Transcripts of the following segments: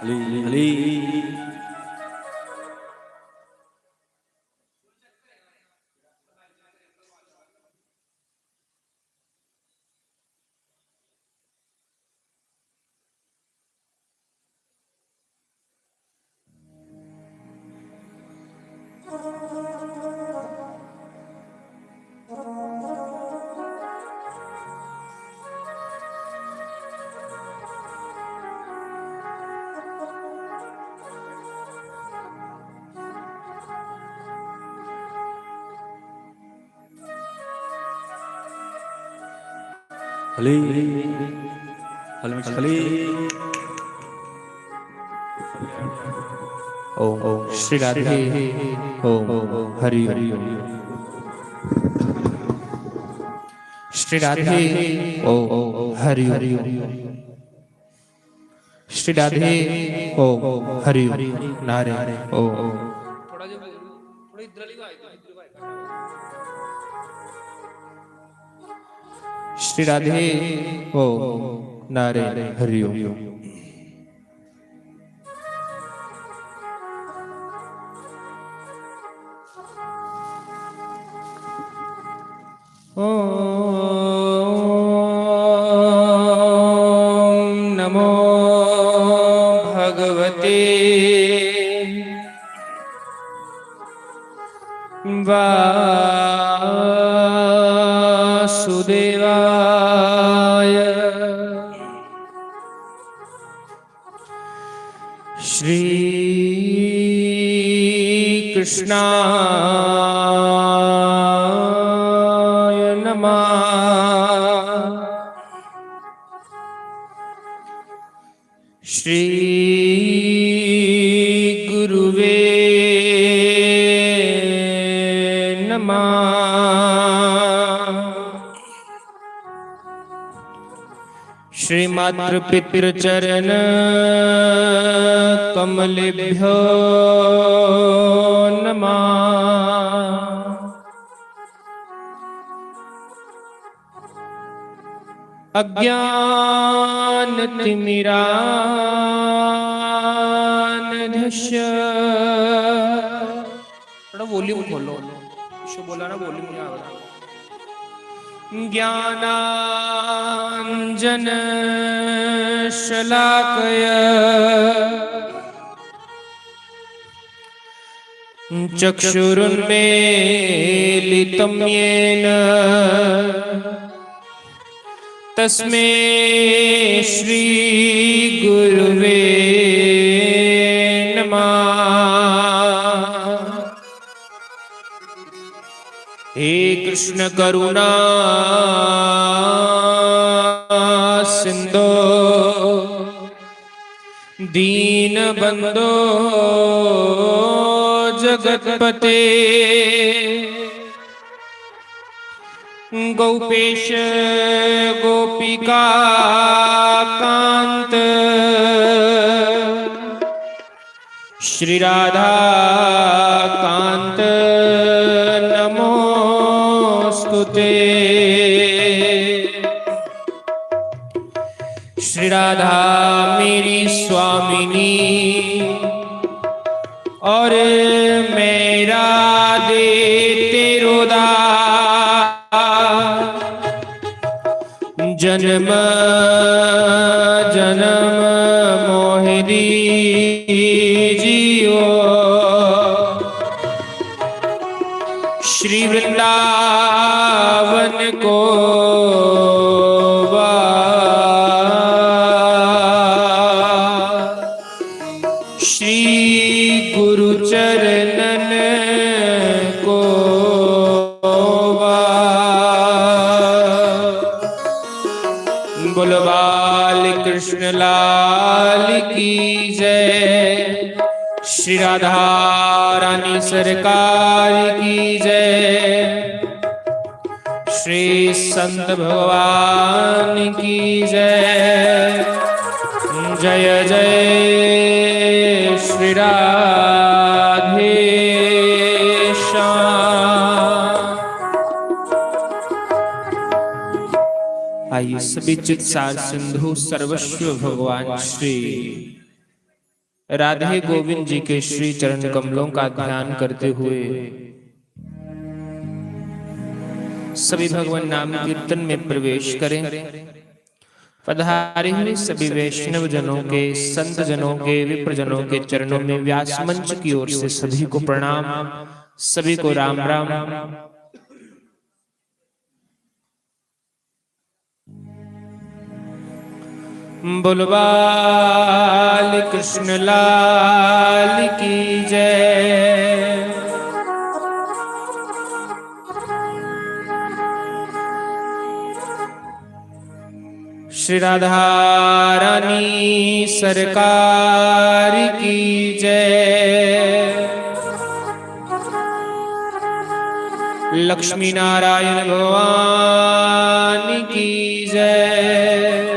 हली हली हली हली ओम श्री राधे ओम हरि ओम श्री राधे ओम हरि ओम श्री राधे ओम हरि ओम नारे ओम श्री राधे ओम नारे हरि ओम नमो भगवते वासुदेवाय श्री कृष्णाय नमः। श्री गुरुवे नमः। श्री मातृपितृचरण कमलेभ्यो नमः। अज्ञानतिमिरान्धस्य थोड़ा वॉल्यूम खोलो, शो बोला ना वॉल्यूम नहीं आ रहा। ज्ञानांजन शलाकया चक्षुरुन्मीलितं येन तस्मै श्री गुरुवे नमः। हे कृष्ण करुणा सिंधो दीनबंधो जगतपते गोपेश गोपिका कांत श्री राधा कांत नमोस्तुते। श्री राधा मेरी स्वामिनी और मेरा दे तेरो जन्म जन्म मोहि दीजियो। श्री वृंदावन को श्री गुरु चरणन को बोलो बाल कृष्ण लाल की जय। श्री राधा रानी सरकार की जय। श्री संत भगवान की जय। जय जय श्री राधे श्याम। आइए सभी चित सार सिंधु सर्वस्व भगवान श्री राधे गोविंद जी के श्री चरण कमलों का ध्यान करते हुए सभी भगवान नाम कीर्तन में प्रवेश करें। पधारे हुए सभी वैष्णव जनों के, संत जनों के, विप्र जनों के चरणों में व्यास मंच की ओर से सभी को प्रणाम, सभी को राम राम। बोलबाल कृष्ण लाल की जय। श्री राधा रानी सरकार की जय। लक्ष्मी नारायण भगवान की जय।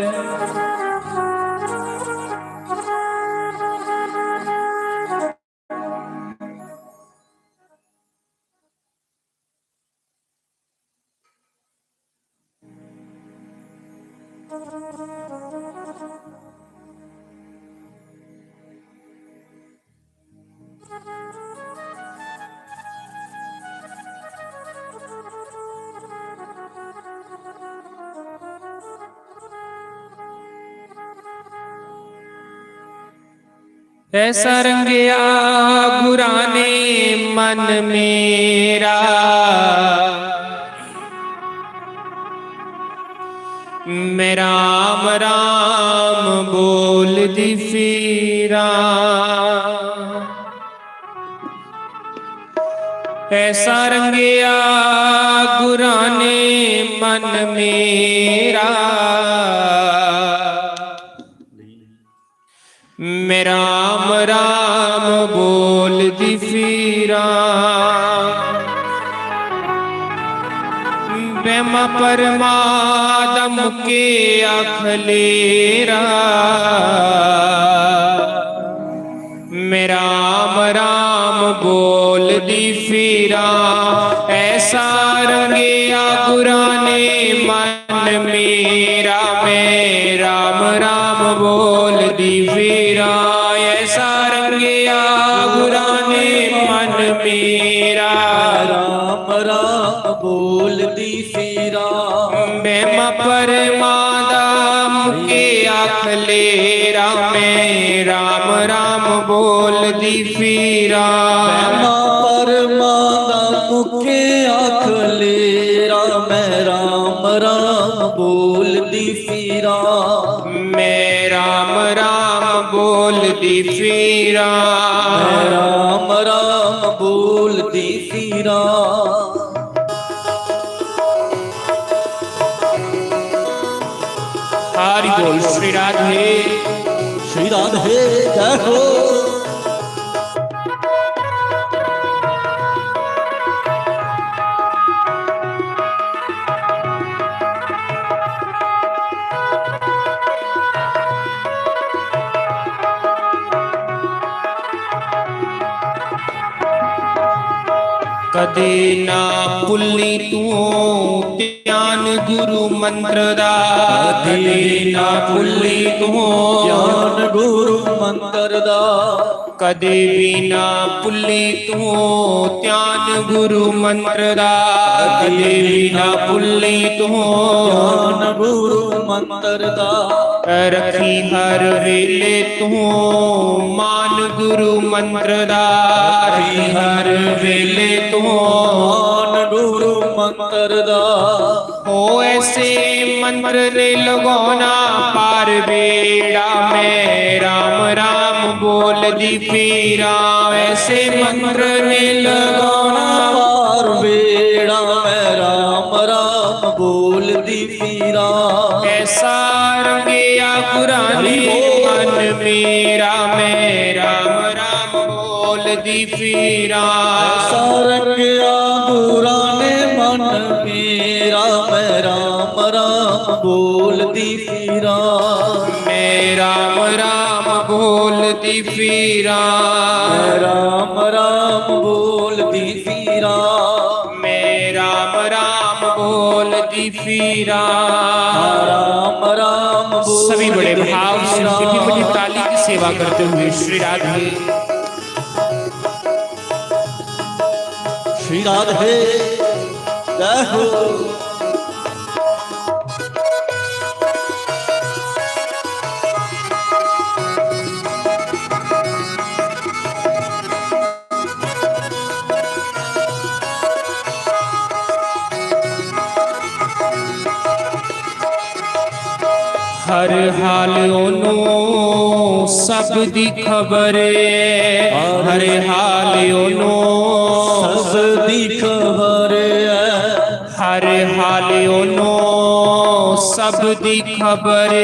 ऐसा रंगिया गुराने मन मेरा, मैं राम राम बोल दी फिरा। ऐसा रंगिया गुराने मन मेरा, मैं राम राम बोल दी फिरा। बेमा परमादम के अखलेरा, मैं राम राम बोल दी फिरा। ऐसा रंगिया गुराने मन मेरा, मैं राम राम बोल दी फिरा। ऐसा रंगिया गुराने मन मेरा, राम राम बोल दी फिरा। बेमा परमादम के अखलेरा, मैं राम राम बोल दी फिरा। बेमा परमादम के अखलेरा, मैं राम राम बोल दी फिरा। मैं राम राम बोल दी फिरा। मैं राम राम बोल दी फिरा। हरि बोल श्री राधे। श्री राधे जय हो। कदे ना भुल्ली तू ध्यान गुरु मंत्र दा। कदे ना भुल्ली तू ज्ञान गुरु मंत्र दा। कदे भी ना भुल्ली तू ध्यान गुरु मंत्र दा। कदे भी ना भुल्ली तू ज्ञान गुरु मंत्र दा। रखी हर वेले तू मान गुरु मंत्र दा। रखी हर वेले तू मान गुरु मंत्र दा। हो ऐसे मंत्र ने लगाना पार बेड़ा, मैं राम राम बोल दी फिरा। ऐसे मंत्र ने लगाना पार बेड़ा, मैं राम राम बोल दी फिरा। ऐसा रंगिया गुराने मन मेरा, मैं राम राम बोल दी फिरा। ऐसा रंगिया गुराने मन मेरा, मैं राम राम बोल दी फिरा। मैं राम राम बोल दी फिरा। मैं राम राम बोल दी फिरा। मैं राम राम बोल दी फिरा। राम राम बोल सभी बड़े भाव से मीठी मीठी ताली की सेवा करते हुए श्री राधे श्री राधे जय हो। हर हाल ओनो सब दी खबर हर हाल ओनो सब दी खबर हर हाल ओनो सब दी खबर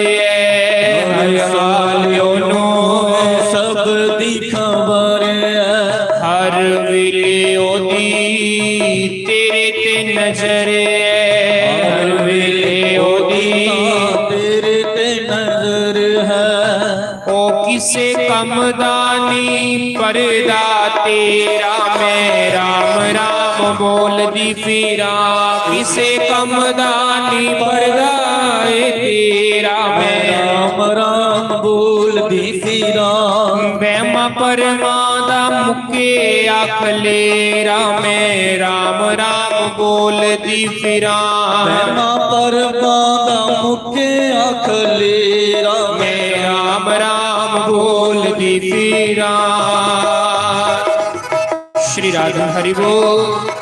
हर हाल ओनो सब दी खबर हर वेले ओदी तेरे ते नजर हर वेले ओदी तेरे ते नजर है। ओ किसे कमदानी परदा तेरा मैं राम राम बोलदी फिरा किसे कमदानी परदा तेरा मैं राम राम बोलदी फिरा वहमा परमा दा मुके आखलेरा मैं राम राम बोलदी फिरा वहमा परमा दा मुके आखलेरा मैं राम राम बोलदी फिरा। श्री राधा हरि बोल।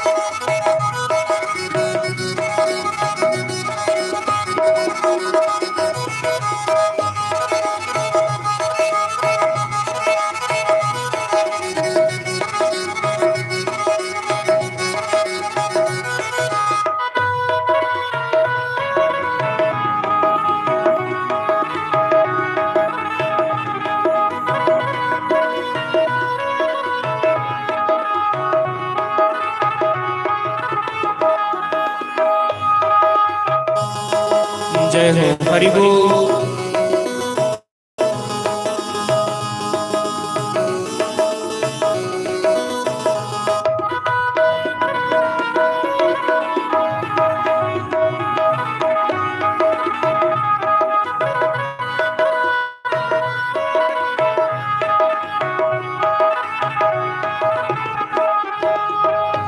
जय हो हरि बोल।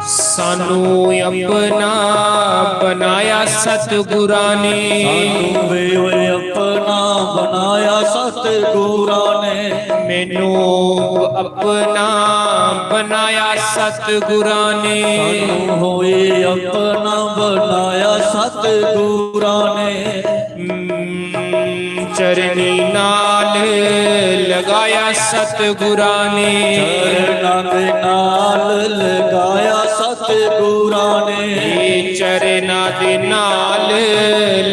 सानू अपना बनाया सतगुरां ने सानू वे अपना बनाया सतगुरां ने मैनू अपना बनाया सतगुरां ने सानू होए अपना बनाया सतगुरां ने चरनी नाल लगाया सतगुरां ने चरना दे नाल लगाया सतगुरां ने चरना दे नाल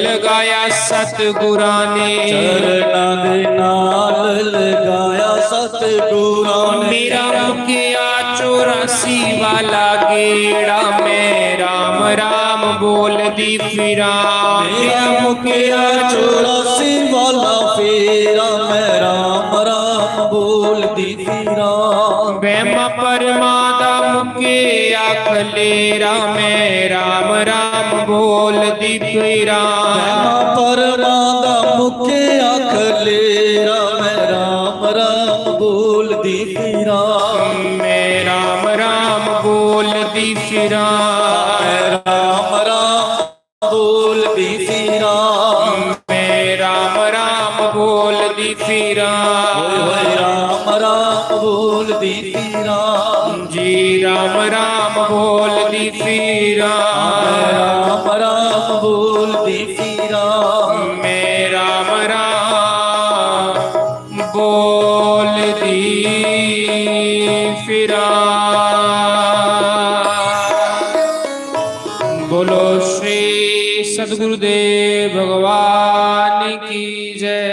लगाया सतगुरां ने चरना दे नाल लगाया सतगुरां ने मेरा मुखिया 84 वाला गेड़ा मैं राम राम बोलदी फिरा मेरा मुखिया 84 वाला फेरा मैं राम राम बोलदी फिरा वहमा परमा दा मुके आखलेरा मैं राम राम बोलदी फिरा परमा दा मुके आखलेरा मैं राम राम बोलदी फिरा मैं राम राम बोलदी फिरा राम राम बोलदी फिरा मैं राम राम बोलदी फिरा राम राम बोलदी फिरा जी राम राम बोलदी फिरा राम राम बोलदी फिरा मैं राम राम बोलदी फिरा। बोलो श्री सद्गुरुदेव भगवान की जय।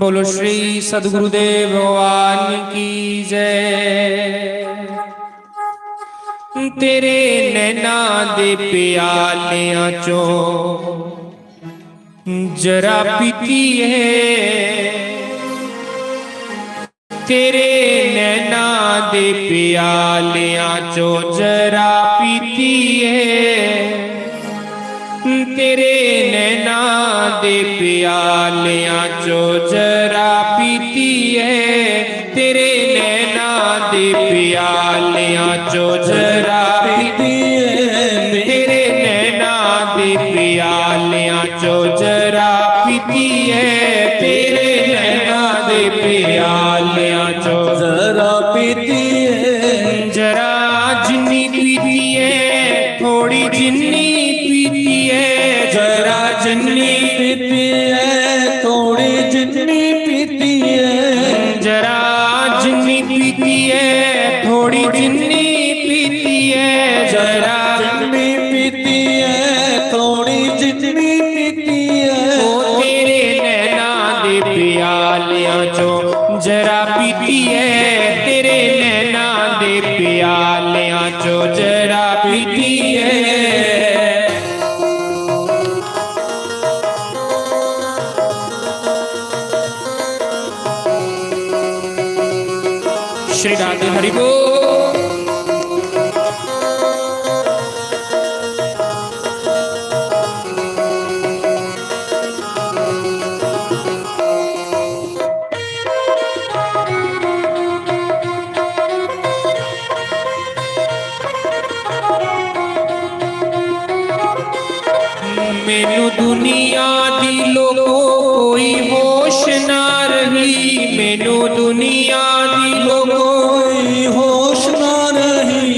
बोलो श्री सद्गुरुदेव भगवान की जय। तेरे नैना दे प्यालियां चों जरा पीती है तेरे नैना दे प्यालियां चो जरा पीती है, तेरे नैना दे प्यालियां चो जरा पीती है, तेरे नैना दे प्यालियां चो जरा पीती है, तेरे नैना दे प्यालियां चो जरा पीती है, तेरे नैना दे प्यालियां चो जरा पीती है, जरा जिन्नी पीती है, थोड़ी जिन्नी पीती है, जरा जिन्नी पीती है, थोड़ी जितनी पीती है, जरा जिन्नी पीती है, थोड़ी जिन्नी पीती है, जरा जितनी पीती है, थोड़ी जितनी पीती है। ओ तेरे नैना दे प्यालियां चो जरा पीती है, तेरे नैना दे प्यालियां चो जरा पीती है। श्री राधे हरि बोल। मैनू दुनिया दी लोगो कोई होश ना रही, मैनू दुनिया दी लोगो कोई होश ना रही,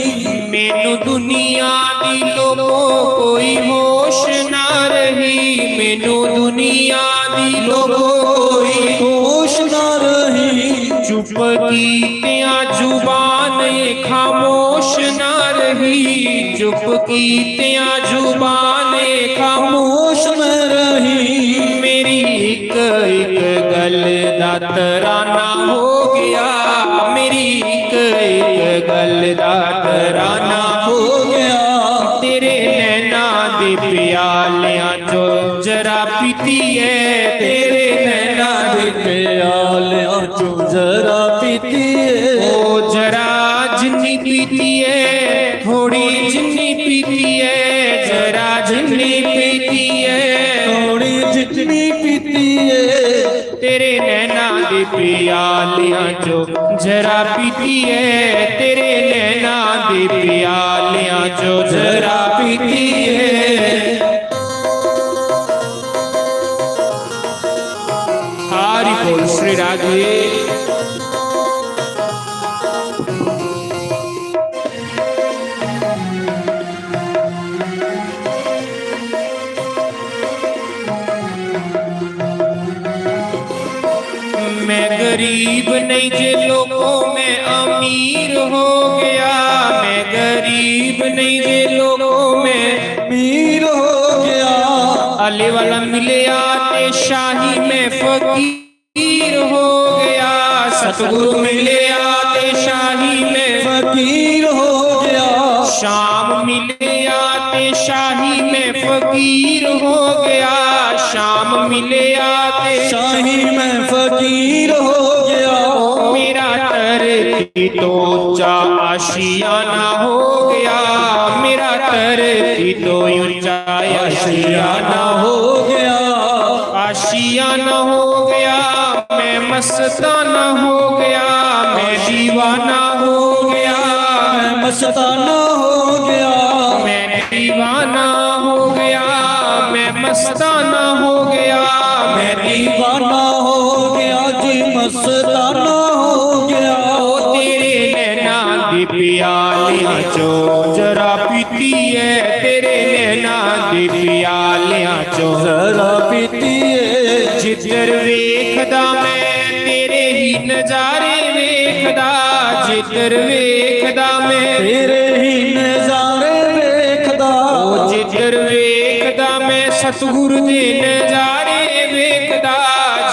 मैनू दुनिया दी लोगो कोई होश ना रही, मैनू दुनिया दी लोगो कोई होश ना रही। चुप कीतियां जुबान खामोश ना रही, चुप कीतियां जुबान खामोश न रही। मेरी एक एक गल दा तराना हो गया, मेरी एक एक गल दा तराना हो गया, तेरे नैना दे प्यालियां चो जरा पीती है, तेरे नैना दे प्यालियां चो जरा पीती है, ओ जरा जिन्नी पीती है, थोड़ी जिन्नी पीती है, जरा जिन्नी पीती है, थोड़ी जितनी पीती है। तेरे नैना दे प्यालियां चो जरा पीती है, तेरे नैना दे प्यालियां चो जरा पीती है। हरि बोल श्री राधे। मैं गरीब नहीं जे लोगों में अमीर हो गया, मैं गरीब नहीं जे लोगों में अमीर हो गया, अली वाला मिले आते शाही में फकीर हो गया, सतगुरु मिले आते शाही में फकीर हो गया, शाम मिले आते शाही में फकीर हो गया, शाम मिले आते शाही में फकीर हो गया। ओ मेरा तरती तो ऊंचा आशियाना हो गया, मेरा तरती तो ऊंचा आशियाना हो गया, आशियाना हो गया, मैं मस्ताना हो गया, मैं दीवाना हो गया, मैं मस्ताना हो गया, मैं दीवाना हो गया, मैं मस्ताना हो गया, मैं दीवाना हो गया जी, मस्ताना हो गया। ओ तेरे नैना दी प्यालियां चो जरा पीती है, तेरे नैना दी प्यालियां चो जरा पीती है, जिधर वेखदा मैं तेरे ही नजारे वेखदा, जिधर वेखदा मैं तेरे ही नजारे वेखदा, ओ जिधर वेखदा मैं सतगुरु दे नजारे वेखदा,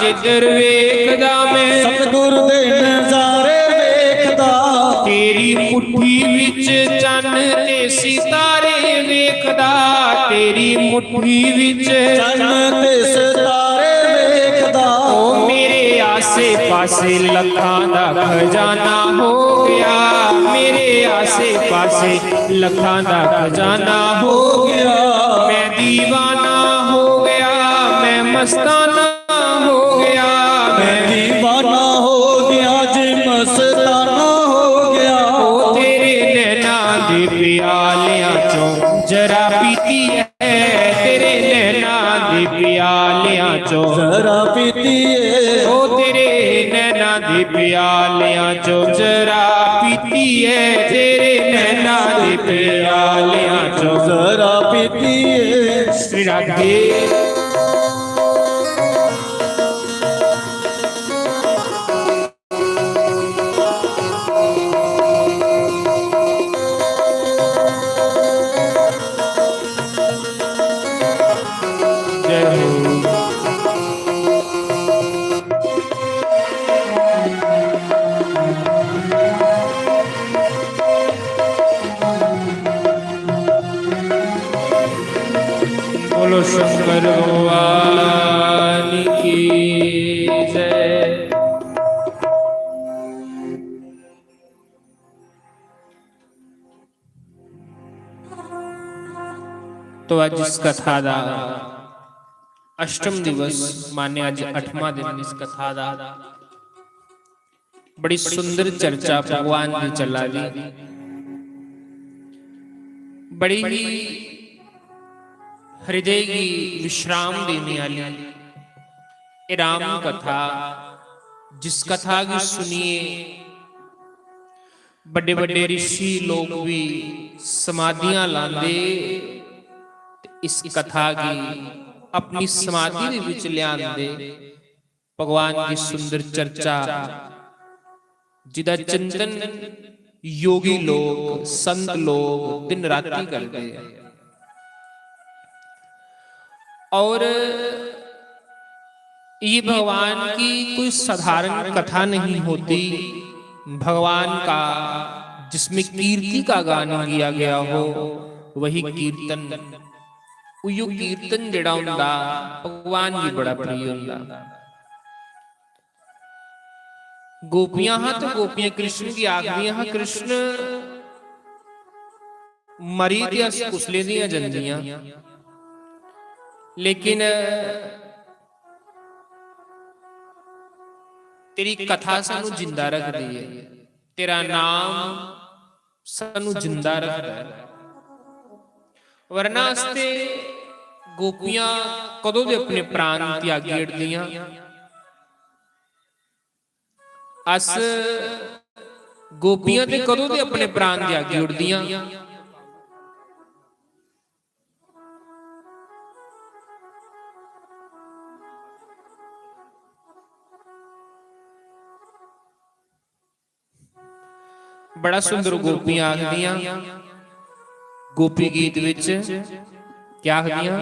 जिधर वेखदा मैं सतगुर दे नजारे वेखदा, तेरी मुट्ठी विच चन्न ते सितारे वेखदा, तेरी मुट्ठी विच चन्न ते सितारे वेखदा, ओ मेरे आसे आसे पासे लखां दा खजाना हो गया, मेरे आसे पासे लखां दा खजाना हो गया। मैं दीवाना हो गया, मैं मस्ताना हो गया, मैं दीवाना हो गया जी मस्ताना हो गया। ओ तेरे नैना दे प्यालियां चों जरा पीती है, तेरे नैना दे प्यालियां चों जरा पीती है, ओ तेरे नैना दे प्यालियां चों जरा पीती है, तेरे नैना दे प्यालियां चों जरा पीती है। श्री राधे। जय हो। बोलो शंकर भगवान की जय। तो आज इस कथा दा अष्टम दिवस माने आज 8वां दिन इस कथा दा बड़ी सुंदर चर्चा भगवान की चला दी। बड़ी ही हृदय की विश्राम देने वाली ये राम कथा, जिस कथा की सुनिए बड़े बड़े ऋषि लोग भी समाधियां लांदे, इस कथा की अपनी समाधि दे विच लियांदे। भगवान की सुंदर चर्चा जिदा चिंतन योगी लोग संत लोग दिन रात्रि करते हैं। और ये भगवान की कोई साधारण कथा नहीं होती। भगवान का जिसमें कीर्ति का गान किया गया हो वही कीर्तन, उयो कीर्तन जेड़ा हुंदा भगवान जी बड़ा प्रिय हुंदा। गोपियां हाँ तो गोपियां कृष्ण की आखदियां हाँ, कृष्ण मरी दियां कुसले दियां जंदियां, लेकिन तेरी कथा सानू जिंदा रख दी है, तेरा नाम सानू जिंदा रखता है। वरना अस्ते गोपियां कदों दे अपने प्राण त्यागी अड़दियां। अस गोपियां ते कदों दे अपने प्राण त्यागी उड़दियां। बड़ा सुंदर गोपियां आखदियां गोपी गीत विच क्या आखदियां,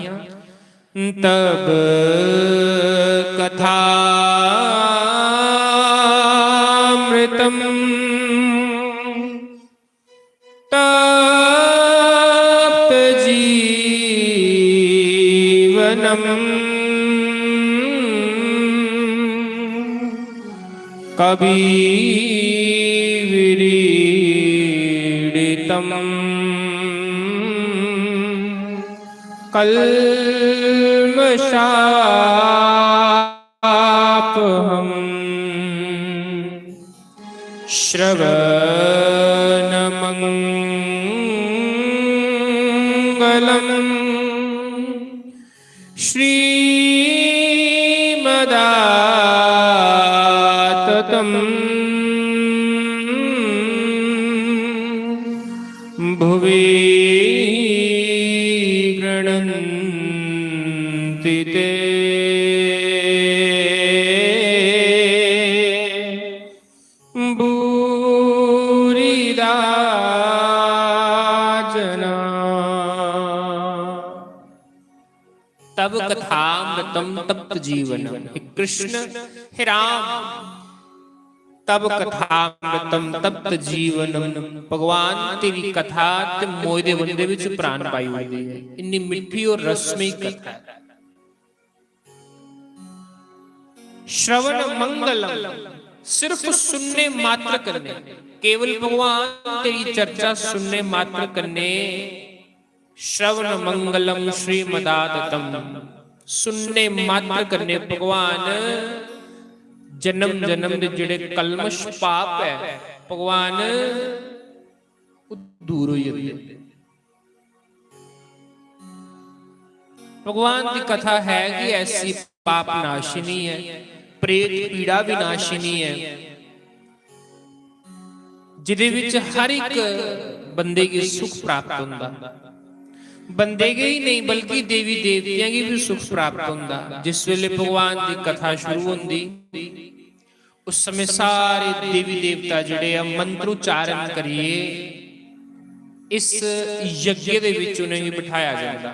तब कथामृतम तप्त जीवनम कबीरीडितम कल्मषापहम श्रवणमंगलम श्रीमदाततम् भुवि गृह्णन्ति ते भूरिदा जना। तब कथामृतम तप्त जीवनम, हे कृष्ण हे राम, तब कथामृतम तप्त जीवनम। भगवान तेरी कथा ते मोए दे बंदे विच प्राण पाई हुई है। इन्नी मिठी और रसमयी कथा है। श्रवण मंगलम, सिर्फ सुनने मात्र करने, केवल भगवान तेरी चर्चा सुनने मात्र करने। श्रवण मंगलम श्रीमदाततम, सुनने मात्र करने भगवान जन्म जन्म दे जिहड़े कलमश पाप है भगवान दूर हो जाते। भगवान की कथा है कि ऐसी पाप नाशिनी है, प्रेत पीड़ा विनाशिनी है, जिहदे विच हर एक बंदे की सुख प्राप्त होंदा। बंदे के ही नहीं बल्कि देवी देवतियां की भी सुख प्राप्त होंदा। जिस वेले भगवान की कथा शुरू होंदी उस समय सारे देवी देवता जिहड़े आ मंत्र उच्चारण करिए इस यज्ञ दे विच उन्हें ही बिठाया जाता।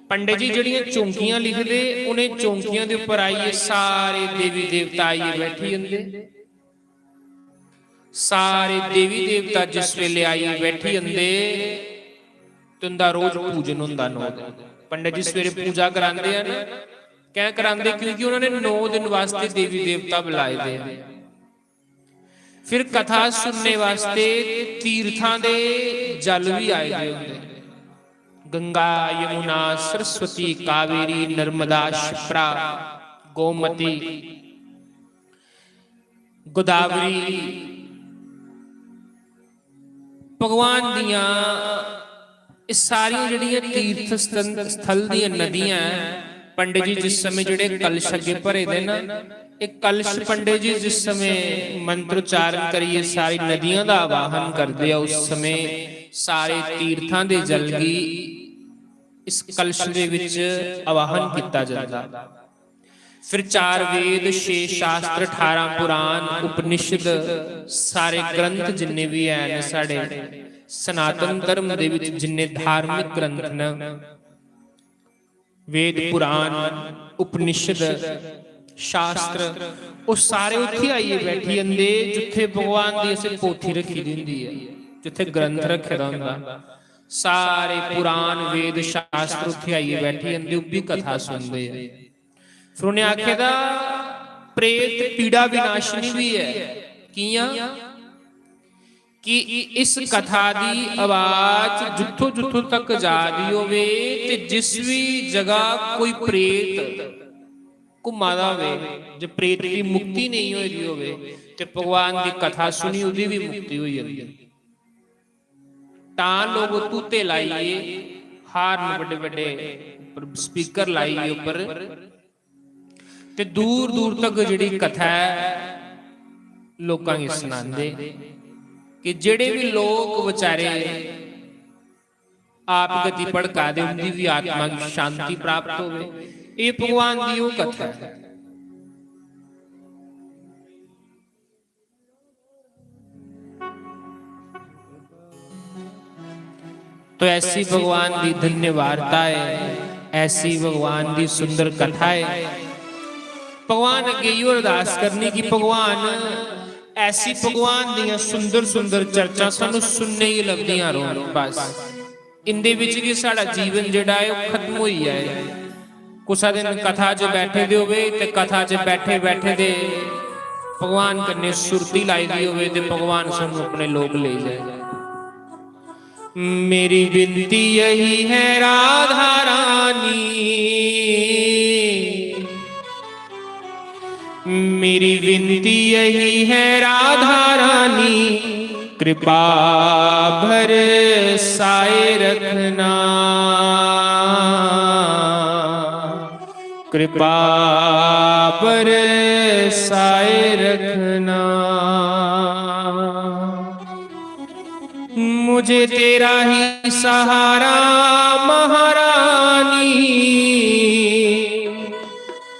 पंडित जी जड़ियां चौंकियां लिखते उन्हें चौंकियां दे उपर आइए सारे देवी देवता आइए बैठी होंदे। सारे देवी देवता जिस वेले आइए बैठी होंदे तो उनका रोज पूजन होंदा 9 दिन। पंडित जी सवेरे पूजा करांदे हैं ना, क्या करांदे क्योंकि उन्होंने 9 दिन वास्ते देवी देवता बुलाए दे। फिर कथा सुनने वास्ते तीर्थां दे जल भी आए दे होंदे। गंगा यमुना सरस्वती कावेरी नर्मदा शिप्रा गोमती गोदावरी भगवान दियां इस सारी जड़ियां तीर्थ स्थल दियां नदियां। पंडित जी जिस समय जड़े कलश अगे भरे दे ना, एक कलश पंडित जी जिस समय मंत्र उच्चारण करिए सारी नदियां दा आवाहन करते हैं, उस समय सारे तीर्थां दे जल गी इस कलश दे विच आवाहन किया जाता। फिर 4 वेद 6 शास्त्र 18 पुराण उपनिषद सारे ग्रंथ जिन्ने भी हैं साढ़े सनातन धर्म दे विच जिन्ने धार्मिक ग्रंथ न, वेद पुराण उपनिषद शास्त्र वो सारे उत्थे आइए बैठी होंदे जिथे भगवान दी असीं पोथी रखी दी हुंदी है, जिथे ग्रंथ रखे दा हुंदा। सारे पुराण वेद शास्त्र उत्थे आइए बैठी होंदे, वो भी कथा सुनते हैं। फिर उन्हें आखे दा प्रेत पीड़ा विनाशिनी भी है। कियां कि इस कथा दी आवाज जिथों जिथों तक जा रही होवे ते जिस भी जगह कोई प्रेत घुमा दा होवे, जे प्रेत की मुक्ति नहीं होई दी होवे ते भगवान की कथा सुनी उदी भी मुक्ति होई जाती है। तां लोग तूते लाइए हार्न बड़े बड़े स्पीकर लाइए ऊपर ते दूर दूर तक जिहड़ी कथा है लोकां की सुनांदे कि जेड़े भी लोग बेचारे आप गति भड़का दे उनकी भी आत्मा की शांति प्राप्त होवे। ये भगवान की वो कथा है। तो ऐसी भगवान की धन्य वार्ता है, ऐसी भगवान की सुंदर कथा है। भगवान अगे यो अरदास करनी कि भगवान ऐसी भगवान दियां सुंदर सुंदर चर्चा सानू सुनने ही लगदियां रोन। बस इंदे विच कि साडा जीवन जिहड़ा है वो खत्म होई जाए। कुसा दिन कथा च बैठे दे होवे ते कथा च बैठे बैठे दे भगवान कन्ने सुरती लाई दी होवे ते भगवान सानू अपने लोक ले जाए। मेरी विनती यही है राधा रानी, मेरी विनती यही है राधा रानी, कृपा बरसाए रखना, कृपा बरसाए रखना। मुझे तेरा ही सहारा महारानी,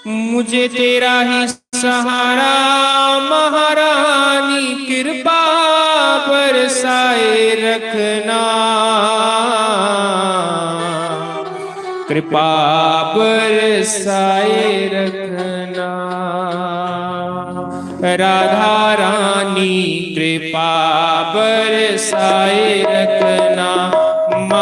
मुझे तेरा ही सहारा महारानी, कृपा बरसाए रखना, कृपा बरसाए रखना। राधा रानी कृपा बरसाए रखना,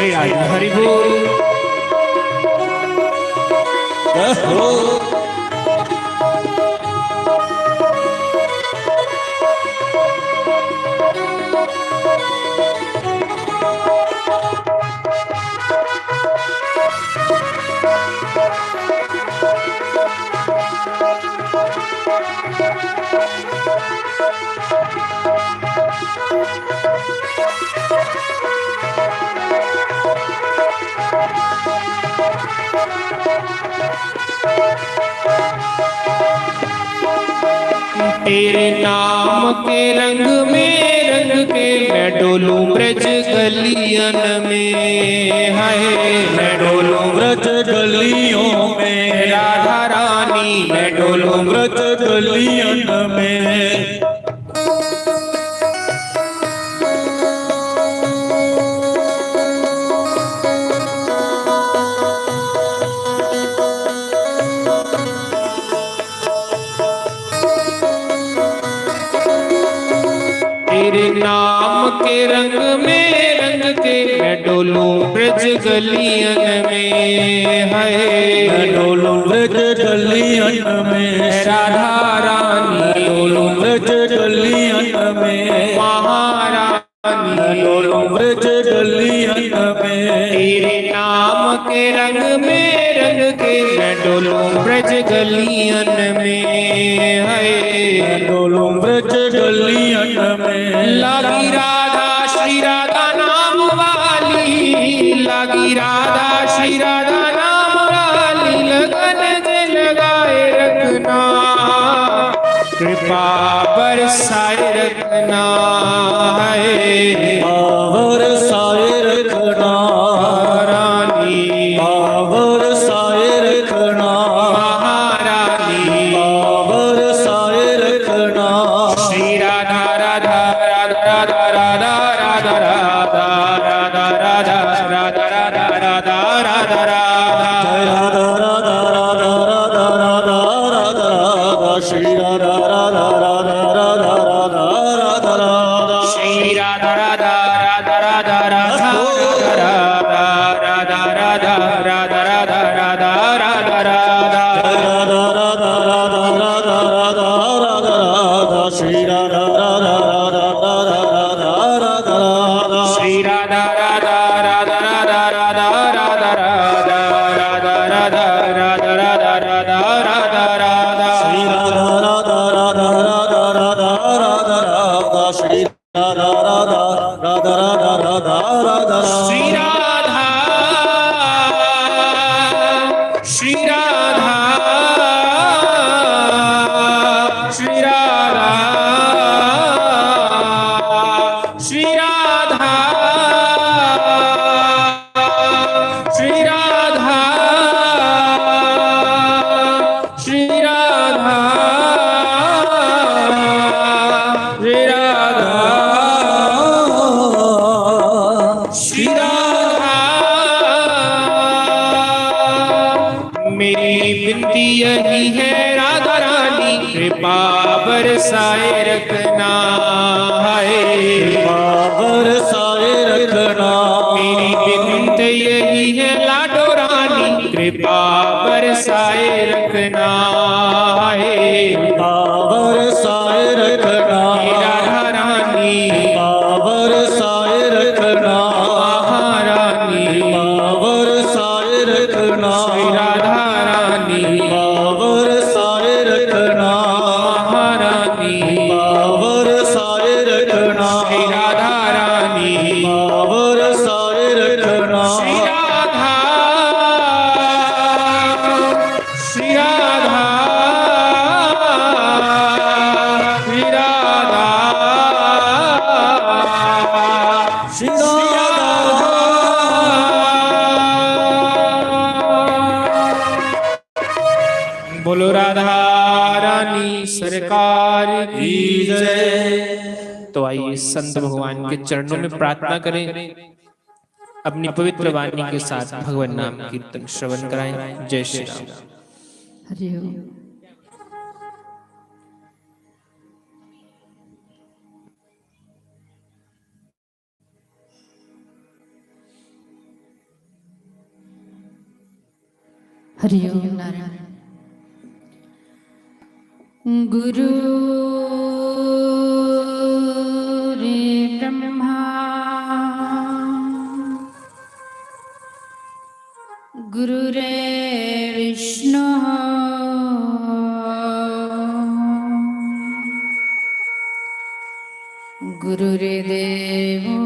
श्री राधे हरि बोल। जय हो। तेरे नाम के रंग में रंग के मैं डोलूं ब्रज गलियन में, हाय मैं डोलूं व्रज गलियों में राधा रानी, मैं डोलूं व्रज गलियन में। तेरे नाम के रंग में रंग के मैं डोलूं ब्रज गलियन में, हाय मैं डोलूं व्रज गलियन में राधा रानी, डोलूं व्रज गलियन में महारानी, डोलूं व्रज गलियन में। तेरे नाम के रंग में रंग के मैं डोलूं ब्रज गलियन में, हाय डोलूं ब्रज गलियन में। लागी राधा श्री राधा नाम वाली, लागी राधा श्री राधा नाम वाली, लगन जे लगाए रखना, कृपा बरसाए रखना, है पावर साए रखना रानी, पावर साए रखना महारानी, पावर साए रखना। श्री राधा राधा राधा राधा राधा राधा राधा राधा राधा राधा राधा राधा राधा जय राधा राधा राधा राधा राधा राधा राधा श्री राधा राधा राधा राधा राधा राधा राधा श्री राधा राधा राधा राधा राधा राधा राधा राधा राधा राधा राधा राधा जय राधा राधा राधा राधा राधा राधा राधा श्री राधा राधा राधा राधा राधा राधा श्री राधा राधा राधा राधा राधा राधा राधा राधा राधा राधा राधा राधा राधा श्री राधा राधा राधा राधा राधा राधा राधा श्री राधा राधा राधा राधा राधा राधा श्री राधा श्री राधा श्री राधा श्री राधा श्री राधा श्री राधा श्री राधा श्री राधा। मेरी विनती यही है राधा रानी, कृपा बरसाए रखना, है पावर साए रखना मेरी विनती यही है लाडो रानी, कृपा बरसाए रखना, है पावर साए रखना राधा रानी, पावर साए रखना महारानी, पावर साए रखना श्री राधा रानी, पावर साए रखना महारानी, पावर साए रखना श्री राधा रानी, पावर साए रखना श्री राधा श्री राधा श्री राधा श्री राधा बोलो राधा रानी सरकार की जय। तो आइए संत भगवान के चरणों में प्रार्थना करें, अपनी पवित्र वाणी के साथ भगवान नाम कीर्तन श्रवण कराएं। जय श्री राम। हरि ओम। हरिओम नारायण। गुरु रे ब्रह्मा गुरु रे विष्णु गुरु रे देवो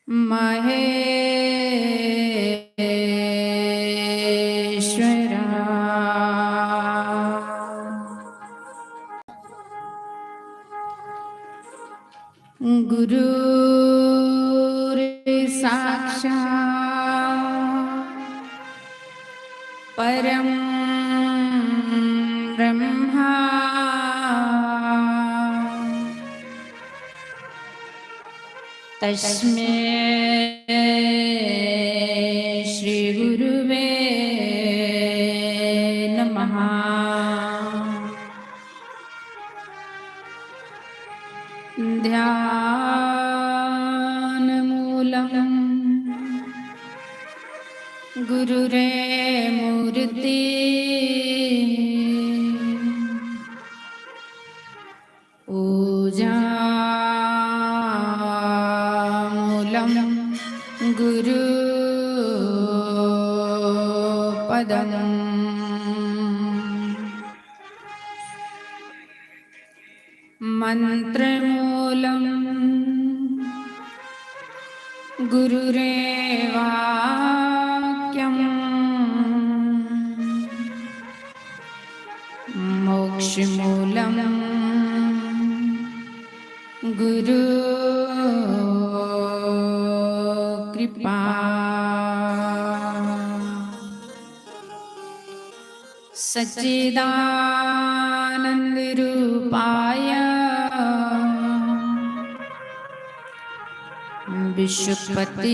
महेश्वरा। गुरु रे साक्षात् परम ब्रह्मा तस्मै श्री गुरुवे नमः। ध्यानमूलं गुरुरे मूर्ति पूजामूलं गुरु पदम्। मंत्रमूलं गुरुरे वाक्यम्। मोक्षमूलं गुरु कृपा। सच्चिदानंद रूपाय विश्वपत्यादेतवे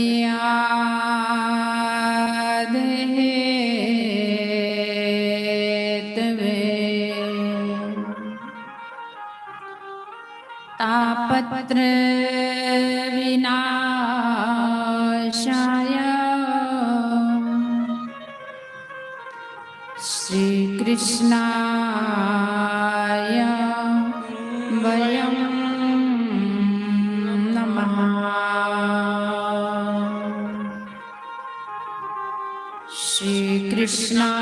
तापत्र विनाशाय श्री कृष्णाय वयं नमः। श्री कृष्णाय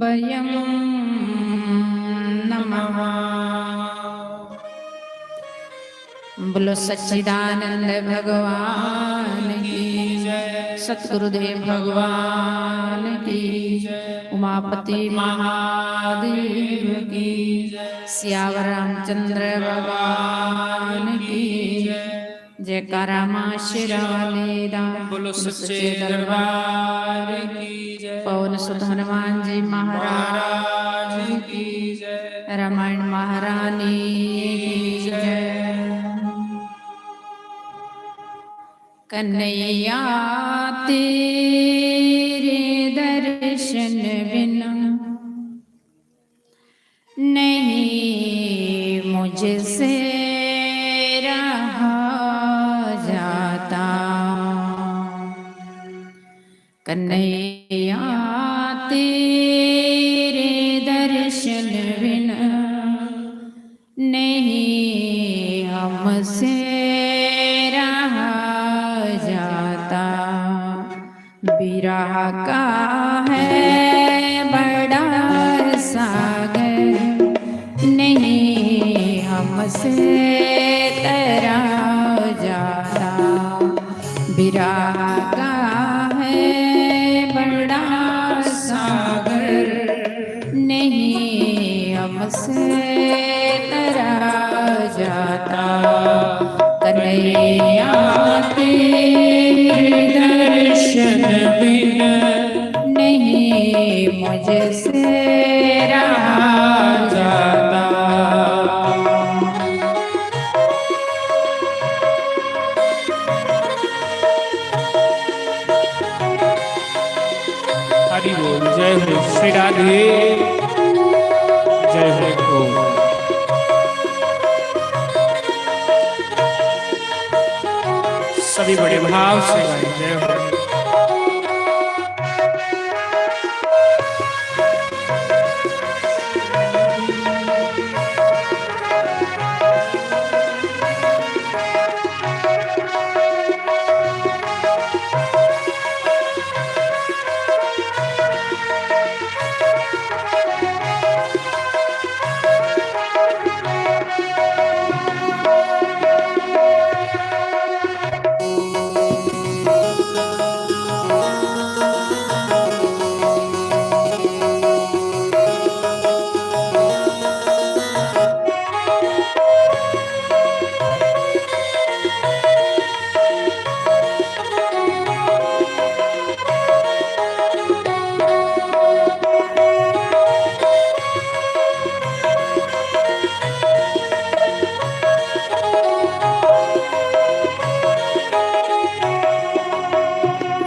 वयं नमः। बोलो सच्चिदानंद भगवान की जय। सतगुरुदेव भगवान की जय। उमापति महादेव की जय। सियावर रामचंद्र भगवान की जय। जयकारा मां शेरावाली दा। बोलो सच्चे दरबार की जय। पवन सुत हनुमान जी महाराज की जय। रामायण महारानी की जय। कन्हैया तेरे दर्शन बिना नहीं मुझसे रहा जाता। कन्हैया तेरे दर्शन बिना नहीं हमसे रहा जाता। बिरह का है बड़ा सागर नहीं हमसे तैरा जाता। बिरह का है बड़ा सागर नहीं हमसे तैरा जाता। कन्हैया तेरे दर्शन बिना नहीं मुझसे रहा जाता। हरि बोल। जय हो श्री राधे। जय हो। सभी बड़े भाव से गाएं। जय हो।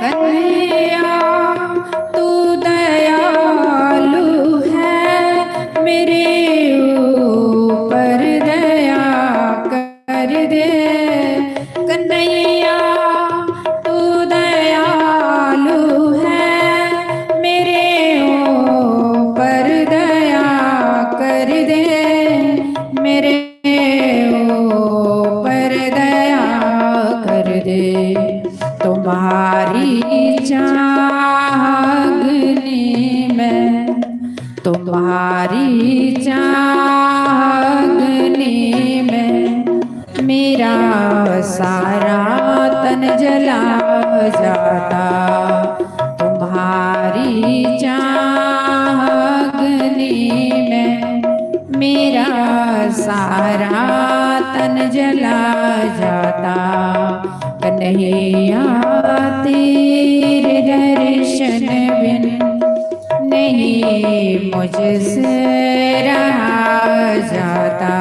कन्हैया तू दयालु है, मेरे ऊपर दया कर दे। कन्हैया तू दयालु है, मेरे ऊपर दया कर दे। मेरे ऊपर दया कर दे। तुम्हारी चाहनी में, तुम्हारी चाहनी में मेरा सारा तन जला जाता। तुम्हारी चाहनी में मेरा सारा तन जला जाता। कन्हैया तेरे दर्शन बिन नहीं मुझसे रहा जाता।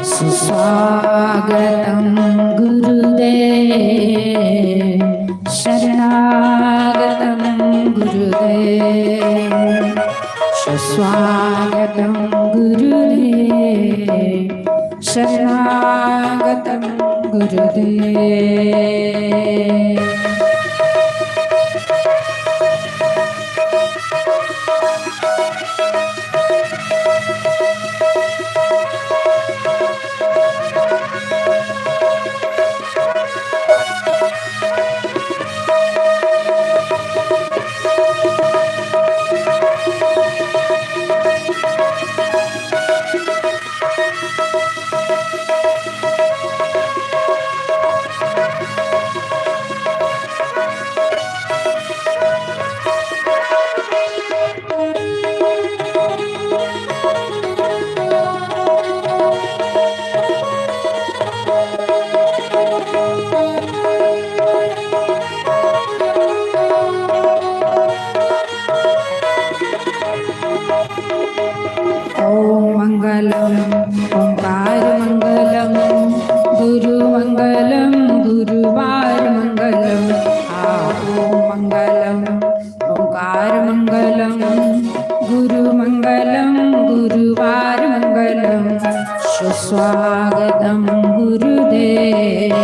सुस्वागतं गुरुदेव, शरणागतं गुरुदेव। सुस्वागतं गुरुदेव, शरणागतं गुरुदेव। स्वागतं गुरुदेव,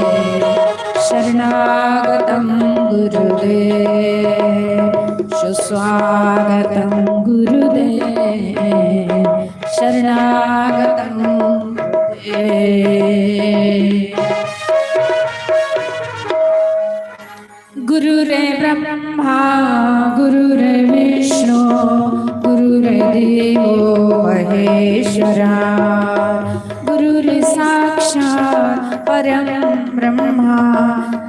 शरणागतं गुरुदेव। सुस्वागतं गुरुदेव, शरणागतं गुरुदेव। गुरुरे ब्रह्मा गुरुर्विष्णु गुरुर्देवो महेश्वरा, गुरुर्साक्षात् परं ब्रह्मा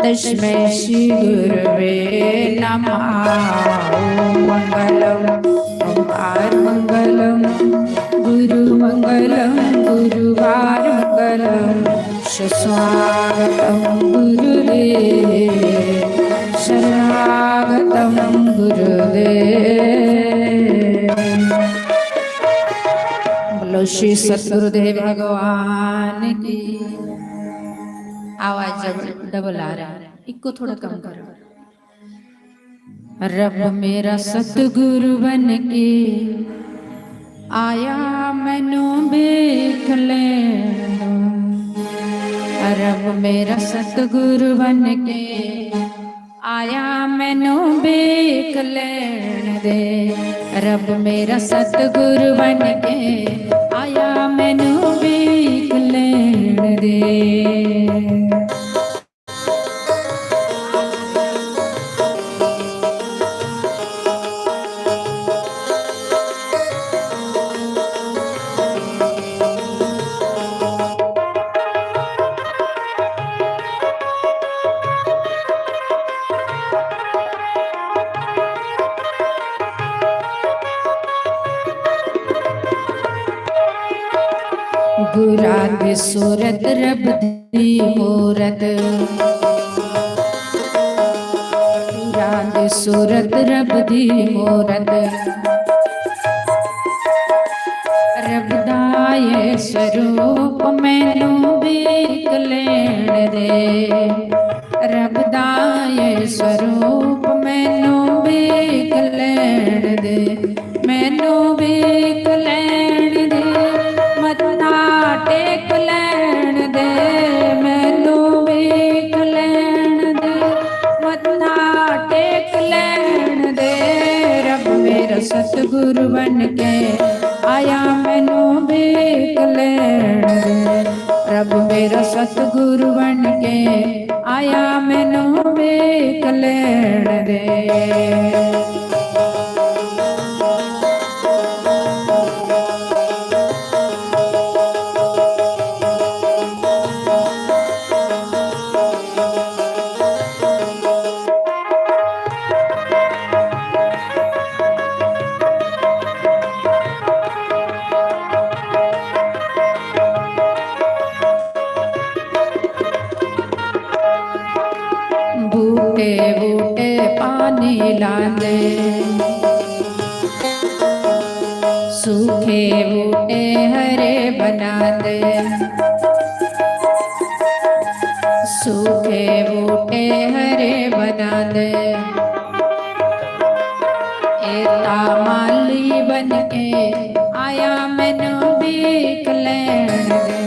तस्मै श्री गुरवे नमः। ॐ मंगलम् ओंकार मंगलम् गुरुमंगलम् गुरुवार मंगलम् सुस्वागतं गुरुदेव शरणागतं गुरुदेव। बोलो श्री सतगुरुदेव भगवान की। आवाज डबल आ रहा है, इको थोड़ा कम करो। रब मेरा सतगुरु बन के आया मैनू देख ले। रब मेरा सतगुरु बन के आया मैनू देख लेण दे। रब मेरा सतगुरु बन के आया मैनू देख लेण दे। गुरा दी सूरत रब दी मूरत, गुरा दी सूरत रब दी मूरत। रब दा ये स्वरूप मैनू देख लेण दे। रब दा ये स्वरूप मैनू देख लेण दे। मैनू देख लेण दे, मत्था टेक लेण दे। मैनू देख लेण दे, मत्था टेक लेण दे। रब मेरा सतगुरु बन के आया मैनू देख लेण दे। रब मेरा सतगुरु बन के आया मैनू देख लेण दे। बूटे बूटे पानी लांदे, सूखे बूटे हरे बनाते। सूखे बूटे हरे बनाते। एता माली बन के आया मैनू देख लेण दे।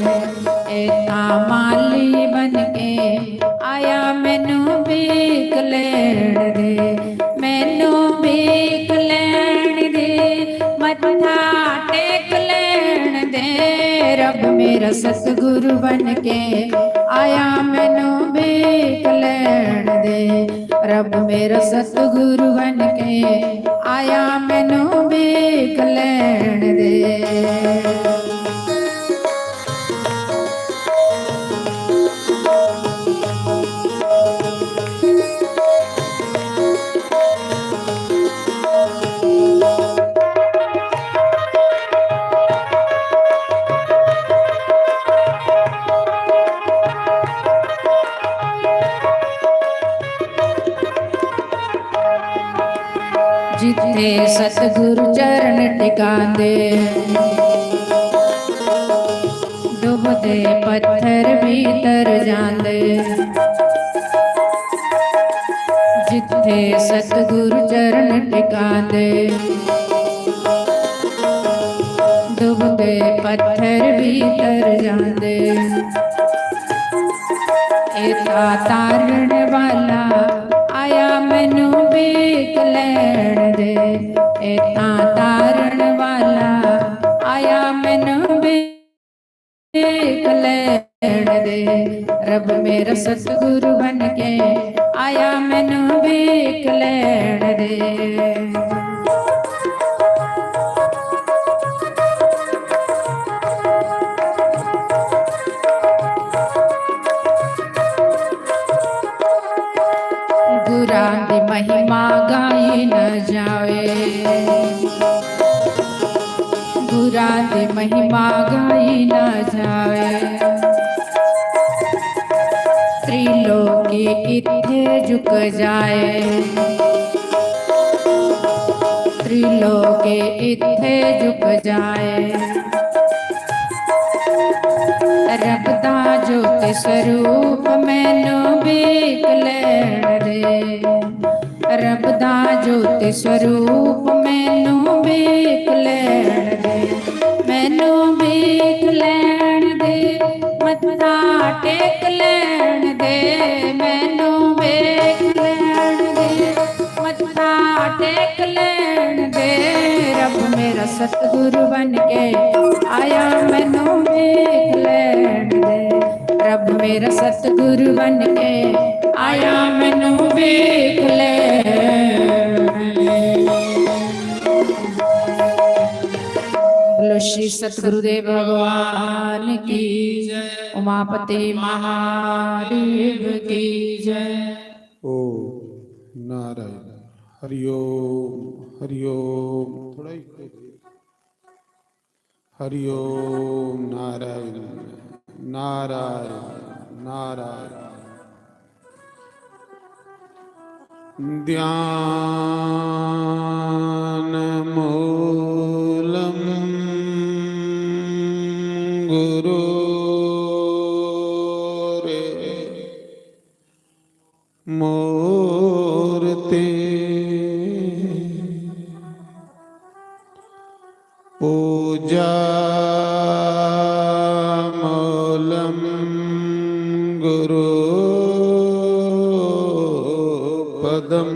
एता माली बन के आया मैनू देख लेण दे। मैनू देख लेण दे, मत्था टेक लेण दे। रब मेरा सतगुरु बन के आया मैनू देख लेण दे। रब मेरा सतगुरु बन के आया मैनू देख लेण दे। जिथे सतगुरु चरण टिकांदे, डुबदे पत्थर भीतर जांदे। जिथे सतगुरु चरण टिकांदे, डुबदे पत्थर भीतर जांदे। एता तारण वाला आया मैनू देख लेण दे। एता तारण वाला आया मैनू देख लेण दे। रब मेरा सतगुरु बन के आया मैनू देख लेण दे। गुरां दी महिमा गाई न जावे। गुरां दी महिमा गाई न जावे। त्रिलोकी इत्थे झुक जाए, त्रिलोकी इत्थे झुक जाए। रब दा ज्योति स्वरूप मैनू वेख लैण दे, रब दा ज्योति स्वरूप मैनू वेख लैण दे, मैनू वेख लैण दे, मत्था टेक लैण दे, मैनू वेख लैण दे, मत्था टेक लैण दे। रब मेरा सतगुरु बन के आया, मैनू वेख लैण दे, रब मेरा सतगुरु बन के आया, मैनू वेख लैण दे। बोलो श्री सतगुरुदेव भगवान की जय, उमापति महादेव की जय। ओ नारायण। हरिओम हरिओम। थोड़ा ही हरिओम। नारायण नारायण नारायण। ध्यान मूलम गुरु रे मूर्ति, पूजा मूलम गुरु पदम,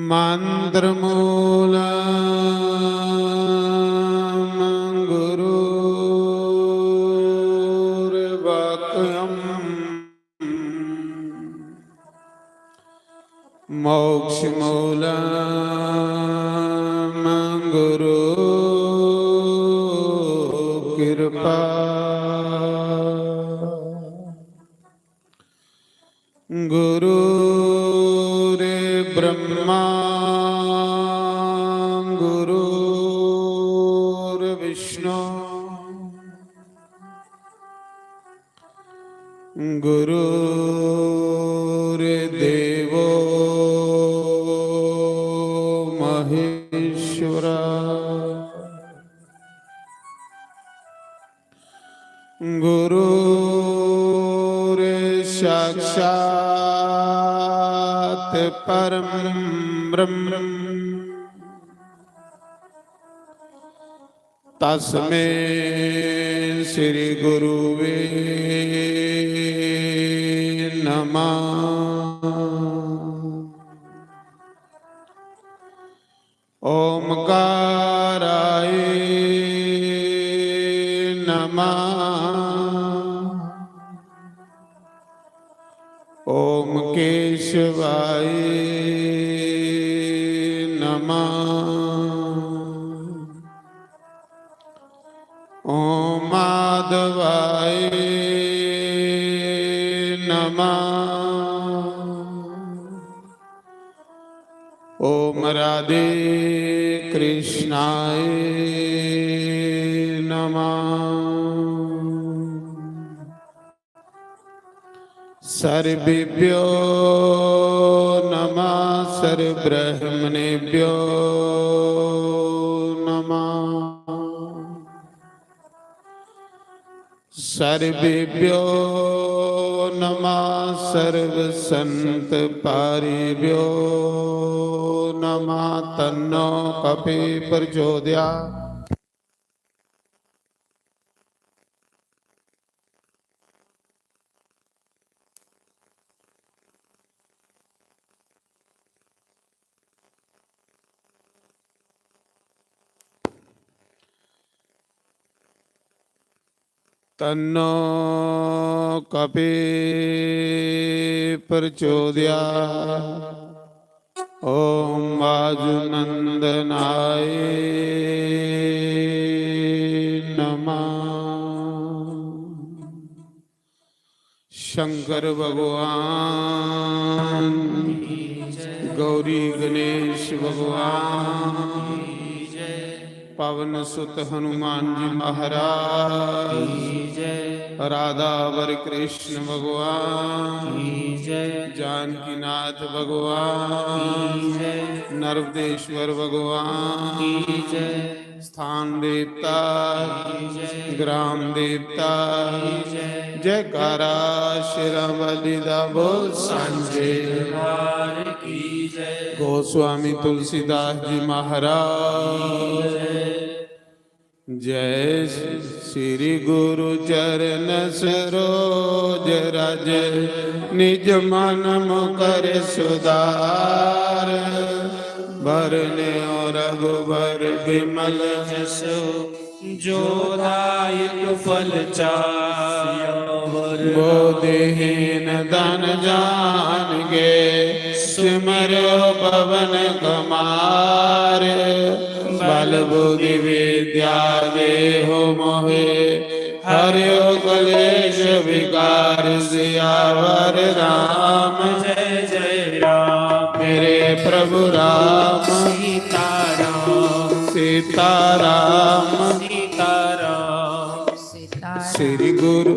मंत्र मूलम गुरुर्वाक्यम, मोक्ष मूलम गुरु कृपा, गुरुरे ब्रह्मा गुरुर्विष्णु, गुरुर्देवो महेश्वरा, गुरुर्साक्षात् परम ब्रह्म, तस्मै श्री गुरुवे नमः। ओमकाराय नमः। ओम केशवाय नमः। ओम माधवाय नमः। ओम राधे कृष्णाय नमः। सर्वेभ्यो नमः, सर्वब्रह्मणेभ्यो नमः। सर्वेभ्यो नमः, सर्वसंत पारिभ्यो नमः। तन्नो कपि प्रचोदयात्। तन्नो कपि प्रचोदयात्। ओम वाजुनंदनाय नमः। शंकर भगवान, गौरी गणेश भगवान, पवन सुत हनुमान जी महाराज की जय। राधा वर कृष्ण भगवान की जय। जानकी नाथ भगवान की जय। नर्मदेश्वर भगवान की जय। स्थान देवता की जय। ग्राम देवता की जय। जयकारा शिरवलिदा बोल सांझे दरबार की जय। गोस्वामी तुलसीदास जी महाराज जय श्री गुरु चरण सरोज रज निज मन मुकर सुधार भरने और रघुबर विमल जसो जो दायक फल चार बोधहीन धन जान गे सिमरो पवन कुमार बल बुद्धि विद्या देहो मोहे हरियो कलेश विकार सियावर राम जय जय राम। मेरे प्रभु राम सीताराम सीताराम सीताराम। श्री गुरु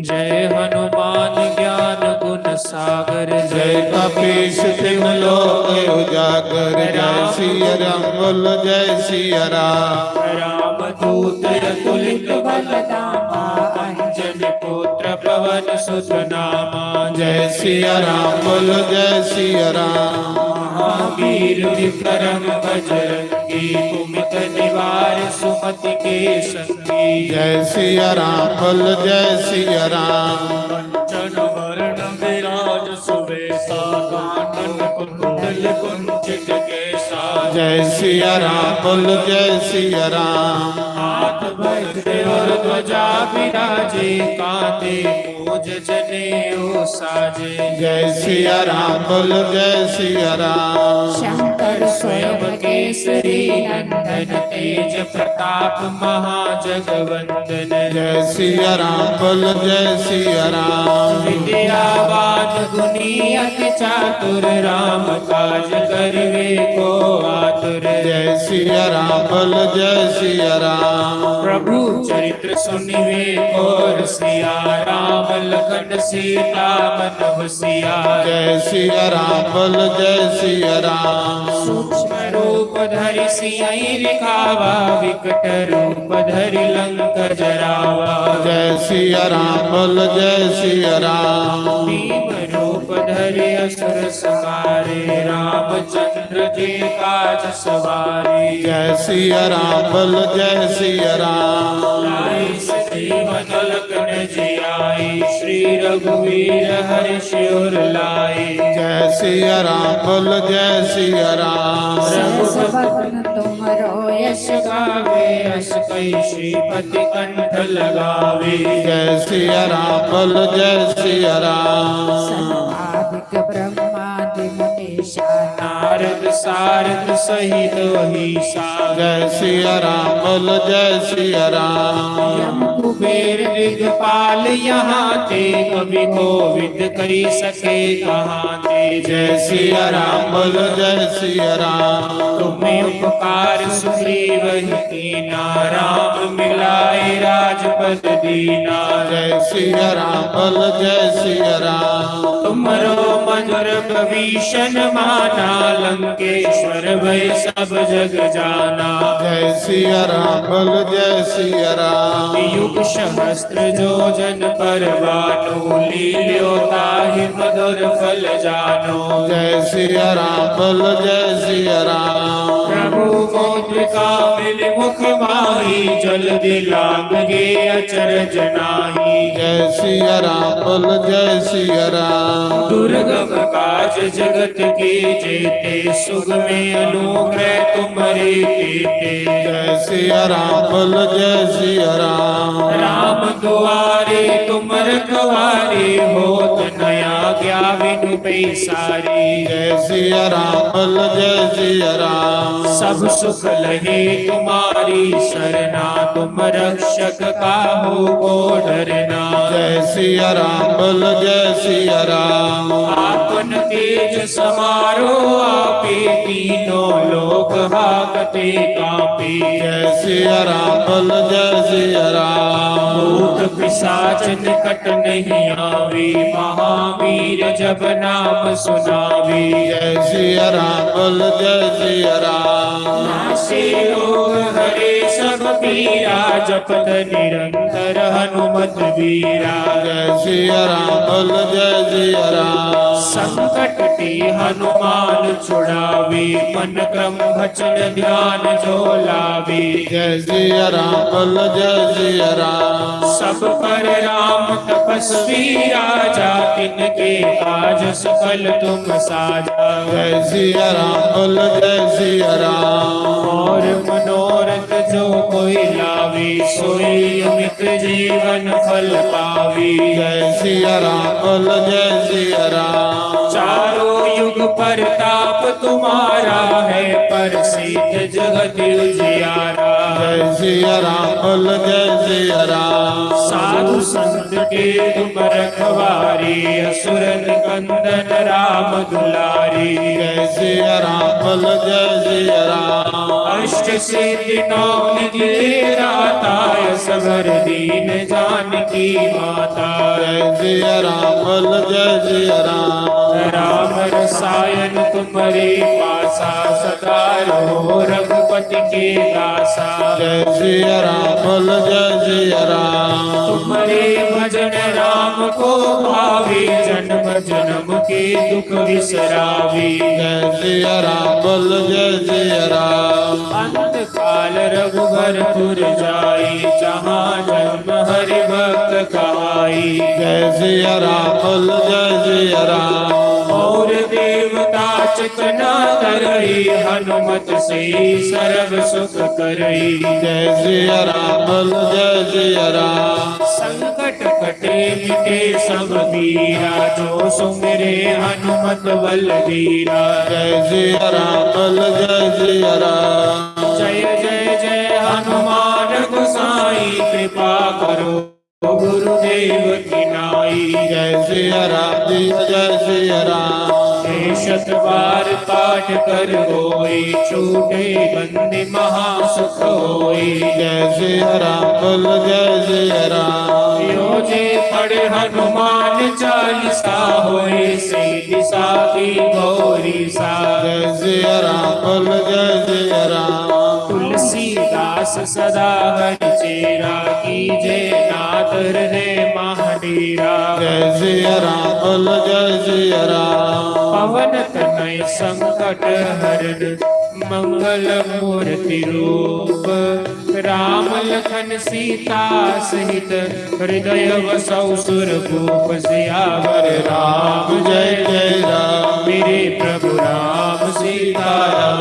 जय हनुमान ज्ञान गुण सागर जय कपीश तिन लोक उजागर जय सिया राम बोलो जय सिया राम रामदूत अतुलित बल धामा अंजन पुत्र पवन सुत नामा जय सिया राम बोलो जय सिया राम महावीर विक्रम बजरंगी कुमित निवार सुमति के संगी जय सिया राम बोलो जय सिया राम कंचन वर्ण विराज सुवेशा कानन कुंडल कुंचित केसा जय सिया राम बोलो जय सिया राम हाथ वज्र और ध्वजा विराजे कांधे मूज जनेऊ साजे जय सिया राम बोलो जय सिया राम शंकर स्वयं केसरी नंदन तेज प्रताप महाजगवंदन जय सिया राम बोलो जय सिया राम विद्यावान गुणी अति चातुर राम काज करवे को आतुर जय सिया राम बोलो जय सिया राम प्रभु चरित्र सुनिवे को रसिया राम लखन सीता मन बसिया जय सिया राम बोलो जय सिया राम सूक्ष्म रूप धरि सियहि दिखावा विकट रूप धरि लंक जरावा जय सिया राम बोलो जय सिया राम भीम रूप धरि असुर संहारे रामचंद्र जी काज सवारे जय सिया राम बोलो जय सिया राम लाए सजीवन लखन जियाई श्री रघुवीर हर्ष उर लाए जय सिया राम बोलो जय सिया राम सहस बदन तुमरो यश गावे अस कई श्रीपति कंठ लगावे जय सिया राम बोलो जय सिया राम सनादिक ब्रह्मादि मुनीषा नारद सारद सहित वही सा जय सिया राम बोलो जय सिया राम यम कुबेर दिगपाल यहाँ ते कवि कोविद करी सके कहाँ ते जय सिया राम बोलो जय सिया राम तुम्हें उपकार सुग्रीव कीना राम मिलाए राजपद दीना जय सिया राम बोलो जय सिया राम तुमरो मधुर भीषण माना लंकेश्वर भय सब जग जाना जय सिया राम बोलो जय सिया राम युग सहस्त्र जो जन पर बानो लील्यो ताहि मधुर फल जानो जय सिया राम बोलो जय सिया राम प्रभु मौद्रिका मिल मुख माही जल दिलांग गे अचरज नाही जय सिया राम बोलो जय सिया राम दुर्गम काज जगत के जेते सुख में अनुग्रह तुम्हारे तेते जय सिया राम बोलो जय सिया राम राम द्वारे तुम रखवारे होत नया ज्ञा विनु पैसारे जय सिया राम बोलो जय सिया राम सब सुख लहे तुम्हारी सरना तुम रक्षक काहू को डरना जय सिया राम बोलो जय सिया राम आपन तेज समारो आपे तीनों लोक हाकते कापे आवी। जय सिया राम बोल जय सिया राम। भूत पिशाच निकट नहीं आवी, महावीर जब नाम सुनावी। जय सिया राम बोल जय सिया राम। नासे रोग हरे सब पीरा, जपत निरंतर हनुमत वीरा। जय सिया राम बोल जय सिया राम। संकट ते हनुमान छुड़ावे, मन क्रम वचन ध्यान जो लावे। जय सिया राम बोल जय सिया राम। सब पर राम तपस्वी राजा, तिनके काज सफल तुम साजा। जय सिया राम बोल जय सिया राम। और मनोरथ जो कोई लावे, सोई अमित जीवन फल पावे। जय सिया राम बोल जय सिया राम। चारों युग परताप तुम्हारा है, प्रसिद्ध जगत उजियारा। जय सिया राम बोल जय सिया राम। साधु संत के तुम रखवारे, असुर निकंदन राम दुलारी। जय सिया राम बोल जय सिया राम। अष्ट सिद्धि नौ निधि दाता, सबर दीन जानकी माता। जय सिया राम बोल जय सिया राम। राम रसायन तुम्हारे पासा, सदा रहो रघुपति के दासा। जय सिया राम बोल जय सिया राम। तुम्हारे भजन राम को भावे, जन्म जन्म के दुख विसरावे। जय सिया राम बोल जय सिया राम। अंत काल रघुबरपुर जाई, जहाँ जन्म हरि भक्त कहाई। जय सिया राम बोल जय सिया राम। और देवता चितना करई, हनुमत से सर्व सुख करई। जय सिया राम बोल जय सिया राम। संकट कटे मिटे सब पीरा, जो सुमिरे हनुमत बल धीरा। जय सिया राम बोल जय सिया राम। जय जय जय हनुमान गोसाई, कृपा करो गुरुदेव की नाई। जय सिया राम जी जय सिया राम। शत बार पाठ कर होई, छूटे बंदी महासुख होई। जय सिया राम बोल जय सिया राम। यो जे पढ़े हनुमान चालीसा, होए से दिशा की गौरी सा। जय सिया राम बोल जय सिया राम। तुलसीदास सदा हरि चेरा, कीजे नाथ हृदय महाडेरा। जय सिया राम बोल जय सिया राम। पवन तनय संकट हरण, मंगल मूर्ति रूप। राम लखन सीता सहित, हृदय वसौ सुरभूप। सियावर राम जय जय राम। मेरे प्रभु राम सीताराम।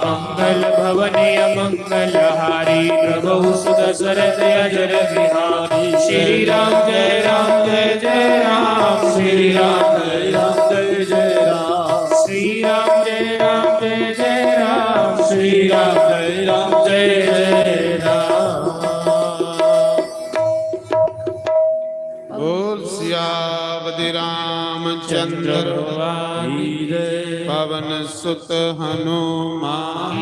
मंगल भवन अमंगल हारी, प्रभु सुत दशरथ अजर बिहारी। श्री राम जय राम जय जय राम। श्री राम जय राम जय जय राम। श्री राम जय राम जय जय राम। श्री राम जय राम जय जय राम। बोल सियावति रामचंद्र भगवान की जय। पवन सुत हनुमान।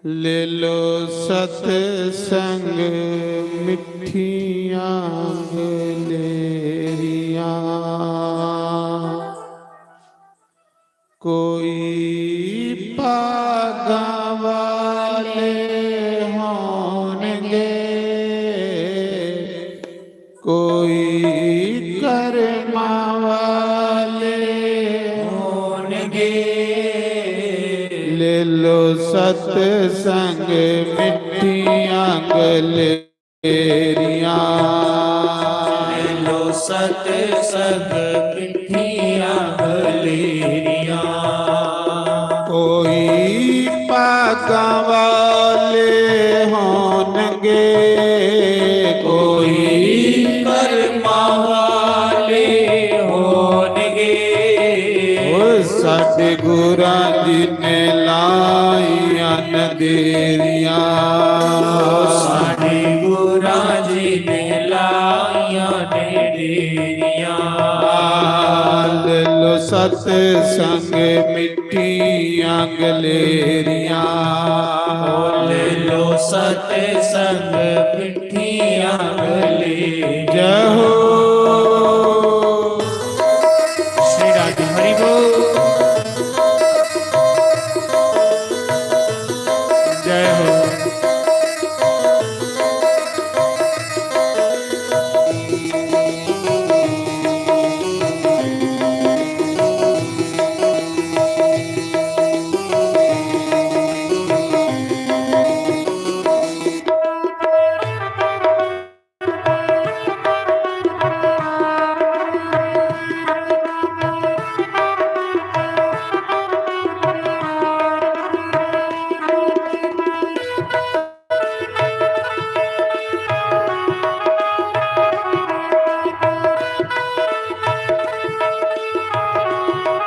ले लो सत्संग मिठिया लेरिया, कोई पागा वाले होंगे, कोई कर्मा वाले होंगे। ले लो सत्संग मिठिया गलेरिया, ले लो सत्संग मिठिया गलेरिया। कोई पागा वाले होंगे, कोई कर्मा वाले होंगे। साडे गुरा जी ने लाइया नदेरिया, साडे गुरा जी ने लाइया ਤੇਰੀਆਂ ਲੈ ਲੋ ਸਤ ਸੰਗ ਮਿੱਠੀਆਂ ਗਲੇਰੀਆਂ ਲੈ ਲੋ ਸਤ ਸੰਗ ਮਿੱਠੀਆਂ ਗਲੇ ਜੈ ਹੋ श्री राधे हरि बोल जय हो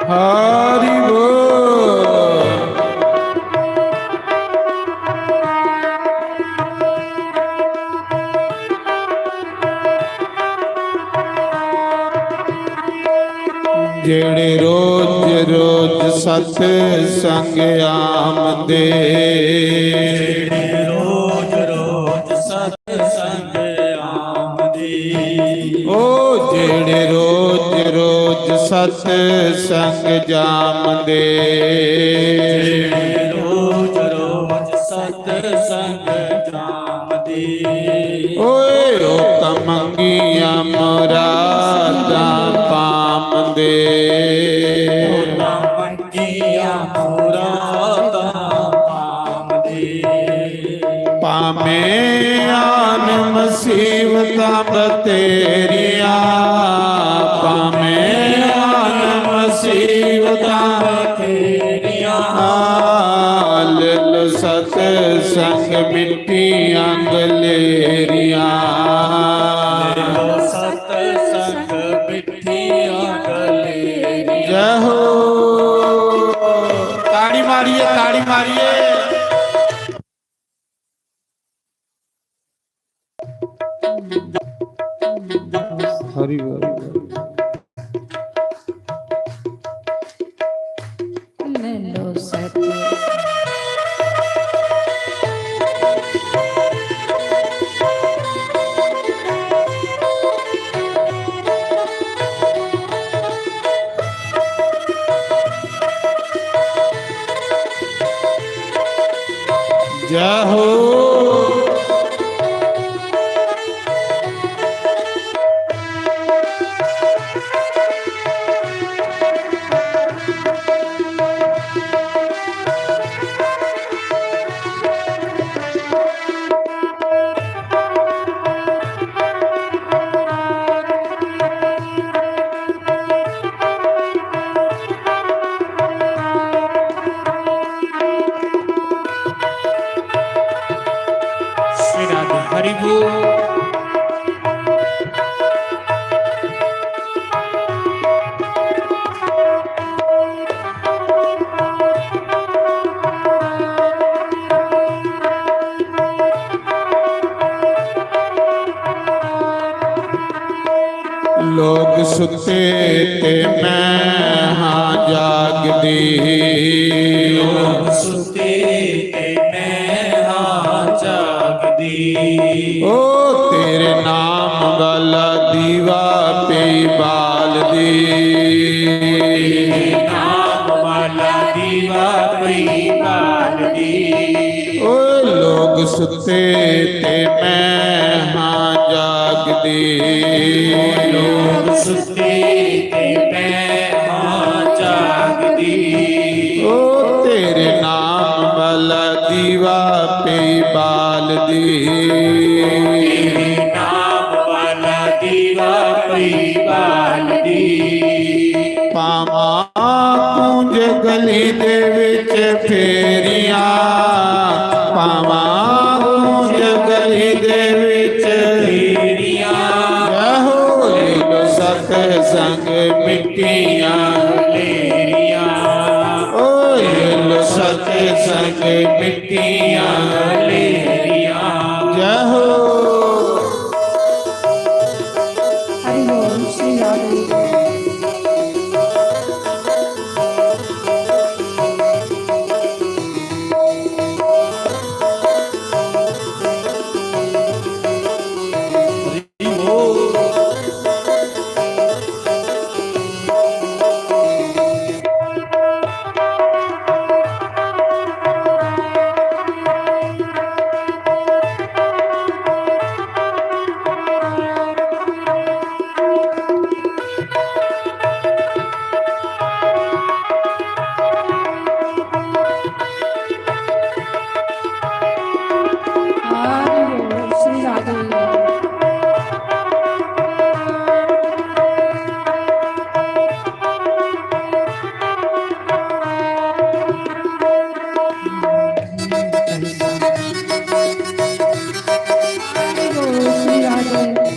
ਹਰਿ ਬੋਲ ਜਿਹੜੇ ਰੋਜ਼ ਰੋਜ਼ ਸਤ ਸੰਗ ਆਮਦੇ ਰੋਜ਼ ਰੋਜ਼ ਸਤ ਸੰਗ ਆਮਦੀ ਉਹ ਜਿਹੜੇ ਰੋਜ਼ ਰੋਜ਼ ਸਤ ਸੰਗ ਜਾਮਦੇ ਰੋਜ਼ ਰੋਜ਼ ਸਤ ਸੰਗ ਜਾਮਦੀ ਓਏ ਉਹ ਤਾਂ ਮੰਗੀਆਂ ਮੁਰਾਦਾਂ ਪਾਮਦੇ ਮੰਗੀਆਂ ਮੁਰਾਦਾਂ ਪਾਮਦੀ ਭਾਵੇਂ ਆਨ ਮੁਸੀਬਤਾਂ ਬਤੇਰੀਆਂ ਭਾਵੇਂ ਆਨ ਮੁਸੀਬਤਾਂ ਤੇਰੀਆਂ ਲੈ ਸਤ ਸੰਗ ਮਿੱਠੀਆਂ ਗਲੇਰੀਆਂ ਸਤ ਸੰਗ ਮਿੱਠੀਆਂ ਗਲੇਰੀਆਂ ਜੈ ਹੋ ਤਾੜੀ ਮਾਰੀਏ ਤਾੜੀ ਮਾਰੀਏ ਹਰੀ ਬੋਲ ਲੈ ਲੋ ਸਤ ਜੈ ਹੋ श्री राधे हरि बोल ਲੋਕ ਸੁੱਤੇ ਤੇ ਮੈਂ ਹਾਂ ਜਾਗਦੀ सुते ते मैं हाँ जागदी ਓ ਤੇਰੇ ਨਾਮ ਵਾਲਾ ਦੀਵਾ ਪਈ ਬਾਲਦੀ नाम वाला दीवा पई बालदी ਓ ਲੋਕ ਸੁੱਤੇ ਤੇ ਮੈਂ ਹਾਂ ਜਾਗਦੀ लोग सुते ते मैं हाँ जागदी ਓ ਤੇਰੇ ਨਾਮ ਵਾਲਾ ਦੀਵਾ ਪਈ ਬਾਲਦੀ नाम वाला दीवा पई बालदी ਪਾਵਾਂ ਕੁੰਜ ਗਲੀ ਦੇ ਵਿੱਚ ਫੇਰੀਆਂ ਪਾਵਾਂ ਕੁੰਜ ਗਲੀ ਦੇ ਵਿੱਚ तेरिया ਜੈ ਹੋ ਲੀਲੋ ਸਤ ਸੰਗ ਮਿੱਟੀਆਂ लेरिया ਓ ਲੀਲੋ ਸਤ ਸੰਗ ਮਿੱਟੀਆਂ लेरिया ਜੈ ਹੋ ਹਰੀ ਬੋਲ हरि बोल श्री राधे। हरि बोल श्री राधे।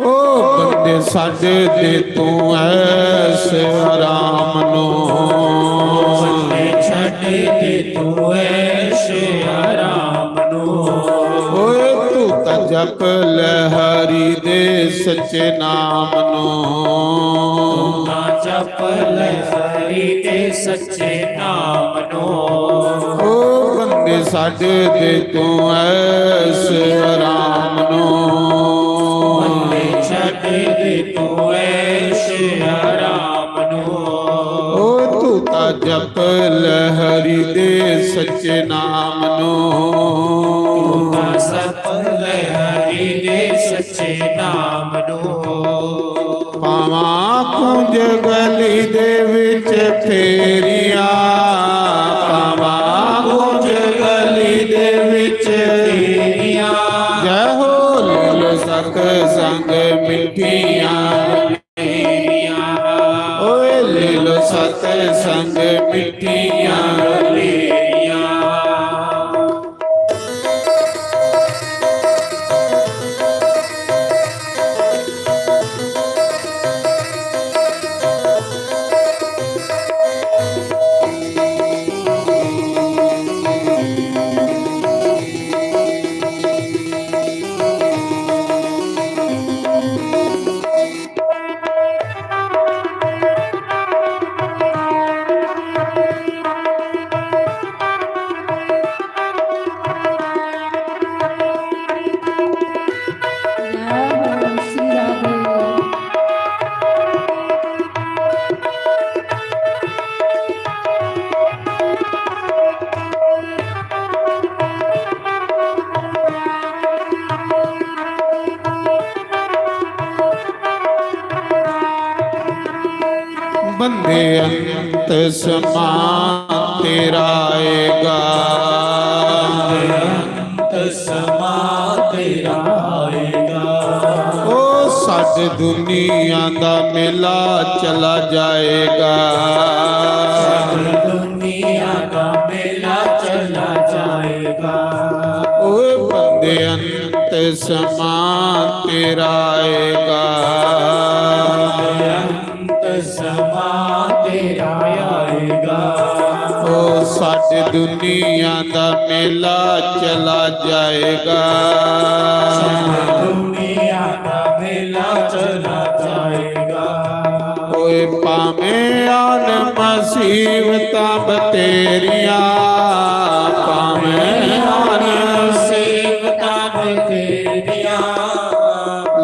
ਓ ਬੰਦੇ ਸਾਡੇ ਦੇ ਤੂੰ ਐਸ ਆਰਾਮ ਨੂੰ ਛੱਡ ਦੇ ਤੂੰ ਐਸ਼ ਆਰਾਮ ਨੂੰ ਓਏ ਤੂੰ ਤਾਂ ਜਪ ਲੈ ਹਰੀ ਦੇ ਸੱਚੇ ਨਾਮ ਨੂੰ ਨਾ ਜਪ ਲੈ ਹਰੀ ਦੇ ਸੱਚੇ ਨਾਮ ਨੂੰ ਓ ਬੰਦੇ ਸਾਡੇ ਦੇ ਤੂੰ ਐਸ ਆਰਾਮ ਨੂੰ ਛੱਡ ਦੇ ਤੂੰ ਐਸ਼ ਆਰਾਮ ਨੂੰ ਓ ਤੂੰ ਤਾਂ ਜਪ ਲੈ ਹਰੀ ਦੇ ਸੱਚੇ ਨਾਮ ਨੂੰ ਤਾਂ ਸਤਿ ਲੈ ਹਰੀ ਦੇ ਸੱਚੇ ਨਾਮ ਨੂੰ ਪਾਵਾਂ ਕੁੰਜ ਗਲੀ ਦੇ ਵਿੱਚ ਫੇਰੀਆਂ ਪਾਵਾਂ ਕੁੰਜ ਗਲੀ ਦੇ ਵਿੱਚ ਫੇਰੀਆਂ ਜੈ ਹੋ ਲੈ ਸਤ ਸੰਗ ਮਿੱਠੀਆਂ ਲੇਰੀਆਂ ਓਏ ਲੈ ਲੋ ਸਤ ਸੰਗ ਮਿੱਠੀਆਂ ਲੇਰੀਆਂ जय बोल श्री राधे। ਬੰਦੇ ਅੰਤ ਸਮਾ ਤੇਰਾ ਆਏਗਾ ਅੰਤ ਸਮਾ ਤੇਰਾ ਆਏਗਾ ਓ ਸਾਡੇ ਦੁਨੀਆ ਦਾ ਮੇਲਾ ਚਲਾ ਜਾਏਗਾ ਦੁਨੀਆ ਦਾ ਮੇਲਾ ਚਲਾ ਜਾਏਗਾ ਓਏ ਬੰਦੇ ਅੰਤ ਸਮਾ ਤੇਰਾ ਆਏਗਾ ਅੰਤ ਸਮਾ ਤੇਰਾ ਆਏਗਾ ਓ ਸਾਡੇ ਦੁਨੀਆ ਦਾ ਮੇਲਾ ਚਲਾ ਜਾਏਗਾ ਦੁਨੀਆ ਦਾ ਮੇਲਾ ਚਲਾ ਜਾਏਗਾ ਓਏ ਭਾਵੇਂ ਆਨ ਮੁਸੀਬਤਾਂ ਬਤੇਰੀਆਂ ਭਾਵੇਂ ਆਨ ਸੇਵਤਾਂ ਤੇਰੀਆਂ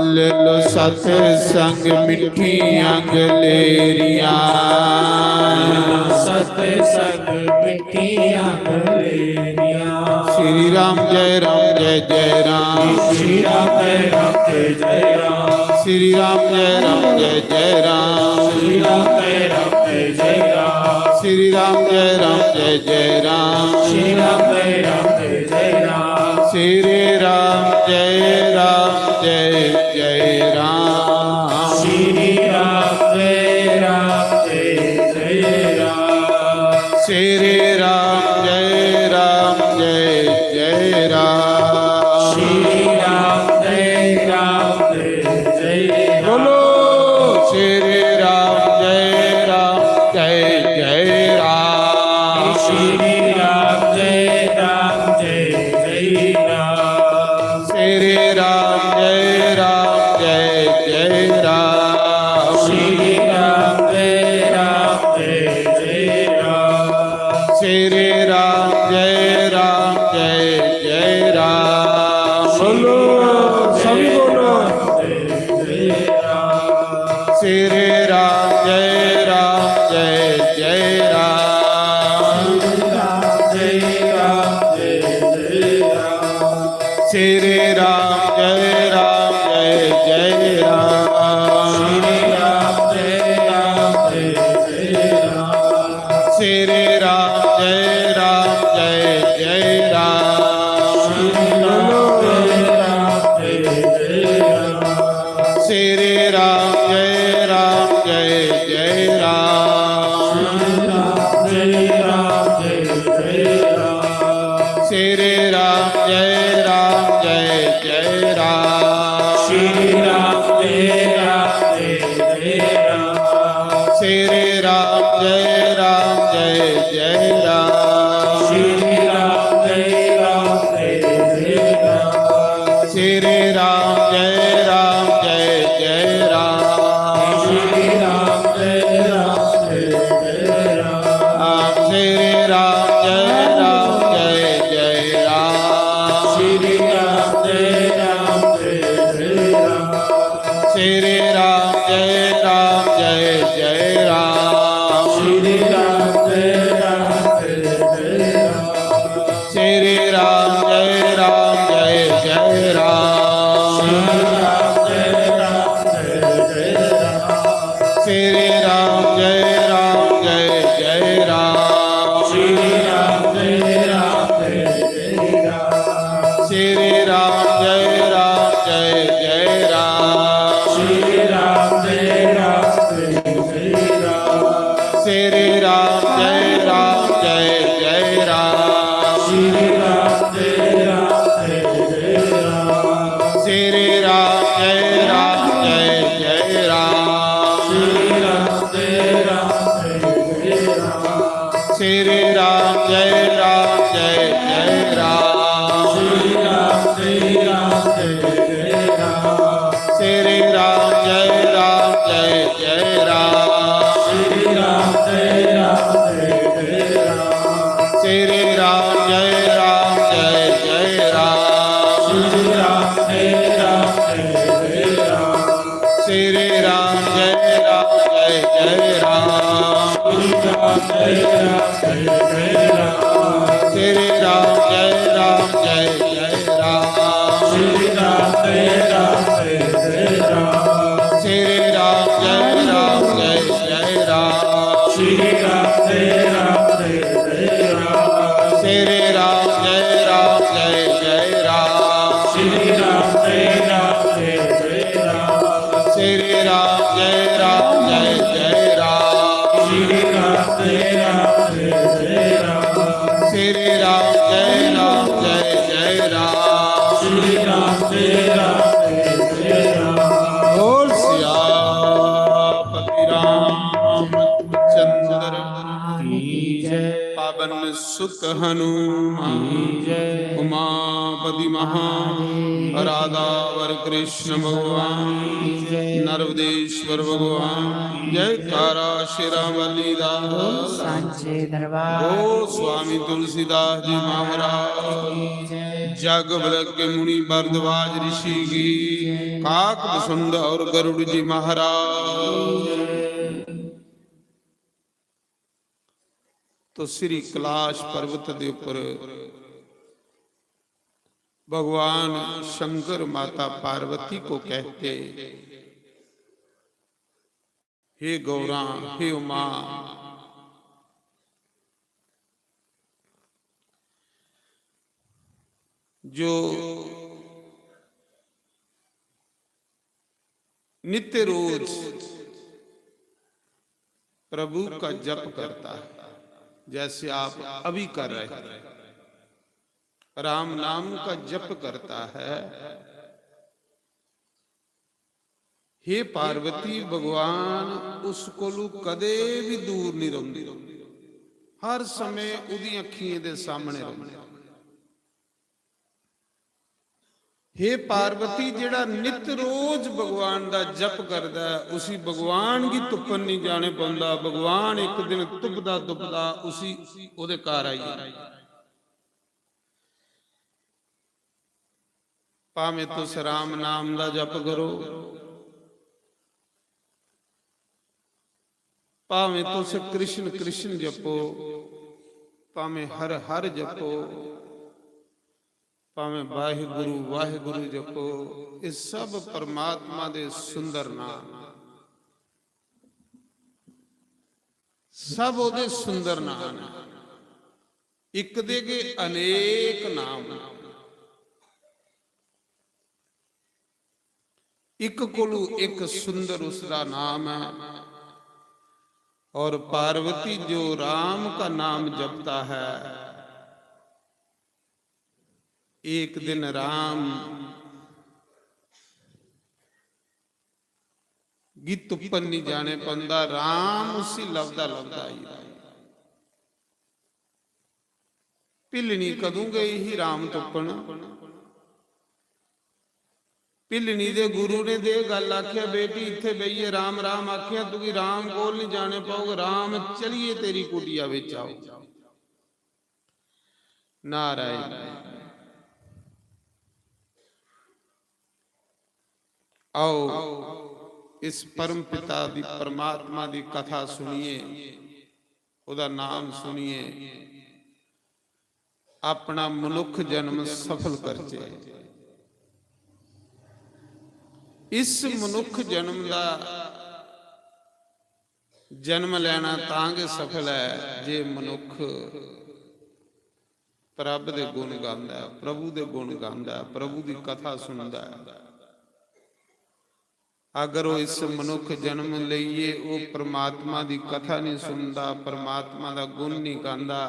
ਲੈ ਲੋ ਸਤ ਸੰਗ ਮਿੱਠੀਆਂ ਗਲੇਰੀਆਂ ਸਤ ਸੰਗ ਮਿੱਠੀਆਂ ਗਲੇਰੀਆਂ ਸ੍ਰੀ ਰਾਮ ਜੈ ਜੈ ਰਾਮ ਸ਼੍ਰੀ ਰਾਮ ਜੈ ਰਾਮ ਸ੍ਰੀ ਰਾਮ ਜੈ ਰਾਮ ਸ਼੍ਰੀ ਰਾਮ ਜੈ ਰਾਮ ਸ੍ਰੀ ਰਾਮ ਜੈ ਰਾਮ ਸ਼੍ਰੀ ਰਾਮ ਜੈ ਰਾਮ ਸ੍ਰੀ ਰਾਮ ਜੈ ਰਾਮ ਜੈ ਰਾਮ ਸ਼੍ਰੀ ਰਾਮ ਜੈ ਰਾਮ ਜੈ ਰਾਮ ਸ੍ਰੀ ਰਾਮ ਜੈ ਰਾਮ ਜੈ ਰਾਮ ਸ਼੍ਰੀ ਰਾਮ ਜੈ ਰਾਮ ਜੈ ਰਾਮ ਬੋਲੋ श्री राम जय जय राम श्री राम जय जय राम श्री राम जय जय राम श्री राम जय जय राम श्री राम जय जय राम बोलो सभी बोलो श्री राम जय जय राम श्री राम जय जय राम श्री राम जय जय राम श्री राम जय जय राम श्री राम जय जय राम श्री राम श्री राम जय जय राम श्री राम श्री राम जय जय राम श्री राम जय जय राम श्री राम जय जय राम श्री राम जय जय राम श्री राम जय जय राम श्री राम जय जय राम श्री राम जय जय राम श्री राम जय जय राम श्री राम जय जय राम श्री राम जय जय राम श्री राम जय जय राम श्री राम जय जय राम श्री राम जय जय राम श्री राम जय जय राम श्री राम जय जय राम श्री राम जय जय राम श्री राम जय जय राम बोल सियापति रामचंद्र की जय पावन सुत हनुमान जय उमापति महा राधावर कृष्ण भगवान नर्मदेश्वर भगवान जय कारा शिरावली दास सांचे दरबार ओ स्वामी तुलसीदास जी महाराज जग बलक के मुनि भरद्वाज ऋषि की काक बसुंद और गरुड़ जी महाराज। तो श्री कैलाश पर्वत के ऊपर भगवान शंकर माता पार्वती को कहते, हे गौरा हे उमा, जो नित्य रोज प्रभु का जप करता है, जैसे आप अभी कर रहे हैं, राम नाम का जप करता है, हे पार्वती भगवान उस कोलों कदे भी दूर नहीं रहिंदे, हर समय उहदी अखीं दे सामने रहिंदे। हे पार्वती जिहड़ा नित रोज भगवान दा जप करदा है, उसी भगवान की तुपन नहीं जाने पाउंदा। भगवान एक दिन तुपदा तुपदा उसी ओहदे घर आई है। भावें तुस राम नाम दा जप करो, भावें तुस कृष्ण कृष्ण जपो, भावें हर हर जपो, भावें वाहिगुरु वाहिगुरु जपो, ये सब परमात्मा दे सुंदर नाम, सब ओदे सुंदर नाम। एक दे के अनेक नाम, एक कोलू एक सुंदर उसका नाम है। और पार्वती जो राम का नाम जपता है, एक दिन राम गी तुपन नहीं जाने पंदा, राम उसी लभदा लभदा आई। भिलनी कदों गई ही राम तुपन, भिलनी दे गुरु ने दे गल आख्या, बेटी इत्थे बईए राम राम आख्या, तू कि राम कोल नहीं जाने पाओगे, राम चलिए तेरी कुटिया विच आओ। नारायण आओ इस परम पिता दी परमात्मा दी कथा सुनिए, उहदा नाम सुनिए, अपना मनुख जन्म सफल करचे। इस मनुख जन्म का जन्म लेना तांगे सफल है जे मनुख प्रभ दे गुण गांदा है, प्रभु दे गुण गांदा है, प्रभु दी कथा सुनदा है। अगर वो इस मनुख जन्म लईए वो परमात्मा दी कथा नहीं सुनदा, परमात्मा दा गुण नहीं गांदा,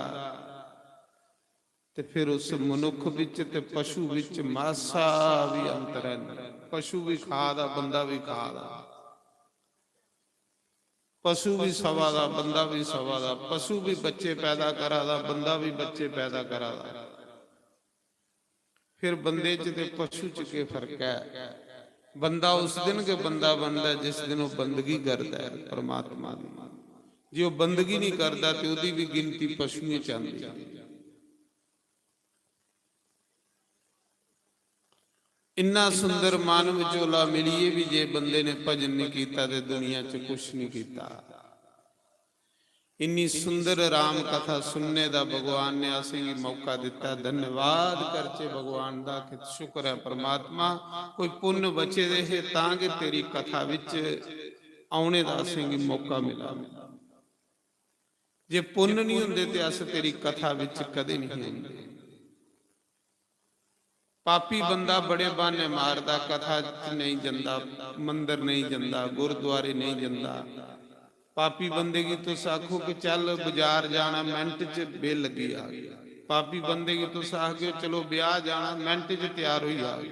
ते फिर उस मनुख विच ते पशु विच मासा भी अंतर है। पशु भी खादा, बंदा भी खादा, पशु भी सवा दा, बंदा भी सवा दा, पशु भी बच्चे पैदा करा दा, बंदा भी बच्चे पैदा करा दा। फिर बंदे च ते पशु च के फर्क है? बंदा उस दिन के बंदा बनता है जिस दिन वो बंदगी करता है परमात्मा की। जो बंदगी नहीं करता तो उसकी भी गिनती पशुओं च आती है। इन्ना सुंदर मानव झोला मिलिए भी जे बंदे ने भजन नहीं किया तो दुनिया च कुछ नहीं किया। इन्नी सुंदर राम कथा सुनने का भगवान ने असें मौका दिता। धन्यवाद करचे भगवान का कि शुक्र है परमात्मा कोई पुण्य बचे दे है तांगे तेरी कथा विच आने का असें मौका मिला। जे पुण्य नहीं हुंदे ते अस तेरी कथा विच कदे नहीं आंदे। पापी बंदा बड़े बहाने मारदा, कथा च नहीं जांदा, मंदिर नहीं जांदा, गुरुद्वारे नहीं जांदा। पापी बंदे की तुस आखो कि चल बाजार जाना, मिनट च बेल लगी आ गई। पापी बंदे की तुस आखो चलो ब्याह जाना, मिनट च तैयार होई आ गई।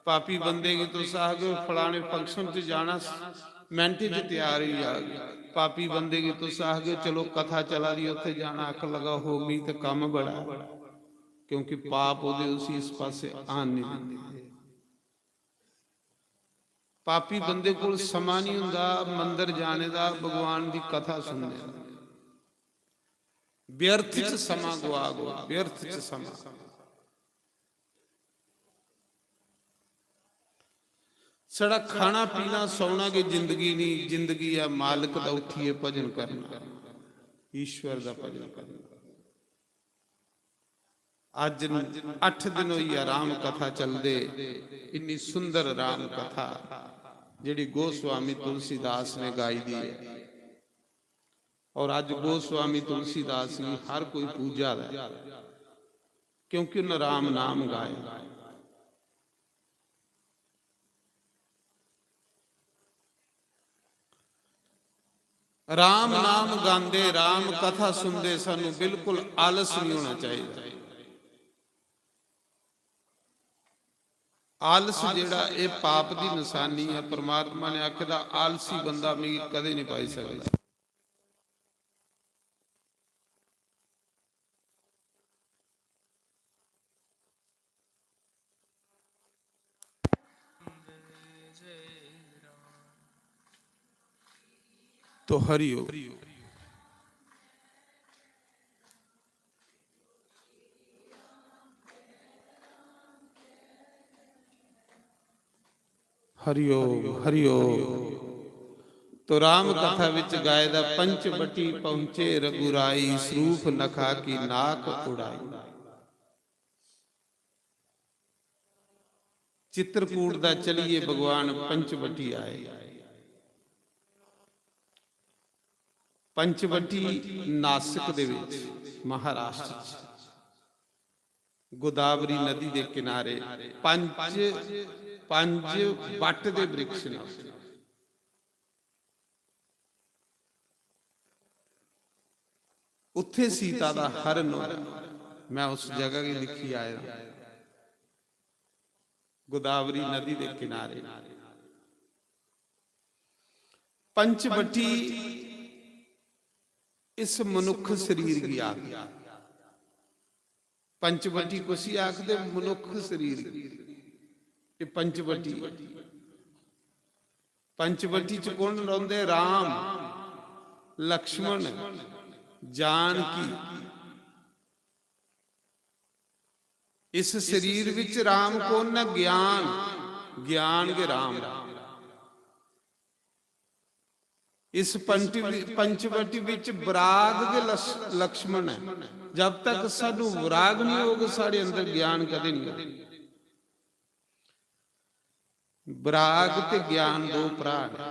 पापी बंदे की तुस आखो फलाने फंक्शन च जाना, मिनट च तैयार ही आ गई। पापी बंदे की तुस आखो चलो कथा चला दी उत्थे जाना, अख लगा हो गई तो काम बड़ा, क्योंकि पाप उहदे उसी इस पासे आन नहीं देंदे। पापी बंदे कोल समा नहीं हुंदा मंदिर जाने का, भगवान की कथा सुनने का। व्यर्थ च समा गवा गो, व्यर्थ च समा। साड़ा खाना पीना सौना की जिंदगी नहीं, जिंदगी है मालिक दा उठिए भजन करना, ईश्वर दा भजन करना। अज 8 दिन हुई राम कथा चलदे, इन्नी सुंदर राम कथा जिहड़ी गोस्वामी तुलसीदास ने गाई दी है। और अज गोस्वामी तुलसीदास की हर कोई पूजा है, क्योंकि उन्हें राम नाम गाया। राम नाम गांदे, राम कथा सुनते सानू बिल्कुल आलस नहीं होना चाहिए। ਆਲਸ ਜਿਹੜਾ ਇਹ ਪਾਪ ਦੀ ਨਿਸ਼ਾਨੀ ਹੈ। ਪ੍ਰਮਾਤਮਾ ਨੇ ਆਖਿਆ ਆਲਸੀ ਬੰਦਾ ਮੇਰੀ ਕਦੇ ਨਹੀਂ ਪਾਈ ਸਕਦਾ। तो हरिओ हरिओ हरिओ। तो राम कथा विच गाए दा पंचवटी पहुंचे रघुराई, सरूप नखा की नाक उड़ाई। चित्रकूट दा चलिए भगवान पंचवटी आए। पंचवटी नासिक दे विच महाराष्ट्र गोदावरी नदी दे किनारे पंज बट दे वृक्ष ने। उत्थे सीता दा हरण, मैं उस जगह की लिखी आया गोदावरी नदी दे किनारे। पंचवटी इस मनुख शरीर की आ गया। पंचवटी कुछ आखदे मनुख शरीर की पंचवटी। पंचवटी च कौन रहिंदे? राम, लक्ष्मण, जानकी। इस शरीर विच राम कौन ना? ज्ञान, ज्ञान के राम। इस पंचवटी विच विराग के लक्ष्मण है। जब तक सानू विराग नहीं होगा साढ़े अंदर ज्ञान कदे नहीं होगा। विराग ते ज्ञान दो भरा है।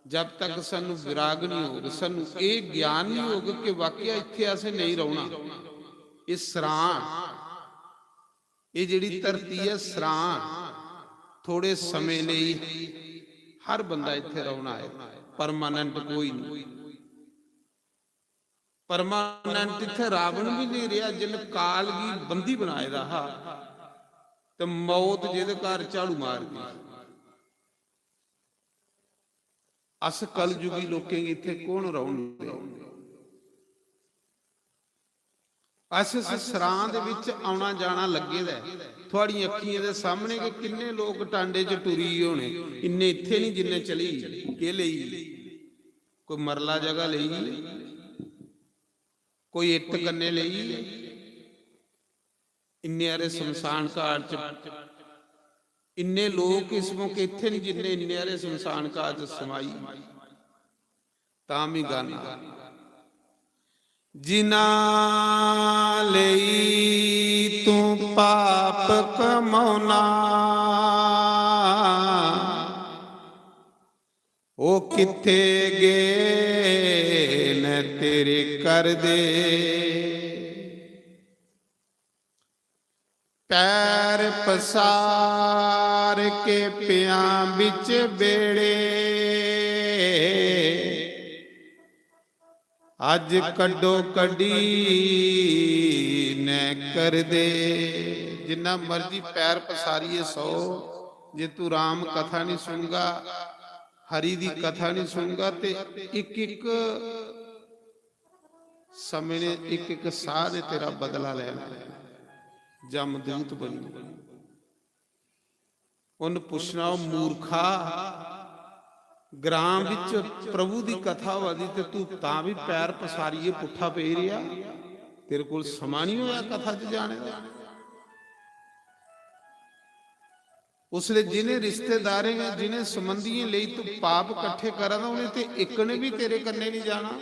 जब तक सानू विराग नहीं होगा, सानू ये ज्ञान नहीं होगा कि वाकया इत्थे असें नहीं रहना। इस सराण, ये जिहड़ी धरती है सराण, थोड़े समय लिए हर बंदा इत्थे रहना है। परमानेंट कोई नहीं। परमानेंट इत्थे रावण भी नहीं रहा जिन काल की बंदी बनाए दा हा, ते मौत जिहदे घर झाड़ू मार दी। अस कलयुगी लोकें इत्थे कौन रहणगे? अस इस सरां दे विच आउणा जाना लगे दा। थोड़ी अखियां दे सामने कि किन्ने लोग टांडे च टुरी होने, इन्ने इत्थे नहीं जिन्ने चली के लई। कोई मरला जगह लई, कोई इट कन्ने लई, इन्ने अरे शमशान घाट च इन्ने लोग इस मौके इत्थे नहीं जिन्ने इन्ने अरे शमशान घाट च समाई। तां भी गाना जिना लई तू पाप कमाउना, ओ किथे गए न तेरे कर दे। पैर पसार के पिया बिच बेड़े, अज कड्डो कड्डी न कर दे। जिन्ना मर्जी पैर पसारिए सो, जे तू राम कथा नहीं सुनगा, हरि दी कथा नहीं सुनगा, ते एक एक समय ने एक एक साह ने तेरा बदला लेना। जमदूत बनी उन पुछना, मूर्खा ग्राम विच प्रभु दी कथा वादी ते तू तां भी पैर पसारिए पुट्ठा पे रिया। तेरे कोल समा नहीं होया कथा च जाने दा। उसले जिन्हें रिश्तेदारे हैं, जिन्हें संबंधियों ले तू पाप इकट्ठे करा दा, उन्हें ते एक ने भी तेरे कन्ने नहीं जाना।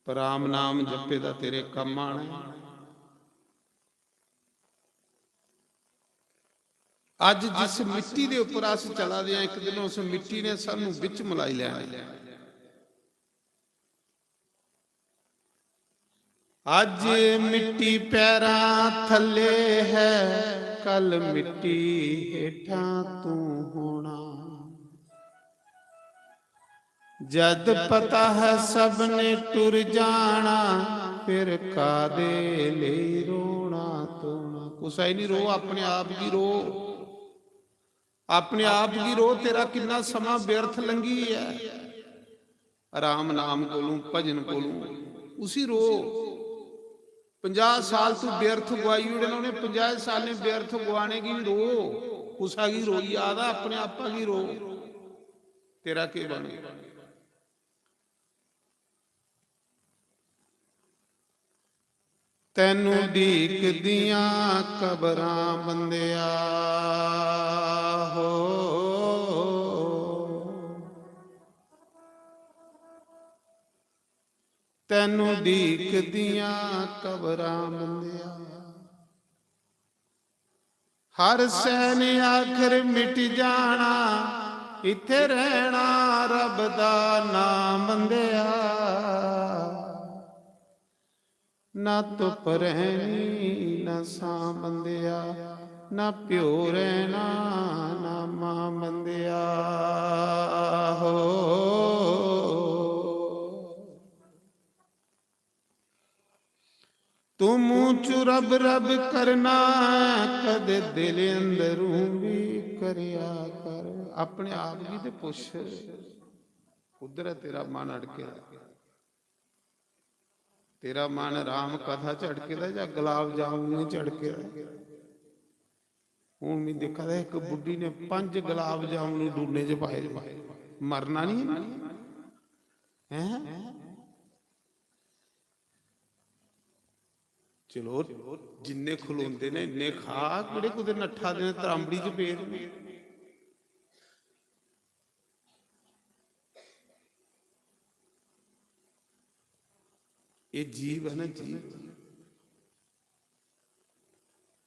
पर राम नाम जपे दा तेरे कम आना। अज जिस मिट्टी दे उपर अस चला दे, एक दिन उस मिट्टी ने सानू विच मिलाई लेना। अज मिट्टी पैरां थले है, कल मिट्टी हेठां तू होना। ਜਦ ਪਤਾ ਹੈ ਸਭ ਨੇ ਟੁਰ ਜਾਣਾ, ਫਿਰ ਕਾਦੇ ਲਈ ਰੋਣਾ ਤੋਣਾ। ਕੁਛ ਹੀ ਨਹੀਂ, ਰੋ ਆਪਣੇ ਆਪ ਦੀ ਰੋ, ਆਪਣੇ ਆਪ ਦੀ ਰੋ। ਤੇਰਾ ਕਿੰਨਾ ਸਮਾਂ ਵਿਅਰਥ ਲੰਘੀ ਹੈ ਆਰਾਮ ਨਾਮ ਕੋਲੋਂ, ਭਜਨ ਕੋਲੋਂ, ਉਸੀ ਰੋ। 50 ਸਾਲ ਤੂੰ ਵਿਅਰਥ ਗਵਾਈ ਉੜੇ ਨੇ, 50 ਸਾਲ ਨੇ ਵਿਅਰਥ ਗਵਾਣੇ की रो, कुसा की रोई याद आ, अपने आपा की रो, तेरा के बने। तैनू ढीक दिया कबरां बंदिया हो, तैनू ढीक दिया कबरां बंदिया। हर सैन आखिर मिट जाना, इत्थे रहना रब दा नाम बंदिया। ना धुप रहनी ना सां बंदिया, ना प्यो रहना ना मां बंदिया हो। तू मुंह चू रब रब करना, कदे दिल अंदरों भी करया कर। अपने आप भी ते पुछ, उधर तेरा मन अड़के, तेरा मन राम कथा च अड़के दा या गुलाब जामुन च अड़के दा। हुण मैं देखा था एक बुढ़ी ने 5 गुलाब जामुन डूने च पाए, मरना नहीं है। चलो जिन्ने खलोंदे ने इन्ने खा, किहड़े कुदे नट्ठा दे तरांबड़ी च पेद ने। ये जीव है ना, जीव,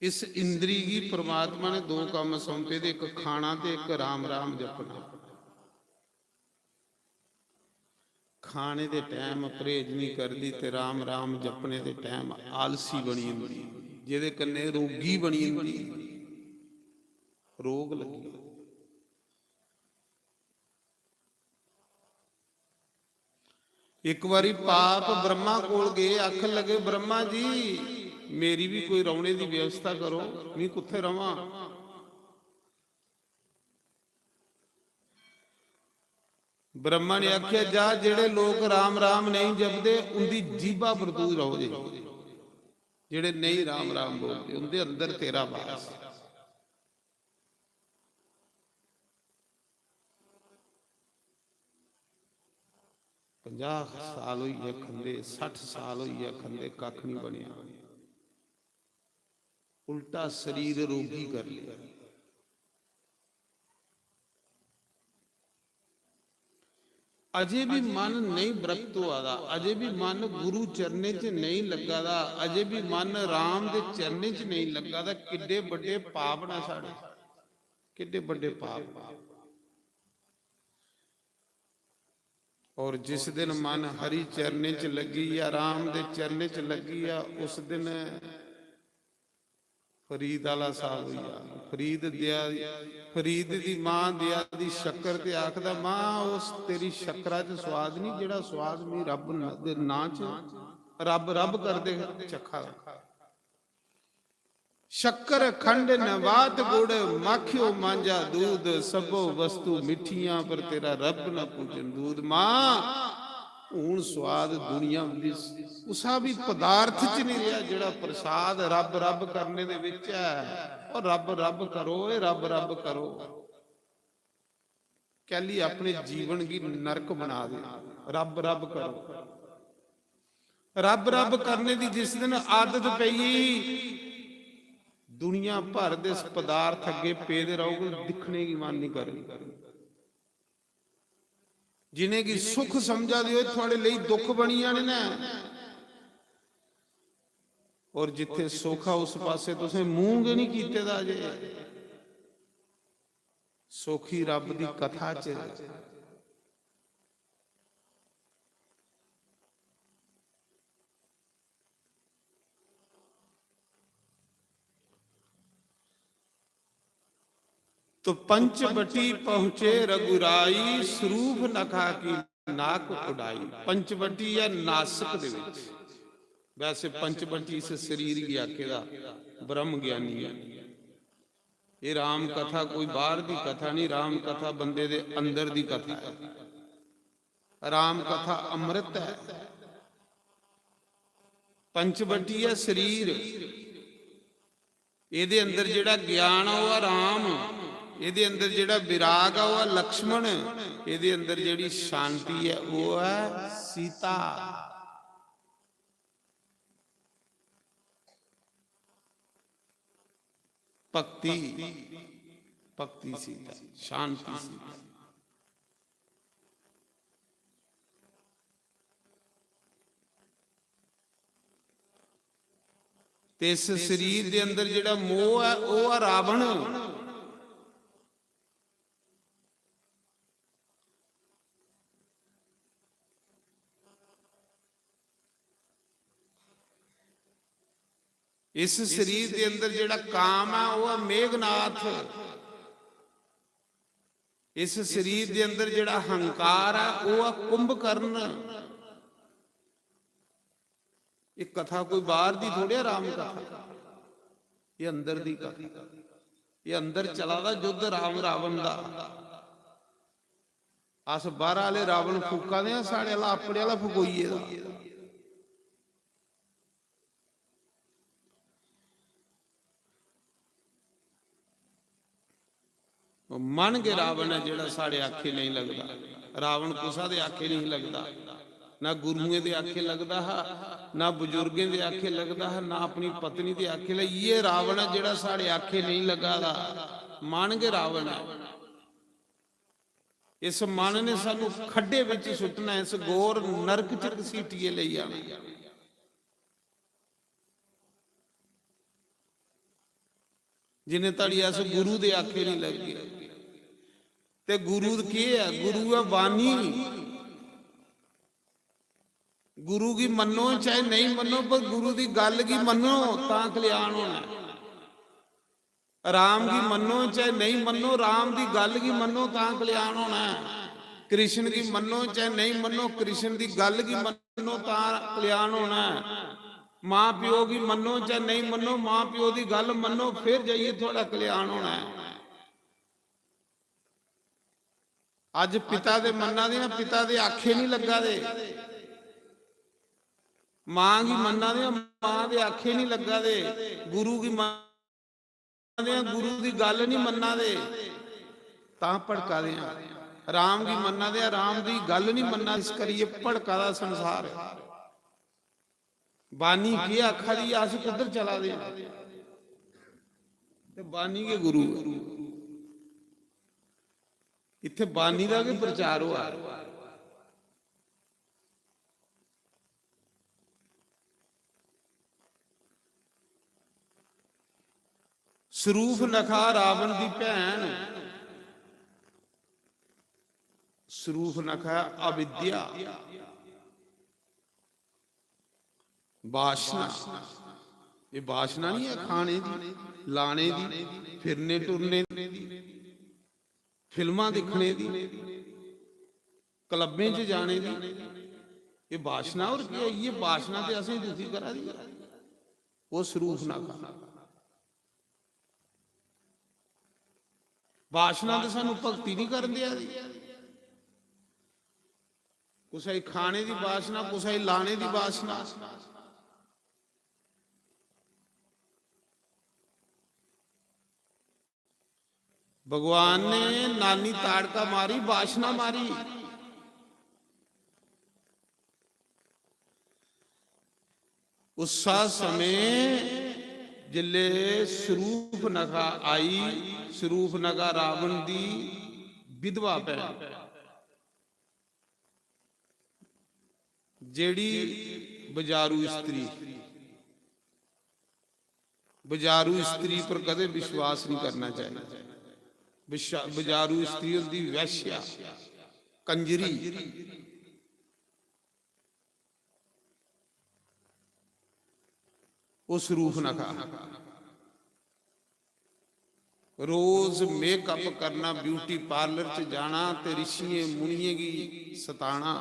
इस इंद्री की परमात्मा ने 2 काम सौंपे थे, एक खाना ते एक राम राम जपना। खाने दे टाइम परहेज नहीं करती ते राम राम जपने दे टाइम आलसी बनी हुंदी, जिहदे कन्ने रोगी बनी हुंदी, रोग लगी। एक बारी पाप ब्रह्मा कोल गए, आखन लगे ब्रह्मा जी मेरी भी कोई रौने की व्यवस्था करो, मैं कुत्थे रवां। ब्रह्मा ने आख्या जा, जेड़े लोग राम राम नहीं जपदे उनकी जीभा पर तू रहो जे, जेड़े नहीं राम राम बोलते उनके अंदर तेरा वास। पंजाह साल होई है खंदे, 60 साल होई है खंदे, कख नहीं बनिया, उल्टा शरीर रोगी कर लिया। अजे भी मन नहीं ब्रक्त हुआ दा, अजे भी मन गुरु चरने च नहीं लगा दा, अजे भी मन राम दे चरने च नहीं लगा दा। किड्डे बड़े पाप ना साढ़े, किड्डे बड़े पाप। और जिस दिन मन हरि चरने च लगी या राम दे चरने च लगी आ, उस दिन फरीद आला साहब हुई। फरीद दिया, फरीद दी मां दिया दी शक्कर ते आखदा मां उस तेरी शक्करा च स्वाद नहीं, जेड़ा स्वाद मैं रब दे नां च रब रब कर दे चखा। शक्कर खंड नवात गुड़, माखियो मांझा दूध, सबो वस्तु मिठियां पर तेरा रब न पूजन दूध। मां हूं स्वाद दुनिया दी उसा भी पदार्थ च नहीं रहा, जेड़ा प्रसाद रब रब करने दे विच है। और रब रब करो, रब रब करो, कैली अपने जीवन की नरक बना दे। रब रब करो, रब रब करने की जिस दिन आदत पई, दुनिया भर दे पदार्थ अगे पेद रहोगे, दिखने की मन नहीं करेगी। जिन्हें की सुख समझा दियो थोड़े लिए दुख बनिया ने ना, और जिथे सुख आ उस पासे तुसें मूंह नहीं कीते दा जे। सुखी रब दी कथा च तो पंचवटी पहुंचे रघुराई, स्वरूप नखा की ਨਾਕ ਉਡਾਈ। ਪੰਚਵਟੀ ਹੈ ਨਾਸਕ ਦੇ ਵਿੱਚ। ਵੈਸੇ ਪੰਚਵਟੀ ਇਸ ਸਰੀਰ ਕੀ ਆਖੇ ਦਾ ਬ੍ਰਹਮ ਗਿਆਨੀ ਹੈ। ਇਹ ਰਾਮ ਕਥਾ ਕੋਈ ਬਾਹਰ ਦੀ ਕਥਾ ਨਹੀਂ, ਰਾਮ ਕਥਾ ਬੰਦੇ ਦੇ ਅੰਦਰ ਦੀ ਕਥਾ ਹੈ। ਰਾਮ ਕਥਾ ਅੰਮ੍ਰਿਤ ਹੈ। ਪੰਚਵਟੀ ਹੈ ਸਰੀਰ, ਇਹਦੇ ਅੰਦਰ ਜਿਹੜਾ ਗਿਆਨ ਆ ਉਹ ਆ ਰਾਮ, ਇਹਦੇ ਅੰਦਰ ਜਿਹੜਾ ਵਿਰਾਗ ਆ ਉਹ ਆ ਲਕਸ਼ਮਣ, ਇਹਦੇ ਅੰਦਰ ਜਿਹੜੀ ਸ਼ਾਂਤੀ ਹੈ ਉਹ ਹੈ ਸੀਤਾ। ਭक्ति सीता, शांति सीता। ते इस शरीर के अंदर जिहड़ा मोह है वह है रावण। इस शरीर के अंदर जिहड़ा काम है वह है मेघनाथ। इस शरीर के अंदर जिहड़ा हंकार है वह है कुंभकर्ण। एक कथा कोई बाहर दी थोड़ी राम कथा, ये अंदर दी कथा। ये अंदर चला दा युद्ध राम रावण दा। अस बाहर वाले रावण फूका दे, साढ़े वाला अपने वाला फुकोईए दा। मन के रावण है जिहड़ा साढ़े आखे नहीं लगता। रावण कुसा दे आखे नहीं लगता, ना गुरुओं के आखे लगता है, ना बुजुर्गों के आखे लगता है, ना अपनी पत्नी के आखे लग। ये रावण है जिहड़ा साढ़े आखे नहीं लगा दा। मन के रावण है। इस मन ने सानू खड्डे विच सुटना, इस गोर नरक च घसीटिए ले जाना। जिन्हें तड़ी अस गुरु दे आखे नहीं लगे। ते गुरु की है? गुरु है वाणी। गुरु की मनो चाहे नहीं मनो, पर गुरु की गल की मनो तां कल्याण होना। राम की मनो चाहे नहीं मनो, राम की गल की मनो तां कल्याण होना। कृष्ण की मनो चाहे नहीं मनो, कृष्ण की गल की मनो तां कल्याण होना। मां प्यो की मनो चाहे नहीं मनो, मां प्यो की गल मनो, फिर जाइए थोड़ा कल्याण होना है। अज पिता दे मन्ना दे, पिता दे आखे नहीं लगा दे। मां की मन्ना दे, मां दे आखे नहीं लगा दे। गुरु की मन्ना दे, गुरु की गल नहीं मन्ना दे, तां भड़का दे। राम की मन्ना दे, राम की गल नहीं मन्ना, इस करिए भड़का दा संसार। बानी की आखा दी अस किधर चला दे? बानी के गुरु इत्थे बानी का भी प्रचार हुआ। सरूफ नखा रावण की भैन। सरूफ नखा अविद्या, वासना। ये वासना नहीं है खाने दी, लाने दी, फिरने टुरने दी, फिल्मां दिखने दी, क्लबें च जाने दी। ये वासना। और क्या ये वासना ते असें दुखी करा दी। वो सरूफ ना खा। वासना तो सानू भगती नहीं कर दिया। कुछ खाने की वासना, कुछ लाने की वासना। भगवान ने नानी ताड़का मारी, वासना मारी। उस समय जिले सरूप नगा आई, सरूप नगा रावण दी विधवा भैन, जेड़ी बजारू स्त्री। बजारू स्त्री पर कदे विश्वास नहीं करना चाहिए। बजारू स्त्री होंदी वैश्या, कंजरी। उस रूप ना खा। रोज मेकअप करना, ब्यूटी पार्लर च जाना ते ऋषिये मुनिये की सताना,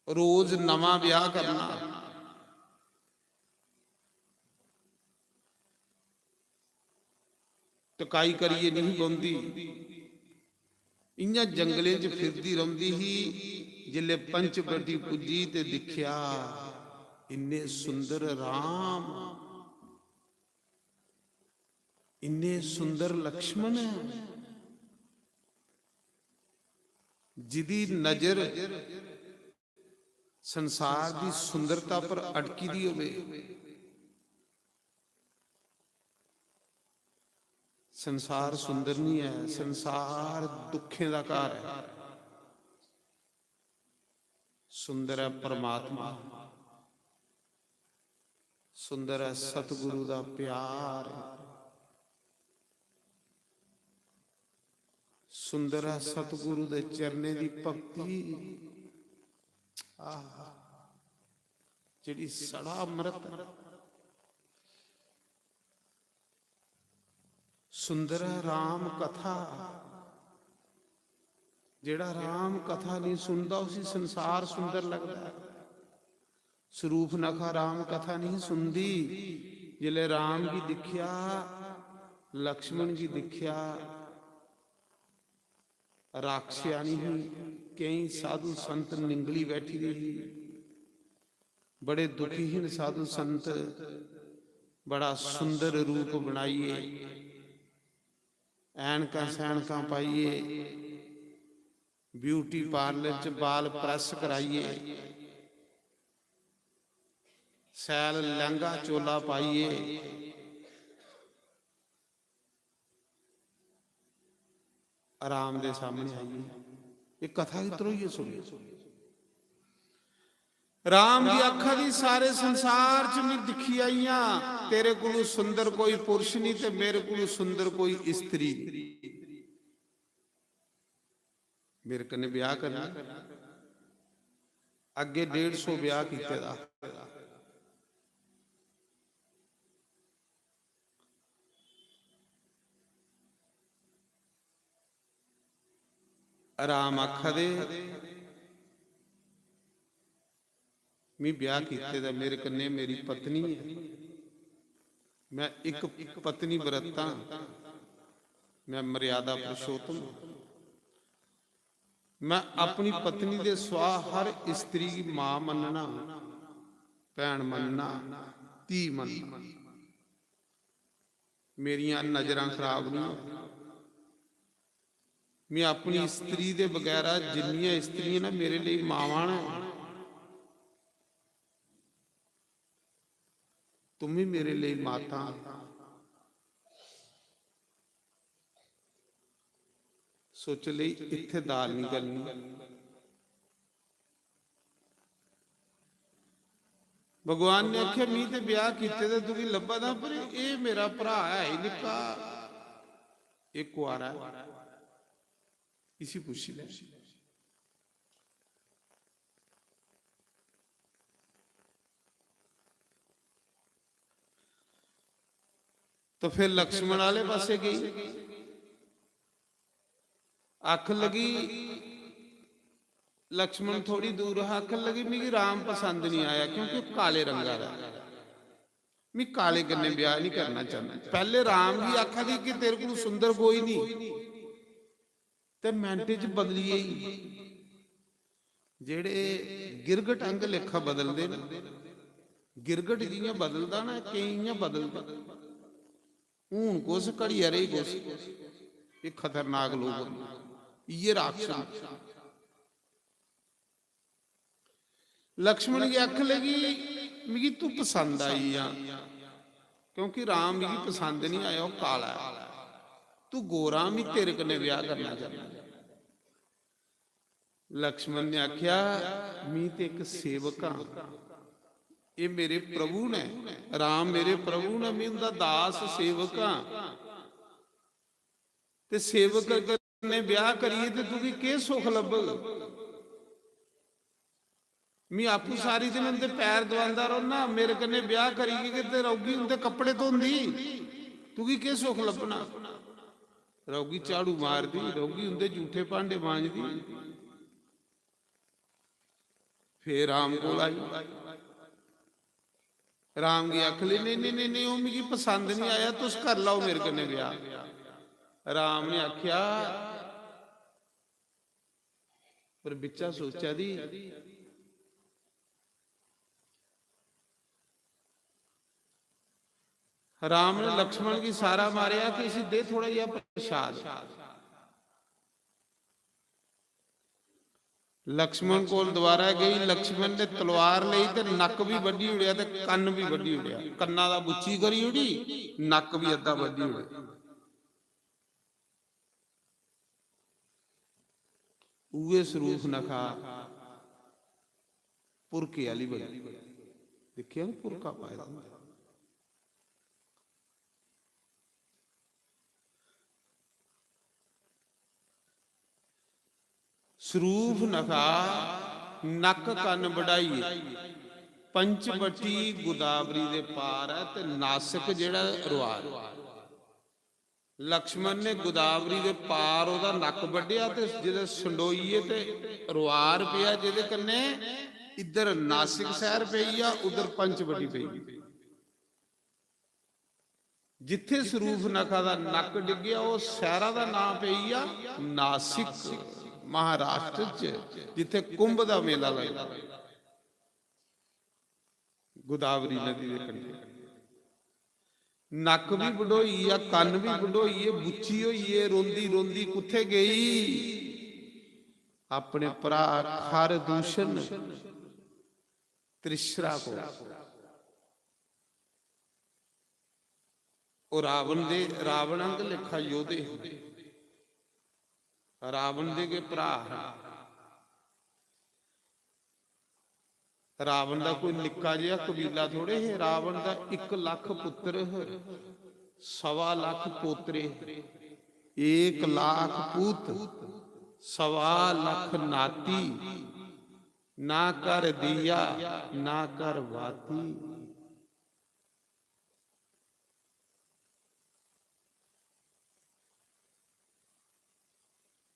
रोज नवा ब्याह करना। टकाई करिए नहीं बंदी, इन्हां जंगलें च फिरदी रहिंदी ही। जिले पंचवटी पुजी ते दिखिया इन्ने सुंदर राम, इन्ने सुंदर लक्ष्मण, जिदी नजर संसार की सुंदरता पर अटकी दी होवे। संसार सुंदर नहीं है, संसार दुखें का घर है। सुंदर है परमात्मा, सुंदर है सतगुरु का प्यार, सुंदर है सतगुरु दे चरने की भक्ति। जिहड़ी सड़ा अमृत, सुंदर है राम कथा। जेड़ा राम कथा नहीं सुनता उसी संसार सुंदर लगता है। स्वरूप नखा राम कथा नहीं सुनती। जिले राम की दिखिया, लक्ष्मण की दिखिया, राक्षिया नहीं, कई साधु संत निंगली बैठी रही, बड़े दुखीहीन साधु संत बड़ा सुंदर रूप बनाइए, ऐनका सैनका पाइए, ब्यूटी पार्लर च बाल प्रेस कराइए, सैल लहंगा चोला पाइए, आराम दे सामने आइए। ये कथा इतरो ही सुनिए। राम दी अखा दी सारे संसार च नहीं दिखी आईया। तेरे कोल सुंदर कोई पुरुष नहीं ते मेरे कोल सुंदर कोई स्त्री। मेरे कन्ने ब्याह करना, अगे 150 ब्याह कीते दा। राम आखा दे मैं ब्याह कीते दा, मेरे कन्ने मेरी पत्नी है, मैं एक पत्नी व्रता, मैं मर्यादा पुरुषोत्तम, मैं अपनी पत्नी दे स्वा हर स्त्री की मां मनना, भैन मनना, धी मनना। मेरिया नजरां खराब नहीं। मैं अपनी स्त्री दे बगैरा जिन्नियां स्त्रियां ना मेरे लिए मावां ने, तुम भी मेरे लिए माता। सोच ली इत्थे दाल नहीं करनी। भगवान ने आख्या मी ते ब्याह कीते ते तुगी लब्भा दा, पर ये मेरा भरा है ही निक्का, एक कुआरा इसी पूछी ले। तो फिर लक्ष्मण वाले पासे गई, आख लगी लक्ष्मण थोड़ी दूर, आख लगी मेरी राम पसंद नहीं आया क्योंकि काले रंगा दा, मैं काले कन्ने ब्याह नहीं करना चाहता। पहले राम की आखा दी कि तेरे को सुंदर कोई नहीं, ते मिनट च बदलिए ही। जेड़े गिरगट अंग लेखा बदलते ना, गिरगट जियां बदलदा ना, कई इयां बदलदा, हूं कुछ घड़िया रही कुछ। ये खतरनाक लोग, ये राक्षस। लक्ष्मण की अख लगी मिगी तू पसंद आई आ, क्योंकि राम मिगी पसंद नहीं आया, वह काला है, तू गोरा, मैं तेरे कन्ने ब्याह करना चाहता। लक्ष्मण ने आख्या मैं ते एक सेवक हाँ, ये मेरे प्रभु ने, राम मेरे प्रभु ने, मैं उनका दास सेवक हाँ। ते सेवक कन्ने ब्याह करिए ते तुझे के सुख लभग? मैं आपू सारी दिन उनके पैर दवांदा रहना, मेरे कन्ने ब्याह करिए कि रहोगी उनके कपड़े धोंदी, ਤੂੰ ਕੀ ਸੁੱਖ ਲੱਭਣਾ। ਰੋਗੀ ਝਾੜੂ ਮਾਰਦੀ, ਰੋਗੀ ਹੁੰਦੇ ਝੂਠੇ ਭਾਂਡੇ ਮਾਂਜਦੀ। ਫੇਰ ਰਾਮ ਕੋਲ ਆਈ। राम की आख ली नहीं नहीं नहीं नहीं, वो मुझे पसंद नहीं आया, तुस कर लाओ मेरे कन्ने ब्याह। राम ने आख्या, पर बिचा सोचा दी राम ने लक्ष्मण की सारा मारिया कि इसी दे थोड़ा जिहा प्रसाद। लक्ष्मण कोल दोबारा गई, लक्ष्मण ने तलवार ली ते नक भी वड्डी उड़िया ते कन्न भी वड्डी उड़िया। कन्ना दा बुच्ची करी उड़ी, नक भी अद्धा वड्डी उड़िया। उए सरूफ नखा पुरके वाली बड़ी देखिया ना, पुरका पाया ਸਰੂਫ ਨਖਾ ਨੱਕ ਕੰਨ ਵਡਾਈ। ਪੰਚਵਟੀ ਗੋਦਾਵਰੀ ਦੇ ਪਾਰ ਹੈ ਤੇ ਨਾਸਿਕ ਜਿਹੜਾ ਰੁਆਰ। ਲਕਸ਼ਮਣ ਨੇ ਗੋਦਾਵਰੀ ਦੇ ਪਾਰ ਉਹਦਾ ਨੱਕ ਵੱਢਿਆ ਤੇ ਜਿਹਦੇ ਸੰਡੋਈਏ ਤੇ ਰੁਆਰ ਪਿਆ, ਜਿਹਦੇ ਕੰਨੇ ਇੱਧਰ ਨਾਸਿਕ ਸ਼ਹਿਰ ਪਈ ਆ, ਉਧਰ ਪੰਚਵਟੀ ਪਈ। ਜਿੱਥੇ ਸਰੂਫ ਨਖਾ ਦਾ ਨੱਕ ਡਿੱਗਿਆ ਉਹ ਸ਼ਹਿਰਾਂ ਦਾ ਨਾਮ ਪਈ ਆ ਨਾਸਿਕ, महाराष्ट्र च, जिथे कुंभ का मेला लगता। गोदावरी नदी के कंढे नक भी वडोई आ, कन भी वडोई है, बुच्ची हुई है, रोंदी रोंदी कुथे गई अपने भरा खर दूषण त्रिशरा को। रावण अंग लेखा योधे, रावण दे के भरा। रावण का कोई निक्का जिहा कबीला थोड़े है। रावण का 1 लाख पुत्र, 1.25 लाख पोतरे, 1 लाख पूत, 1.25 लाख नाती, ना कर दिया ना कर वाती।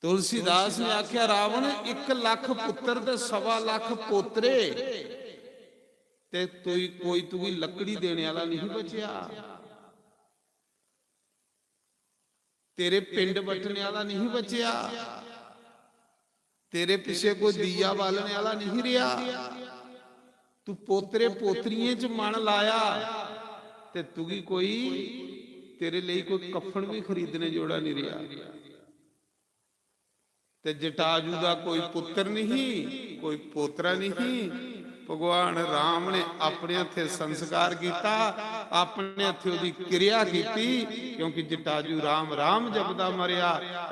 तुलसीदास ने आख्या रावण 1 लाख पुत्र ते 1.25 लाख पोतरे ते कोई लकड़ी देने वाला नहीं बचिया, तेरे पिंड बटने वाला नहीं बचिया, तेरे पिछे कोई दिया बालने वाला नहीं रहा। तू पोतरे पोतरियां च मन लाया ते तुगी कोई तेरे लिए कोई कफन भी खरीदने जोड़ा नहीं रहा। ते जटाजू का कोई पुत्र नहीं, कोई पोतरा नहीं। भगवान राम ने अपने हथे संस्कार किया, अपने हथे उसकी क्रिया की, क्योंकि जटाजू राम राम जपदा मरिया।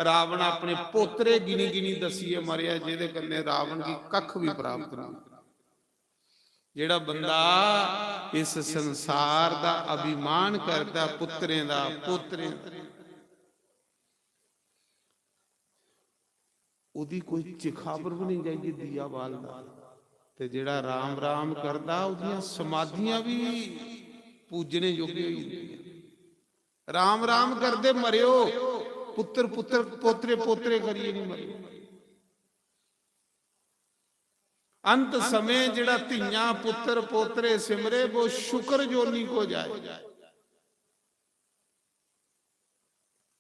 रावण अपने पोतरे गिनी गिनी दसीए मरिया, जिहदे कन्ने रावण की कख भी प्राप्त नहीं। जिहड़ा बंदा इस संसार का अभिमान करता पुत्रें दा, पोतरें दा, उदी कोई चिखावर भी नहीं जाएगी दिया बालदा। ते जिहड़ा राम राम करदा उदियां समाधियां भी पूजने योग्य होई। राम राम करदे मरियो, पुत्र पुत्र पोतरे पोतरे करिए नहीं मरियो। अंत समय जिहड़ा धीयां पुत्र पोतरे सिमरे वो शुक्र जोनी को जाए।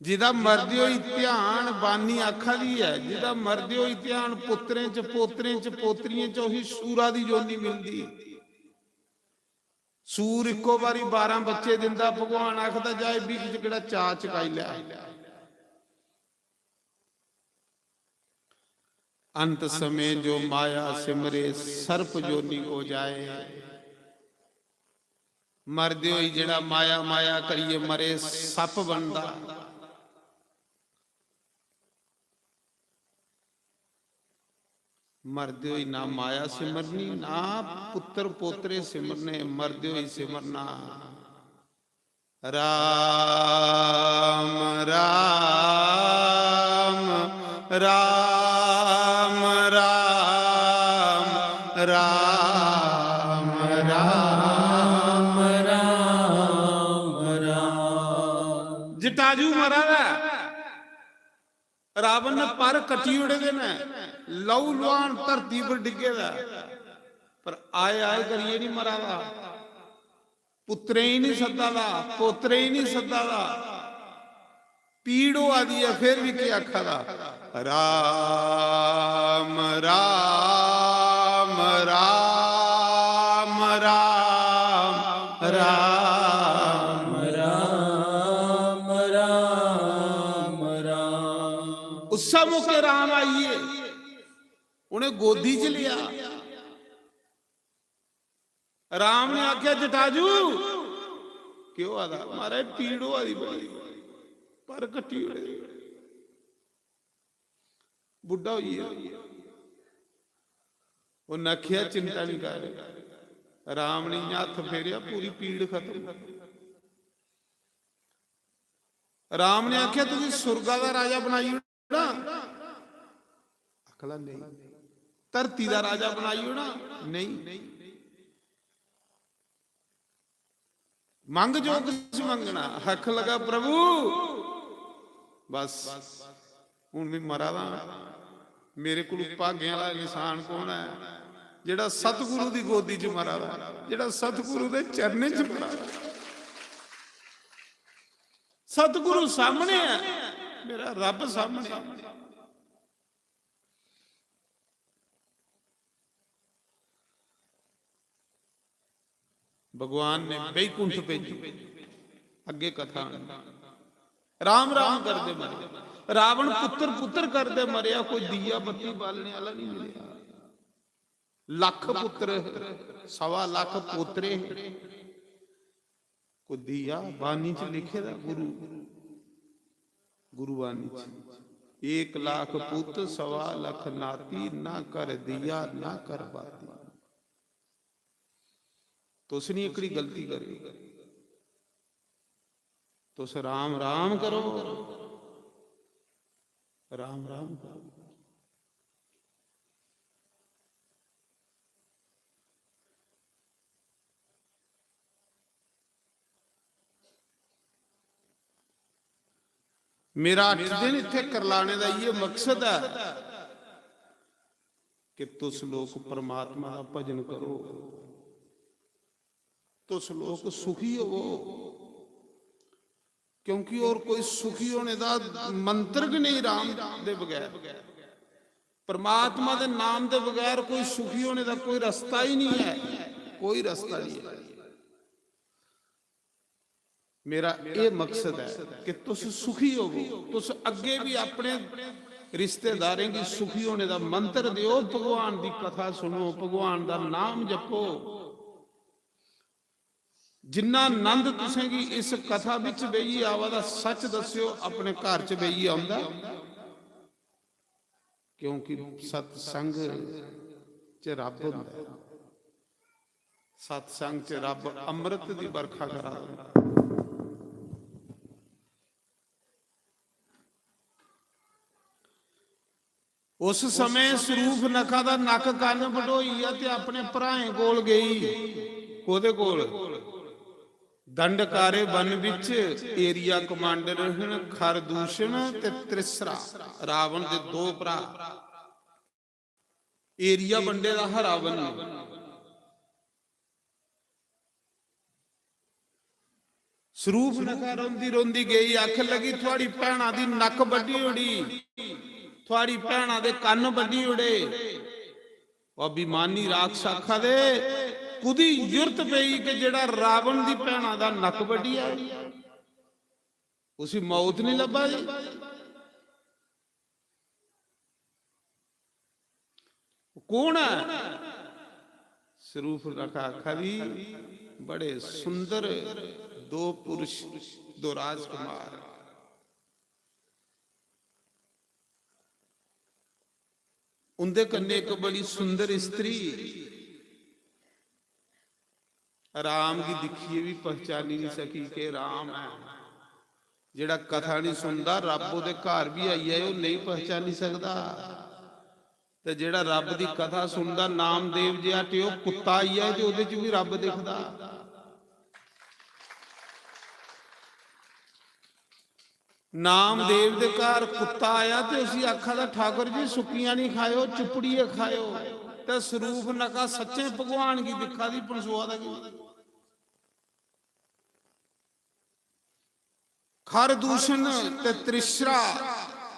जिदा मरदी हुई ध्यान बानी आखा दी है, जिदा मरदी हुई ध्यान पुत्रें च पोतरें च पोतरियां च उही सूरा दी जोनी मिलदी। सूर इको बारी 12 बच्चे दिंदा, भगवान आखदा जाए भी किहड़ा चा चकाई लिया। अंत समय जो माया सिमरे सर्प जोनी को जाए। मरदे हुई जिहड़ा माया माया करिए मरे सप बनदा। मरदे हुई ना माया सिमरनी, ना पुत्र पोतरे सिमरने, मरदे हुई सिमरना राम राम राम राम राम राम राम राम। ਜਟਾਜੂ ਮਰਾਦਾ ਰਾਵਣ ਨੇ ਪਰ ਕੱਟੀ ਉੜੇ ਦੇ ਨੇ ਲਹੂ ਲੁਹਾਨ ਧਰਤੀ ਪਰ ਡਿੱਗੇ ਦਾ ਪਰ ਆਏ ਆਏ ਕਰੀਏ ਨਹੀਂ ਮਰਾਦਾ ਪੁੱਤਰੇ ਹੀ ਨਹੀਂ ਸੱਦਾ ਦਾ ਪੋਤਰੇ ਹੀ ਨਹੀਂ ਸੱਦਾ ਦਾ ਪੀੜੋ ਆਦੀ ਹੈ ਫਿਰ ਵੀ ਕੀ ਆਖਾ ਦਾ ਰਾਮ ਰਾਮ ਰਾਮ ਰਾਮ ਰਾਮ ਰਾਮ ਰਾਮ ਰਾਮ। ਉਸਾ ਮੌਕੇ ਰਾਮ ਆਈਏ ਉਹਨੇ ਗੋਦੀ ਚ ਲਿਆ ਰਾਮ ਨੇ ਆਖਿਆ ਜਟਾਜੂ ਕਿਉਂ ਆਦਾ ਮਾਰੇ ਪੀੜੋ ਆਦੀ ਬੜੀ ਪਰ ਕੱਟੀ ਹੋਏ ਬੁੱਢਾ ਹੋਈ ਉਹ ਨਖਿਆ ਚਿੰਤਾ ਨਹੀਂ ਕਰ ਰਾਮ ਨੇ ਹੱਥ ਫੇਰਿਆ ਪੂਰੀ ਪੀੜ ਖਤਮ ਰਾਮ ਨੇ ਆਖਿਆ ਤੁਸੀਂ ਸੁਰਗਾ ਦਾ ਰਾਜਾ ਬਣਾਈ ਨਾ ਅਕਲਾ ਨਹੀਂ ਧਰਤੀ ਦਾ ਰਾਜਾ ਬਣਾਈਓ ਨਾ ਨਹੀਂ ਮੰਗ ਜੋ ਕੁਛ ਮੰਗਣਾ ਹੱਕ ਲਗਾ ਪ੍ਰਭੂ ਬਸ ਹੁਣ ਵੀ ਮਰਾ ਦਾ ਮੇਰੇ ਕੋਲ ਭਾਗਿਆਂ ਵਾਲਾ ਇਨਸਾਨ ਕੌਣ ਹੈ ਜਿਹੜਾ ਸਤਿਗੁਰੂ ਦੀ ਗੋਦੀ 'ਚ ਮਰਾ ਦਾ ਜਿਹੜਾ ਸਤਿਗੁਰੂ ਦੇ ਚਰਨੇ 'ਚ ਮਰਾ ਦਾ ਸਤਿਗੁਰੂ ਸਾਹਮਣੇ ਹੈ ਮੇਰਾ ਰੱਬ ਸਾਹਮਣੇ ਭਗਵਾਨ ਨੇ ਬੈਕੁੰਠ ਭੇਜੀ ਅੱਗੇ ਕਥਾ ਰਾਮ ਰਾਮ ਕਰਦੇ ਮਰੇ ਰਾਵਣ ਪੁੱਤਰ ਪੁੱਤਰ ਕਰਦੇ ਮਰਿਆ ਕੋਈ ਦੀਆ ਬੱਤੀ ਬਾਲਣੇ ਵਾਲਾ ਨਹੀਂ ਮਿਲਿਆ ਲੱਖ ਪੁੱਤਰ 1.25 ਲੱਖ ਪੋਤਰੇ ਕੋਈ ਦੀਆ ਬਾਣੀ ਚ ਲਿਖੇ ਦਾ ਗੁਰੂ ਬਾਣੀ ਚ 1 ਲੱਖ ਪੁੱਤ 1.25 ਲੱਖ ਨਾਤੀ ਨਾ ਕਰ ਦੀਆ ਨਾ ਕਰ ਬਾਤੀ तुस नहीं एकड़ी गलती करी तुस राम राम करो राम राम करो मेरा 8 दिन इत्थे करलाने दा ये मकसद है कि तुस लोग परमात्मा दा भजन करो तुस लोग सुखी हो क्योंकि और कोई सुखी होने का मंत्र भी नहीं राम दे बगैर परमात्मा दे नाम दे बगैर कोई सुखी होने का कोई रास्ता ही नहीं है कोई रास्ता नहीं है मेरा ये मकसद है कि तुस सुखी हो तुस अगे भी अपने रिश्तेदारें की सुखी होने का मंत्र दियो भगवान की कथा सुनो भगवान का नाम जपो जिन्ना आनंद तुसें की इस कथा विच बेई आवा दा सच दस्यो अपने घर च बेई आउंदा क्योंकि सत्संग च रब हुंदा सत्संग च रब अमृत दी बरखा करा उस समय सरूफ नखा दा नक कंन वढोई ते अपने भराएं कोल गई कोदे कोल दंडकारे वन विच एरिया कमांडर हन खरदूषण ते त्रिसरा रावण दे 2 भरा एरिया वंडे दा हरावन सरूप नखा रोंदी रोंदी गई आख लगी थोड़ी भैणा दी नक वड्डी उड़ी थोड़ी भैणा दे कन्न वड्डी उड़े अभिमानी राक्षस आखा दे कुदी जुरत पई कि जेड़ा रावण दी भैणा दा नक वड्डिया उसी मौत नहीं लभा जी कौन है सरूप रखा खरी बड़े सुंदर 2 पुरुष 2 राजकुमार उनके कन्ने एक बड़ी सुंदर स्त्री राम की दिखिए भी पहचानी नहीं सकी कि राम है जेड़ा कथा नहीं सुनता रब उहदे घर भी आई है वो नहीं पहचानी सकता ते जेड़ा रब की कथा सुनता नामदेव जिहा ते वो कुत्ता आई है ते उहदे च भी रब दिखदा ਨਾਮਦੇਵ ਦੇ ਘਰ ਕੁੱਤਾ ਆਇਆ ਤੇ ਅਸੀਂ ਆਖਾ ਦਾ ਠਾਕੁਰ ਜੀ ਸੁੱਕੀਆਂ ਨਹੀਂ ਖਾਇਓ, ਚੁਪੜੀਏ ਖਾਇਓ। ਤੇ ਸਰੂਪ ਨਕਾ ਸੱਚੇ ਭਗਵਾਨ ਕੀ ਦਿਖਾ ਦੀ ਪਣਸੋਆ ਦਾ ਕੀ खर दूषण ते त्रिश्रा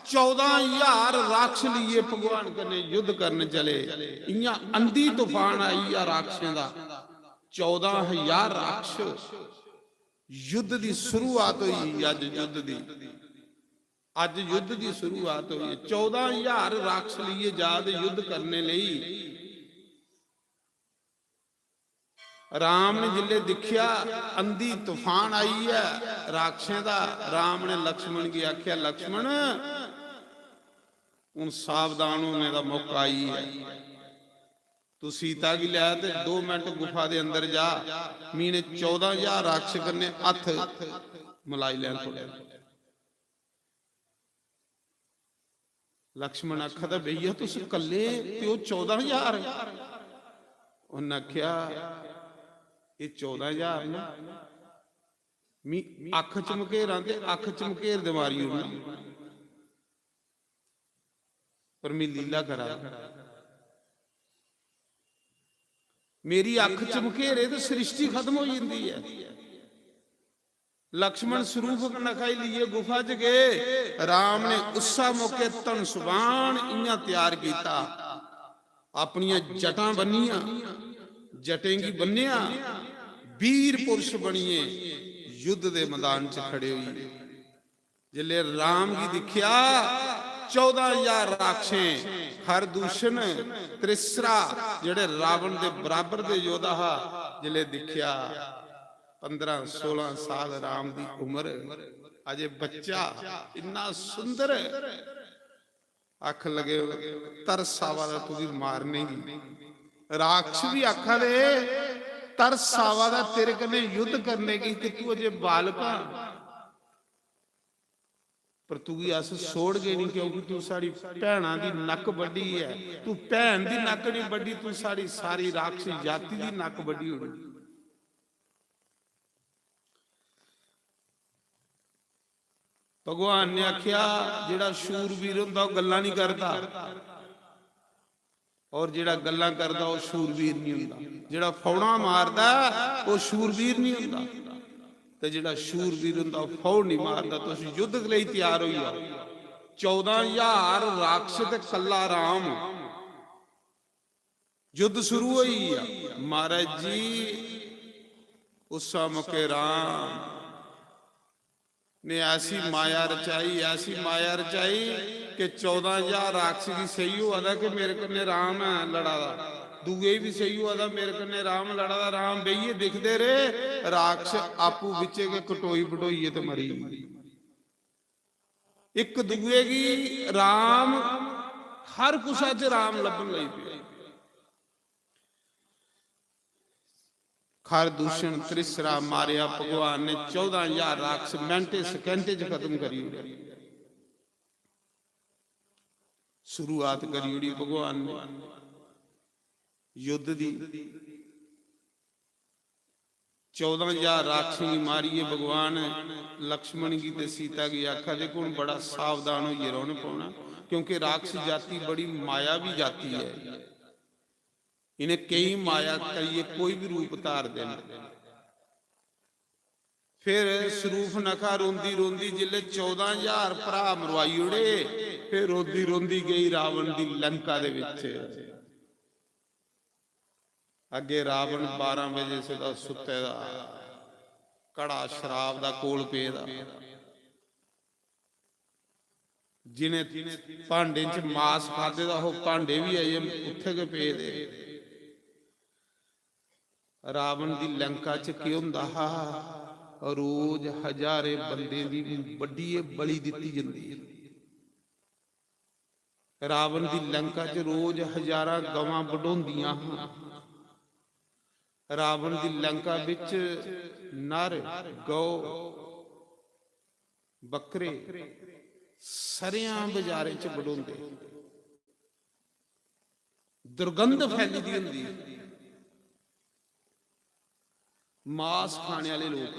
14,000 राक्ष लिए भगवान कने युद्ध करने चले। इयां अंधी तूफान आई आ राक्षसें दा। 14,000 राक्ष युद्ध दी शुरुआत हुई। अज युद्ध दी युद्ध दी शुरुआत हुई। 14,000 राक्ष लिए जाद युद्ध करने लई। राम ने जिले दिखिया अंधी तूफान आई है राक्षसें दा, राम ने लक्ष्मण की आख्या लक्ष्मण हुण सावधान होने का मौका आई है। तू सीता की लिया ते 2 मिनट गुफा दे अंदर जा। मीने 14,000 राक्षस करने हथ मलाई लैन थोड़े। लक्ष्मण आखा भैया तुस कले ते 14,000। उन्हें आख्या ये 14,000 ना मी अख चमकेरा ते अख चमकेर दे मारी पर मैं लीला करा। मेरी अख चमकेरे तो सृष्टि खत्म हो जाती है। लक्ष्मण स्वरूप नखाई लिए गुफा च गए। राम ने उसा मौके धनुष्बाण इयां तैयार किया, अपनियां जटां बन्नियां, जटेंगी बन्निया, वीर पुरुष बनिए युद्ध दे मैदान च खड़े हुए। जिले राम की दिखिया 14,000 राक्षे हर दूषण त्रिसरा जेड़े रावण दे बराबर दे योद्धा हा। जिले दिखिया 15-16 साल राम दी उम्र, अजे बच्चा इन्ना सुंदर। अख लगे तरसावा दा तुझी मारने की। राक्ष भी आखा दे तरसावा दा तेरे कने युद्ध करने की ते तू अजे बालका, पर तू भी अस छोड़ गए नहीं क्योंकि तू साड़ी भैणा दी नक बड्डी है। तू भैन दी नक नहीं बड्डी, तू साड़ी सारी राक्ष जाति दी नक बड्डी होनी। भगवान ने आख्या जेड़ा शूरवीर हुंदा ओह गल्लां नहीं करदा, और जेड़ा गल्लां करदा ओह शूरवीर नहीं हुंदा। जेड़ा फौड़ा मारदा ओह शूरवीर नहीं हुंदा, ते जेड़ा शूरवीर हुंदा ओह फौड़ नहीं मारदा। तुसीं युद्ध लई तैयार होई आओ। 14,000 राक्ष ते कल्ला राम। युद्ध शुरू होई आ। महाराज जी उस मौके राम ने ऐसी माया रचाई कि 14,000 राक्षस की सही हुआ था कि मेरे कन्ने राम है लड़ा दा। दूए भी सही हुआ था मेरे कन्ने राम लड़ा दा। राम बेइये दिखते रहे, राक्ष आपू बिचे के कटोई बटोइए तो मरी। एक दूए की राम हर कुसा च राम लभन लई पे। खर दूषण त्रिसरा मारिया भगवान ने। 14,000 राक्षस मिनटे सेकंडे च खत्म करी उड़े। शुरुआत करी उड़ी भगवान ने युद्ध दी। 14,000 राक्षसी मारिए भगवान। लक्ष्मण की ते सीता की आखा देखो हुण बड़ा सावधान होइए रौन पाउणा, क्योंकि राक्षस जाति बड़ी माया भी जाती है। इन्हें कई माया करिए कोई भी रूप धार देना। फिर स्वरूप नखा रोंदी रोंदी जिले 14,000 भरा मरवाई उड़े। फिर रोंदी रोंदी गई रावण दी लंका दे विच। अगे रावण 12 बजे से दा सुते दा, कड़ा शराब दा कोल पे दा। जिन्हें भांडे च मास खादे दा हो भांडे भी अजे उत्थे के पे दे। रावण दी लंका च की हुंदा हा, रोज हजारे बंदे दी बड़ी बलि दिती जांदी है। रावण दी लंका च रोज हजारां गवां वढोंदियां हां। रावण दी लंका विच नर गौ बकरे सरियां बाजारे च वढोंदे। दुर्गंध फैली दी हुंदी। मांस खाने वाले लोग,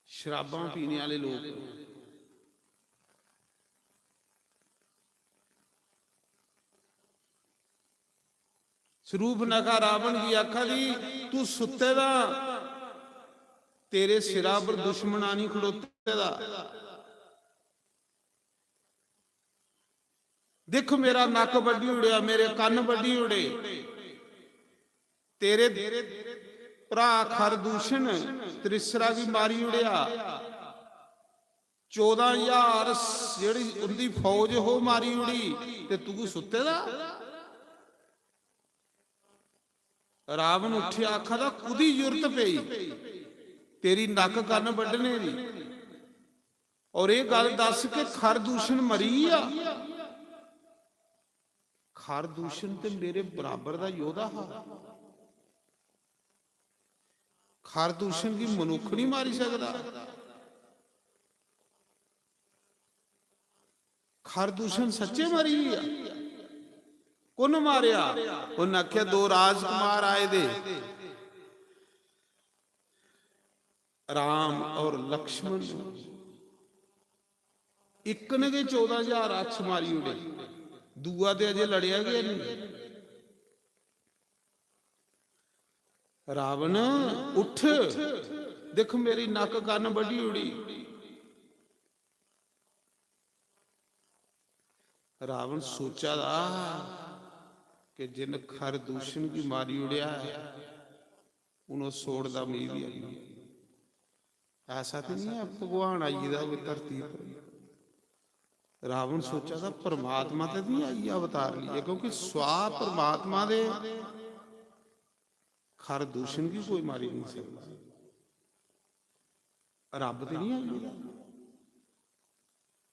शराबां पीने वाले लोग, ਸਰੂਪ ਨਖਾ ਰਾਵਣ ਦੀ ਆਖਾ ਦੀ ਤੂੰ ਸੁੱਤੇ ਦਾ ਤੇਰੇ ਸਿਰਾਂ ਪਰ ਦੁਸ਼ਮਣਾ ਨਹੀਂ ਖੜੋਤੇ ਦਾ। ਦੇਖ ਮੇਰਾ ਨੱਕ ਵੱਡੀ ਉੜਿਆ, ਮੇਰੇ ਕੰਨ ਵੱਡੀ ਉੜੇ, ਤੇਰੇ ਭਰਾ ਖਰਦੂਸ਼ਣ ਤ੍ਰਿਸਰਾ ਵੀ ਮਾਰੀ ਉੜਿਆ, 14,000 ਜਿਹੜੀ ਉਹਦੀ ਫੌਜ ਹੋ ਮਾਰੀ ਉੜੀ, ਤੇ ਤੂੰ ਸੁੱਤੇ ਦਾ। ਰਾਵਣ ਉੱਠਿਆ, ਆਖਾ ਦਾ ਕੁਦੀ ਜ਼ਰੂਰਤ ਪਈ ਤੇਰੀ ਨੱਕ ਕੰਨ ਵੱਢਣੇ ਦੀ, ਔਰ ਇਹ ਗੱਲ ਦੱਸ ਕੇ ਖਰਦੂਸ਼ਣ ਮਰੀ ਆ। ਖਰਦੂਸ਼ਣ ਤੇ ਮੇਰੇ ਬਰਾਬਰ ਦਾ ਯੋਧਾ ਹਾ, ਖਰਦੂਸ਼ਣ ਕੀ ਮਨੁੱਖ ਨਹੀਂ ਮਾਰੀ ਸਕਦਾ। ਖਰਦੂਸ਼ਣ ਸੱਚੇ ਮਰੀ ਆ। ਕੁਨ ਮਾਰਿਆ? ਉਹਨੇ ਆਖਿਆ ਦੋ ਰਾਜਕੁਮਾਰ ਆਏ ਦੇ, ਰਾਮ ਔਰ ਲక్ష్మణ। ਇੱਕ ਨੇ 14,000 ਅੱਛ ਮਾਰੀ ਉੜੇ, ਦੂਆ ਤੇ ਅਜੇ ਲੜਿਆ ਗਿਆ ਨਹੀਂ। ਰਾਵਣ ਉੱਠ, ਦੇਖ ਮੇਰੀ ਨੱਕ ਕੰਨ ਵੱਡੀ ਉੜੀ। ਰਾਵਣ ਸੋਚਾ ਦਾ ਕਿ ਜਿਨ ਖਰਦੂਸ਼ਣ ਕੀ ਮਾਰੀ ਉੜਿਆ ਉਹਨੂੰ ਸੋੜ ਦਾ ਮੀਂਹ ਵੀ ਆਈ। ਐਸਾ ਤੇ ਨਹੀਂ ਹੈ ਭਗਵਾਨ ਆਈ ਦਾ ਵੀ ਧਰਤੀ ਪਰ। ਰਾਵਣ ਸੋਚਾ ਦਾ ਪਰਮਾਤਮਾ ਤੇ ਨਹੀਂ ਆਈ ਅਵਤਾਰ ਲਈ, ਕਿਉਂਕਿ ਸਵਾ ਪਰਮਾਤਮਾ ਦੇ ਖਰਦੂਸ਼ਣ ਕੀ ਕੋਈ ਮਾਰੀ ਨਹੀਂ ਸਕਦਾ। ਰੱਬ ਤੇ ਨਹੀਂ ਆਈ,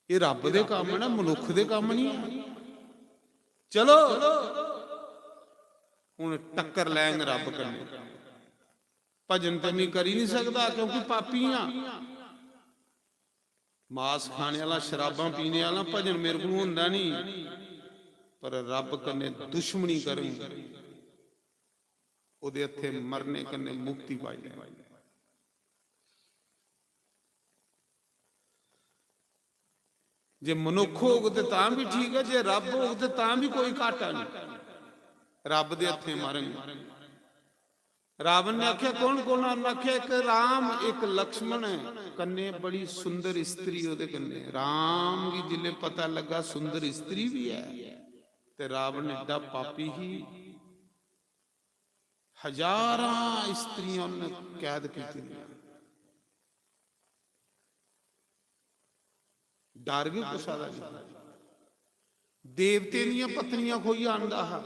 ਇਹ ਰੱਬ ਦੇ ਕੰਮ ਹੈ ਨਾ, ਮਨੁੱਖ ਦੇ ਕੰਮ ਨਹੀਂ ਹੈ। ਚਲੋ ਹੁਣ ਟੱਕਰ ਲੈਂਗੇ ਰੱਬ ਕੰਨੇ। ਭਜਨ ਤੇ ਨਹੀਂ ਕਰੀ ਨਹੀਂ ਸਕਦਾ ਕਿਉਂਕਿ ਪਾਪੀ ਆ। ਮਾਸ ਖਾਣੇ ਵਾਲਾ, ਸ਼ਰਾਬਾਂ ਪੀਣੇ ਵਾਲਾ ਭਜਨ ਮੇਰੇ ਕੋਲ ਹੁੰਦਾ ਨਹੀਂ, ਪਰ ਰੱਬ ਕੰਨੇ ਦੁਸ਼ਮਣੀ ਕਰੀ ਉਹਦੇ ਹੱਥੇ ਮਰਨੇ ਕੰਨੇ ਮੁਕਤੀ ਪਾਈ ਲੈ। ਜੇ ਮਨੁੱਖ ਹੋਗ ਤੇ ਤਾਂ ਵੀ ਠੀਕ ਹੈ, ਜੇ ਰੱਬ ਹੋਗ ਤੇ ਤਾਂ ਵੀ ਕੋਈ ਘਾਟਾ ਨਹੀਂ। ਰੱਬ ਦੇ ਹੱਥੇ ਮਾਰਾਂਗੇ। ਰਾਵਣ ਨੇ ਆਖਿਆ ਕੌਣ ਕੌਣ? ਆਖਿਆ ਇੱਕ ਰਾਮ ਇੱਕ ਲక్ష్మణ, ਕੰਨੇ ਬੜੀ ਸੁੰਦਰ ਇਸਤਰੀ ਉਹਦੇ ਕੰਨੇ। ਰਾਮ ਦੀ ਜਿਲੇ ਪਤਾ ਲੱਗਾ ਸੁੰਦਰ ਇਸਤਰੀ ਵੀ ਹੈ, ਤੇ ਰਾਵਣ ਏਡਾ ਪਾਪੀ ਹੀ ਹਜ਼ਾਰਾਂ ਇਸਤਰੀਆਂ ਉਹਨੇ ਕੈਦ ਕੀਤੀਆਂ। ਡਰ ਗਏ ਕੁਛਾ ਦਾ ਦੇਵਤੇ ਦੀਆਂ ਪਤਨੀਆਂ ਕੋਈ ਆਂਦਾ ਹੈ।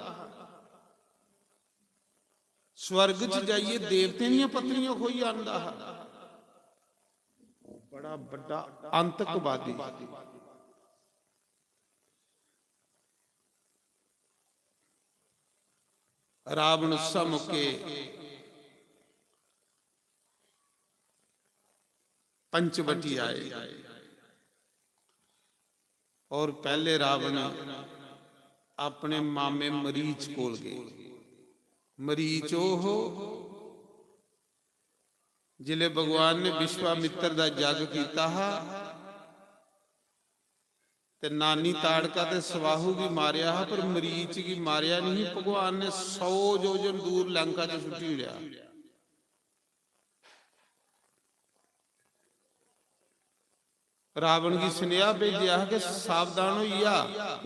स्वर्ग च जाइए देवते ਦੀਆਂ ਪਤਨੀਆਂ ਕੋਈ ਆਂਦਾ ਹੈ। ਬੜਾ ਵੱਡਾ ਅੰਤਕਵਾਦੀ। ਰਾਵਣ ਸਮੁਕੇ पंचवटी आए और पहले रावण अपने मामे मरीच कोल गए। मरीच ओह जिले भगवान ने विश्वामित्र दा जग कीता हा ते नानी ताड़का ते सवाहू भी मारिया हा, पर मरीच की मारिया नहीं। भगवान ने 100 योजन दूर लंका च सुटी लिया। रावण की सुनिया भेजा कि सावधान होइया,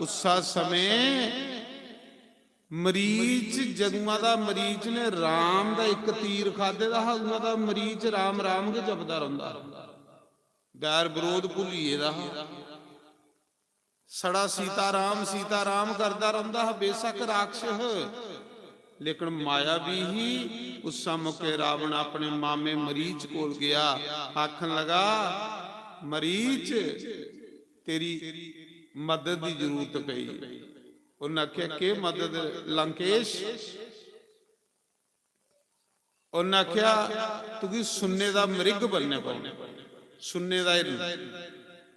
उसा समय मरीच जदुआ दा मरीच ने राम दा एक तीर खादे दा उन्हां दा मरीच राम राम के जपदा रहिंदा, बैर विरोध भुलिए दा सड़ा सीता राम करदा रहिंदा। बेशक राक्षस लेकिन माया भी ही। उस मौके रावण अपने मामे मरीच कोल गया, आखन लगा मरीच तेरी मदद की जरूरत पई। उन्हें आख्या के मदद लंकेश? उन्हें आख्या तुकी सुन्ने दा मृग बनने पौने, सुन्ने दा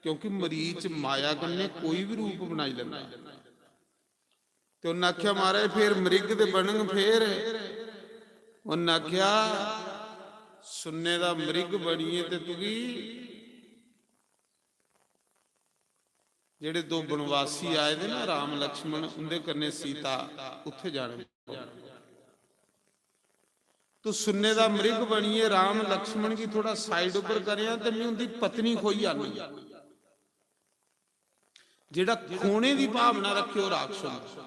क्योंकि मरीच माया कन्ने कोई भी रूप बनाई लेंदा। तो उन्हें आख्या महाराज फिर मृग दे बनन। फिर उन्हें आख्या सुन्ने दा मृग बनिए ते तुकी जेड़े दो बनवासी आए थे ना राम लक्ष्मण, उनके कन्ने सीता उत्थे जाने। ਤੂੰ ਸੁੰਨੇ ਦਾ ਮ੍ਰਿਗ ਬਣੀਏ ਰਾਮ ਲక్ష్మణ ਕੀ ਥੋੜਾ ਸਾਈਡ ਉੱਪਰ ਕਰਿਆ ਤੇ ਮੈਂ ਉਹਦੀ ਪਤਨੀ ਖੋਈ ਆਨੀ। ਜਿਹੜਾ ਖੋਣੇ ਦੀ ਭਾਵਨਾ ਰੱਖੇ ਉਹ ਰਾਖਸ਼ ਹੁੰਦਾ,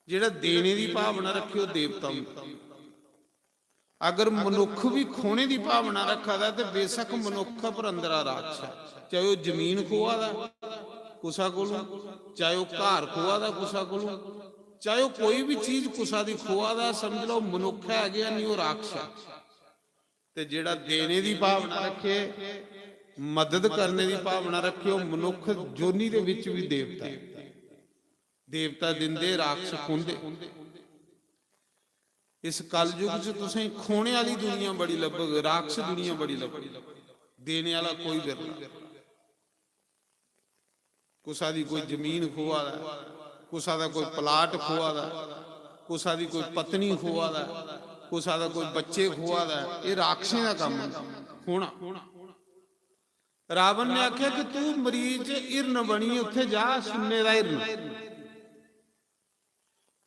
ਜਿਹੜਾ ਦੇਣੇ ਦੀ ਭਾਵਨਾ ਰੱਖੇ ਉਹ ਦੇਵਤਾ ਹੁੰਦਾ। ਅਗਰ ਮਨੁੱਖ ਵੀ ਖੋਣੇ ਦੀ ਭਾਵਨਾ ਰੱਖਦਾ ਤੇ ਬੇਸ਼ੱਕ ਮਨੁੱਖ ਪਰ ਅੰਦਰਾ ਰਾਖਸ਼ ਹੈ। ਚਾਹੇ ਉਹ ਜ਼ਮੀਨ ਖੋਆ ਦਾ ਕੁਸਾ ਕੋਲੋਂ, ਚਾਹੇ ਉਹ ਘਰ ਖੋਆ ਦਾ ਕੁਸਾ ਕੋਲੋਂ, ਚਾਹੇ ਉਹ ਕੋਈ ਵੀ ਚੀਜ਼ ਕੁਸਾ ਦੀ ਖੋਆ ਦਾ, ਸਮਝ ਲਓ ਮਨੁੱਖ ਹੈਗੇ ਨਹੀਂ ਉਹ ਰਾਖਸ਼ ਹੈ। ਤੇ ਜਿਹੜਾ ਦੇਣੇ ਦੀ ਭਾਵਨਾ ਰੱਖੇ, ਮਦਦ ਕਰਨੇ ਦੀ ਭਾਵਨਾ ਰੱਖੇ, ਉਹ ਮਨੁੱਖ ਜੋਨੀ ਦੇ ਵਿੱਚ ਵੀ ਦੇਵਤਾ ਹੈ। ਦੇਵਤਾ ਦਿੰਦੇ, ਰਾਖਸ਼ ਖੁੰਦੇ। ਇਸ ਕਲਯੁਗ ਚ ਤੁਸੀਂ ਖੋਣੇ ਵਾਲੀ ਦੁਨੀਆ ਬੜੀ ਲੱਭੋਗੇ, ਰਾਖਸ਼ ਦੁਨੀਆ ਬੜੀ ਲੱਭੋਗੇ। ਦੇਣੇ ਵਾਲਾ ਕੋਈ ਵਿਰਲਾ। ਕੁਸਾ ਦੀ ਕੋਈ ਜ਼ਮੀਨ ਖੋਆ ਦਾ, ਕੁਸਾ ਦਾ ਕੋਈ ਪਲਾਟ ਖੋਆ ਦਾ, ਕੁਸਾ ਦੀ ਕੋਈ ਪਤਨੀ ਖੋਆ ਦਾ, ਕੁਸਾ ਦਾ ਕੋਈ ਬੱਚੇ ਖੋਆ ਦਾ, ਇਹ ਰਾਖਸ਼ੀ ਦਾ ਕੰਮ ਹੋਣਾ। ਰਾਵਣ ਨੇ ਆਖਿਆ ਕਿ ਤੂੰ ਮਰੀਜ਼ ਇਰਨ ਬਣੀ, ਉੱਥੇ ਜਾ ਸੁੰਨੇ ਦਾ ਇਰਨ।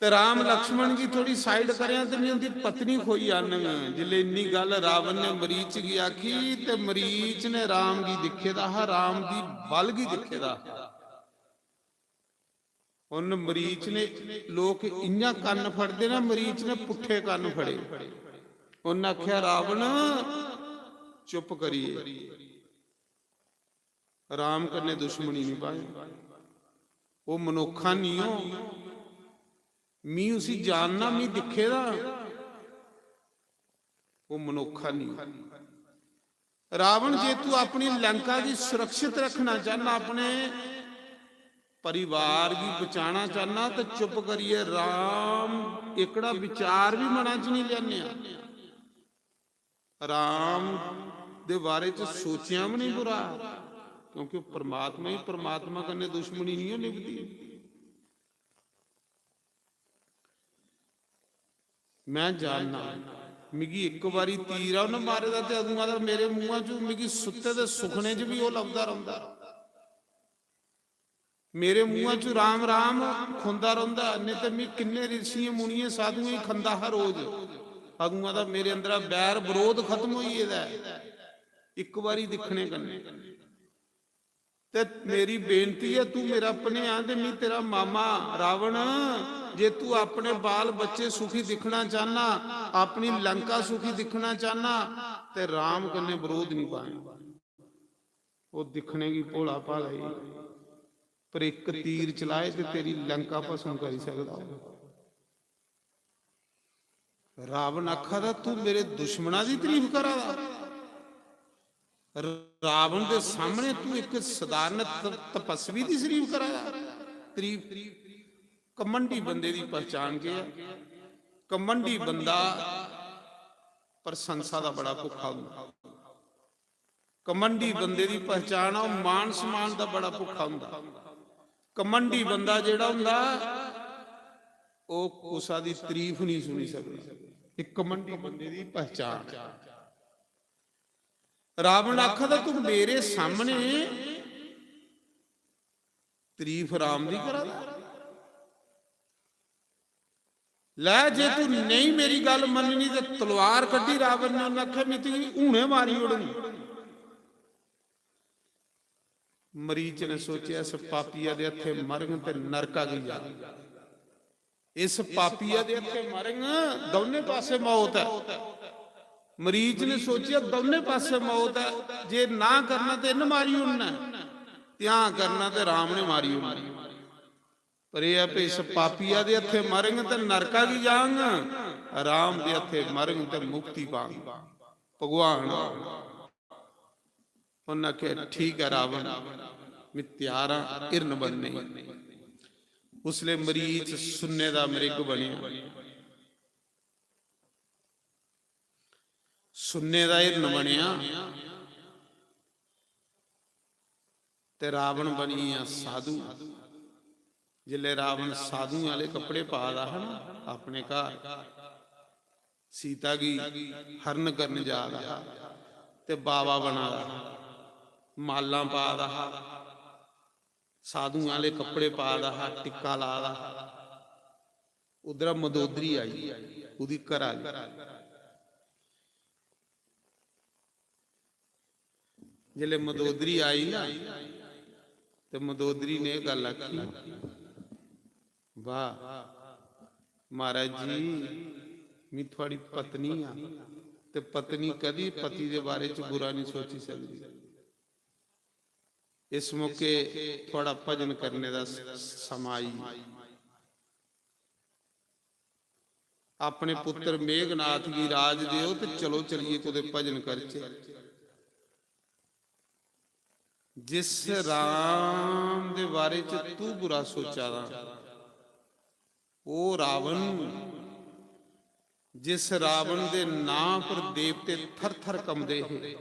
ਤੇ ਰਾਮ ਲక్ష్మణ ਜੀ ਥੋੜੀ ਸਾਈਡ ਕਰਿਆ ਤੇ ਨਹੀਂ ਉਹਦੀ ਪਤਨੀ ਖੋਈ ਆਨਣ। ਜਿਲੇ ਇੰਨੀ ਗੱਲ ਰਾਵਣ ਨੇ ਮਰੀਚ ਕੀ ਆਖੀ ਤੇ ਮਰੀਚ ਨੇ ਰਾਮ ਕੀ ਦਿਖੇ ਦਾ, ਰਾਮ ਦੀ ਬਲ ਕੀ ਦਿਖੇ ਦਾ। ਹੁਣ ਮਰੀਚ ਨੇ, ਲੋਕ ਇੰਨਾ ਕੰਨ ਫੜਦੇ ਨਾ, ਮਰੀਚ ਨੇ ਪੁੱਠੇ ਕੰਨ ਫੜੇ। ਉਹਨੇ ਆਖਿਆ ਰਾਵਣ ਚੁੱਪ ਕਰੀਏ, ਰਾਮ ਕਰਨੇ ਦੁਸ਼ਮਣੀ ਨਹੀਂ ਪਾਏ, ਉਹ ਮਨੁੱਖਾ ਨਹੀਂ ਹੋ, ਮੀ ਉਸੀ ਜਾਨਣਾ ਮੀ ਦਿਖੇ ਦਾ, ਉਹ ਮਨੁੱਖਾ ਨਹੀਂ। ਰਾਵਣ ਜੇ ਤੂੰ ਆਪਣੀ ਲੰਕਾ ਦੀ ਸੁਰੱਖਿਅਤ ਰੱਖਣਾ ਚਾਹਨਾ, ਆਪਣੇ परिवार की बचाना चाहना तो चुप करिए। राम एकड़ा विचार भी मना च नहीं लियाने, राम दे बारे च सोचिया भी नहीं बुरा, क्योंकि परमात्मा ही परमात्मा कन्ने दुश्मनी नहीं निभदी। मैं जानना मिगी एक बारी तीर उन्हें मारे दा ते अगुआ दा मेरे मुंह चो मिगी सुते दे सुखने च भी वो लभदा रहिंदा, मेरे मुंह चो राम राम खुंदा रहिंदा। नहीं तो मैं किन्ने ऋषि मुनिए साधुए ही खंदा हर रोज। अगुआ दा मेरे अंदर बैर विरोध खत्म होई गेदा एक बारी दिखने कन्ने। ते मेरी बेनती है तू मेरा अपने आ ते मैं तेरा मामा रावण, जे तू अपने बाल बच्चे सुखी दिखना चाहना, अपनी लंका सुखी दिखना चाहना, ते राम कन्ने विरोध नहीं पाए। वो दिखने की भोला भाला ही, पर एक तीर चलाए तो तेरी लंका भस्म कर सकता। रावण आखा था तू मेरे दुश्मना की तारीफ करा, रावण के सामने तू एक साधारण तपस्वी की तारीफ करा तारीफ। कमंडी बंदे की पहचान के, कमंडी बंदा प्रशंसा का बड़ा भुखा होंदा, कमंडी बंदे की पहचान आ मान सम्मान का बड़ा भुखा होंदा। कमंडी बंदा जिहड़ा हुंदा वो कुसा दी तारीफ नहीं सुनी सकदा, एक कमंडी बंदे की पहचान। रावण आखदा तू मेरे सामने तारीफ राम दी करा लै, जे तू नहीं मेरी गल मननी तो तलवार कड्डी। रावण ने उन्हें आख्या मैं तेरी हुणे मारी उड़नी। मरीच ने सोचा इस पापिया दे हथे मरंग ते नरका की जा, इस पापिया दे हथे मरंग दोने पासे मौत है। मरीच ने सोचा दोने पासे मौत है, जे ना करना तो इन मारी उड़ना, त्या करना तो राम ने मारी उड़ना। पर यह इस पापिया दे हथे मरंग ते नरका की जांग, राम दे हथे मरंग ते मुक्ति पांग भगवान। उन्हें कहा ठीक है रावण मैं तैयार हाँ इरन बनने। उसले मरीच सुन्ने दा मृग बनिया, सुन्ने दा इरन बनिया ते रावण बनी आ साधु। जिले रावण साधु वाले कपड़े पा रहा है अपने घर, सीता की हरण करने जा रहा ते बाबा बना रहा, माला पा रहा, साधु वाले कपड़े पा रहा, टिक्का ला रहा। उधर मदोदरी आई, उदी घर आ गई। जिले मदोदरी आई ना तो मदोदरी ने गल आखी, वाह महाराज जी मैं थोड़ी पत्नी हाँ, ते पत्नी कदी पति के बारे च बुरा नहीं सोची सकती। इस मौके थोड़ा भजन करने का समा आई। अपने पुत्र मेघनाथ की राज दियो तो चलो चलिए कुछ भजन करचे। जिस राम दे बारे च तू बुरा सोचा रहा वो रावण, जिस रावण दे नाम पर देवते थर थर कंबदे है,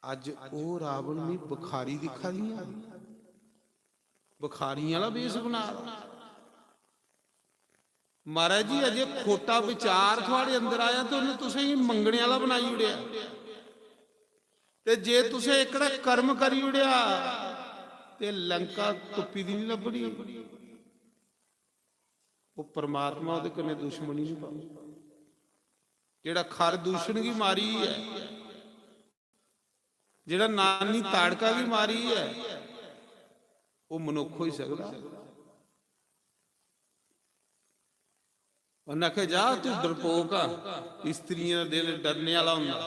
अज वो रावण में बुखारी दिखा दिया, बुखारी वाला बेस बना रहा। महाराज जी अजे खोटा विचार थोड़े अंदर आया तो उन्हें तुसें मंगने वाला बनाई उड़िया, ते जे तुसें एकड़ा कर्म करी उड़िया ते लंका तुप्पी दी नहीं लभनी। वो परमात्मा उहदे कन्ने दुश्मनी नहीं पाऊगा। जेड़ा खर दूषण की मारी है, जेड़ा नानी ताड़का की मारी है, वो मनुख हो ही सकता। उन्हें आखे जा तू डरपोक आ, स्त्रियों का दिल डरने वाला होंदा।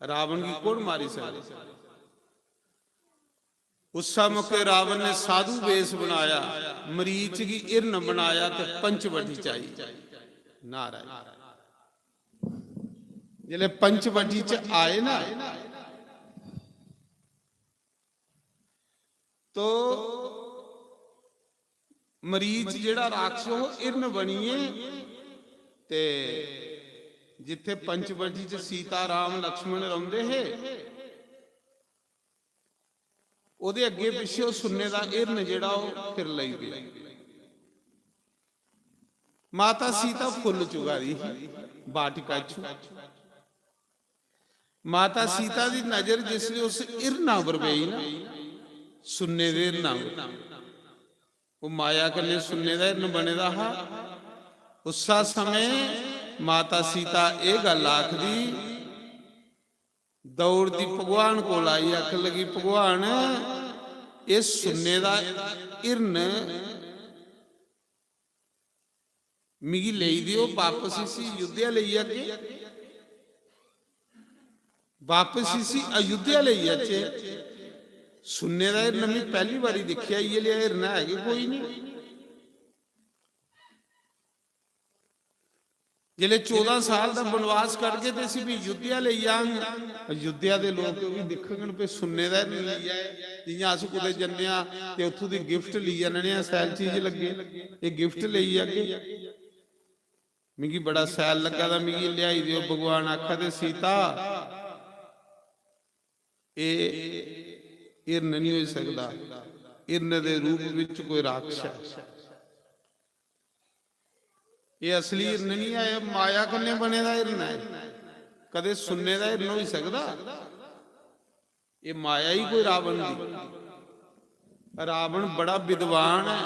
रावण की कौन मारी सकता? उस मौके रावण ने साधु वेश बनाया, मरीच की इरन बनाया तो पंचवटी चाई नारायण। जिले पंचवटी च आए ना तो मरीच जेड़ा राक्षस हो इरन बनीए ते जिथे पंचवटी च सीता राम लक्ष्मण रौंदे है ओदे अगे पिछे सुन्ने दा इरन जेड़ा फिर लई गया। माता सीता फुल चुगा दी बाटिका च। माता सीता दी नजर जिसने उस इरना पर पई ना, सुन्ने दे इरना, वो माया कन्ने सुन्ने दा इरन बने दा हा। उस समय माता सीता ये गल आखदी, दौड़दी भगवान को आई, आख लगी भगवान ये सुन्ने दा इरन मिगी लेई दियो वापस इसी अयोध्या ले आके, वापस इसी अयोध्या ले आचे। सुन्ने दा इरन मैं पहली बारी देखिया, ये लिया इरन है कोई नहीं। जिले 14 साल का बनवास करके ते असीं भी अयोध्या ले आंगे, अयोध्या के लोग भी दिखण पे सुन्ने दा इरन लिया है। जियां अस कुते जन्ने आ ते उत्थों दी गिफ्ट ली आने आ, सैल चीज लगे ये गिफ्ट ले आगे, मिगी बड़ा सैल लगा था, मिगी लियाई दियो। भगवान आखा ते सीता ये इरन नहीं हो सकता, इरन दे रूप विच कोई राक्षस, ये असली इरन नहीं है, माया कन्ने बने दा इरन है। कदे सुन्ने दा इरन हो सकता? ये माया ही कोई रावण दी। रावण बड़ा विद्वान है,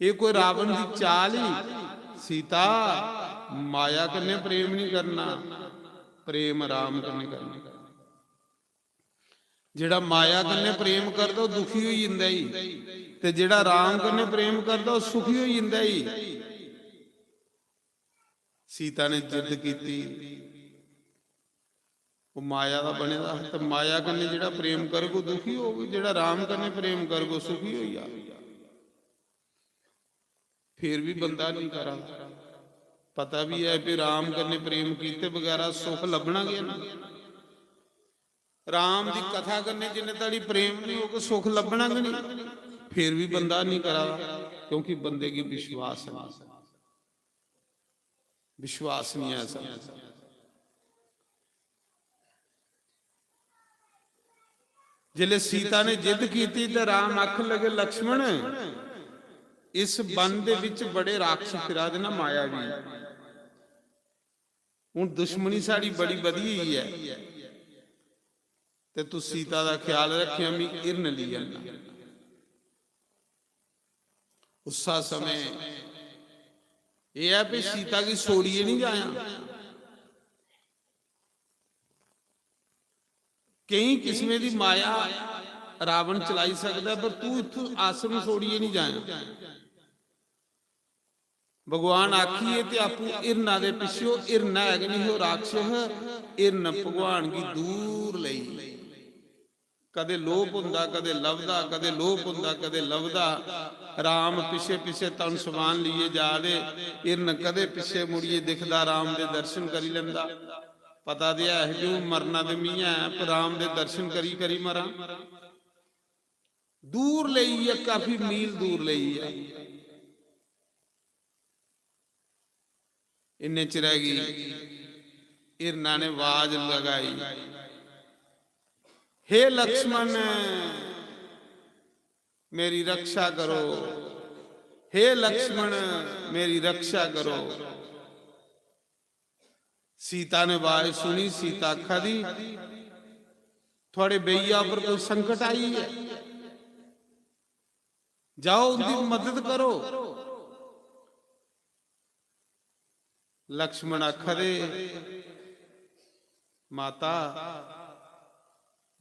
ये कोई रावण की चाल ही। सीता माया कन्ने प्रेम नहीं करना, प्रेम राम कन्ने करना। जेड़ा माया कन्ने प्रेम करदा दुखी हो जिंदा ही, ते जेड़ा राम कन्ने प्रेम करदा सुखी हो जिंदा ही। सीता ने जिद कीती, वो माया का बने दा, तो माया कन्ने जेड़ा प्रेम करगो दुखी होगी, जेड़ा राम कन्ने प्रेम करगो सुखी हो जा। फिर भी बंदा नहीं करा, पता भी है कि राम कन्ने प्रेम कीते बगैर सुख लभना गया ना। राम की कथा करने जिन्ने तड़ी प्रेम नहीं होगा सुख लभना कि नहीं, फिर भी बंदा नहीं करा, क्योंकि बंदे की विश्वास है, विश्वास नहीं है ऐसा। जिले सीता ने जिद की तो राम आख लगे लक्ष्मण इस वन दे विच बड़े राक्षस फिरा देना माया भी, हुण दुश्मनी साड़ी बड़ी वधी हुई है, ते तू सीता का ख्याल रखिया, मैं इरन ली जाना। उस समय यह है भी सीता की सोड़िए नहीं जाया, ਕਈ ਕਿਸਮੇ ਦੀ ਮਾਇਆ ਰਾਵਣ ਚਲਾਈ ਸਕਦਾ, ਪਰ ਤੂੰ ਇਥੋਂ ਆਸਣ ਛੋੜੀਏ ਨਹੀਂ ਜਾਣਾ। ਭਗਵਾਨ ਆਖੀਏ ਤੇ ਆਪੂ ਇਰਨਾ ਦੇ ਪਿੱਛੋਂ, ਇਰਨਾ ਹੈਗੇ ਨਹੀਂ ਹੋ ਰਾਖਸ਼, ਇਰਨ ਭਗਵਾਨ ਕੀ ਦੂਰ ਲਈ। ਕਦੇ ਲੋਪ ਹੁੰਦਾ, ਕਦੇ ਲਵਦਾ, ਕਦੇ ਲੋਪ ਹੁੰਦਾ, ਕਦੇ ਲਵਦਾ। ਰਾਮ ਪਿੱਛੇ ਪਿੱਛੇ ਤਨ ਸਮਾਨ ਲਈਏ ਜਾਦੇ, ਇਰਨ ਕਦੇ ਪਿੱਛੇ ਮੁੜੀਏ ਦਿਖਦਾ, ਰਾਮ ਦੇ ਦਰਸ਼ਨ ਕਰੀ ਲੈਂਦਾ। ਪਤਾ ਤੇ ਹੈ ਜੋ ਮਰਨਾ ਤੇ ਮੀਆਂ, ਪਰ ਰਾਮ ਦੇ ਦਰਸ਼ਨ ਕਰੀ ਕਰੀ ਮਰਾਂ। ਦੂਰ ਲਈ ਹੈ, ਕਾਫੀ ਮੀਲ ਦੂਰ ਲਈ ਹੈ। ਇੰਨੇ ਚ ਰਹਿ ਗਈ, ਇਰਨਾ ਨੇ ਆਵਾਜ਼ ਲਗਾਈ, हे लक्ष्मण मेरी रक्षा करो, हे लक्ष्मण मेरी रक्षा करो। सीता ने आवाज सुनी। सीता आखा दी थोड़े बेइया पर कोई संकट आई है, जाओ उनकी मदद करो। लक्ष्मण आखा दे माता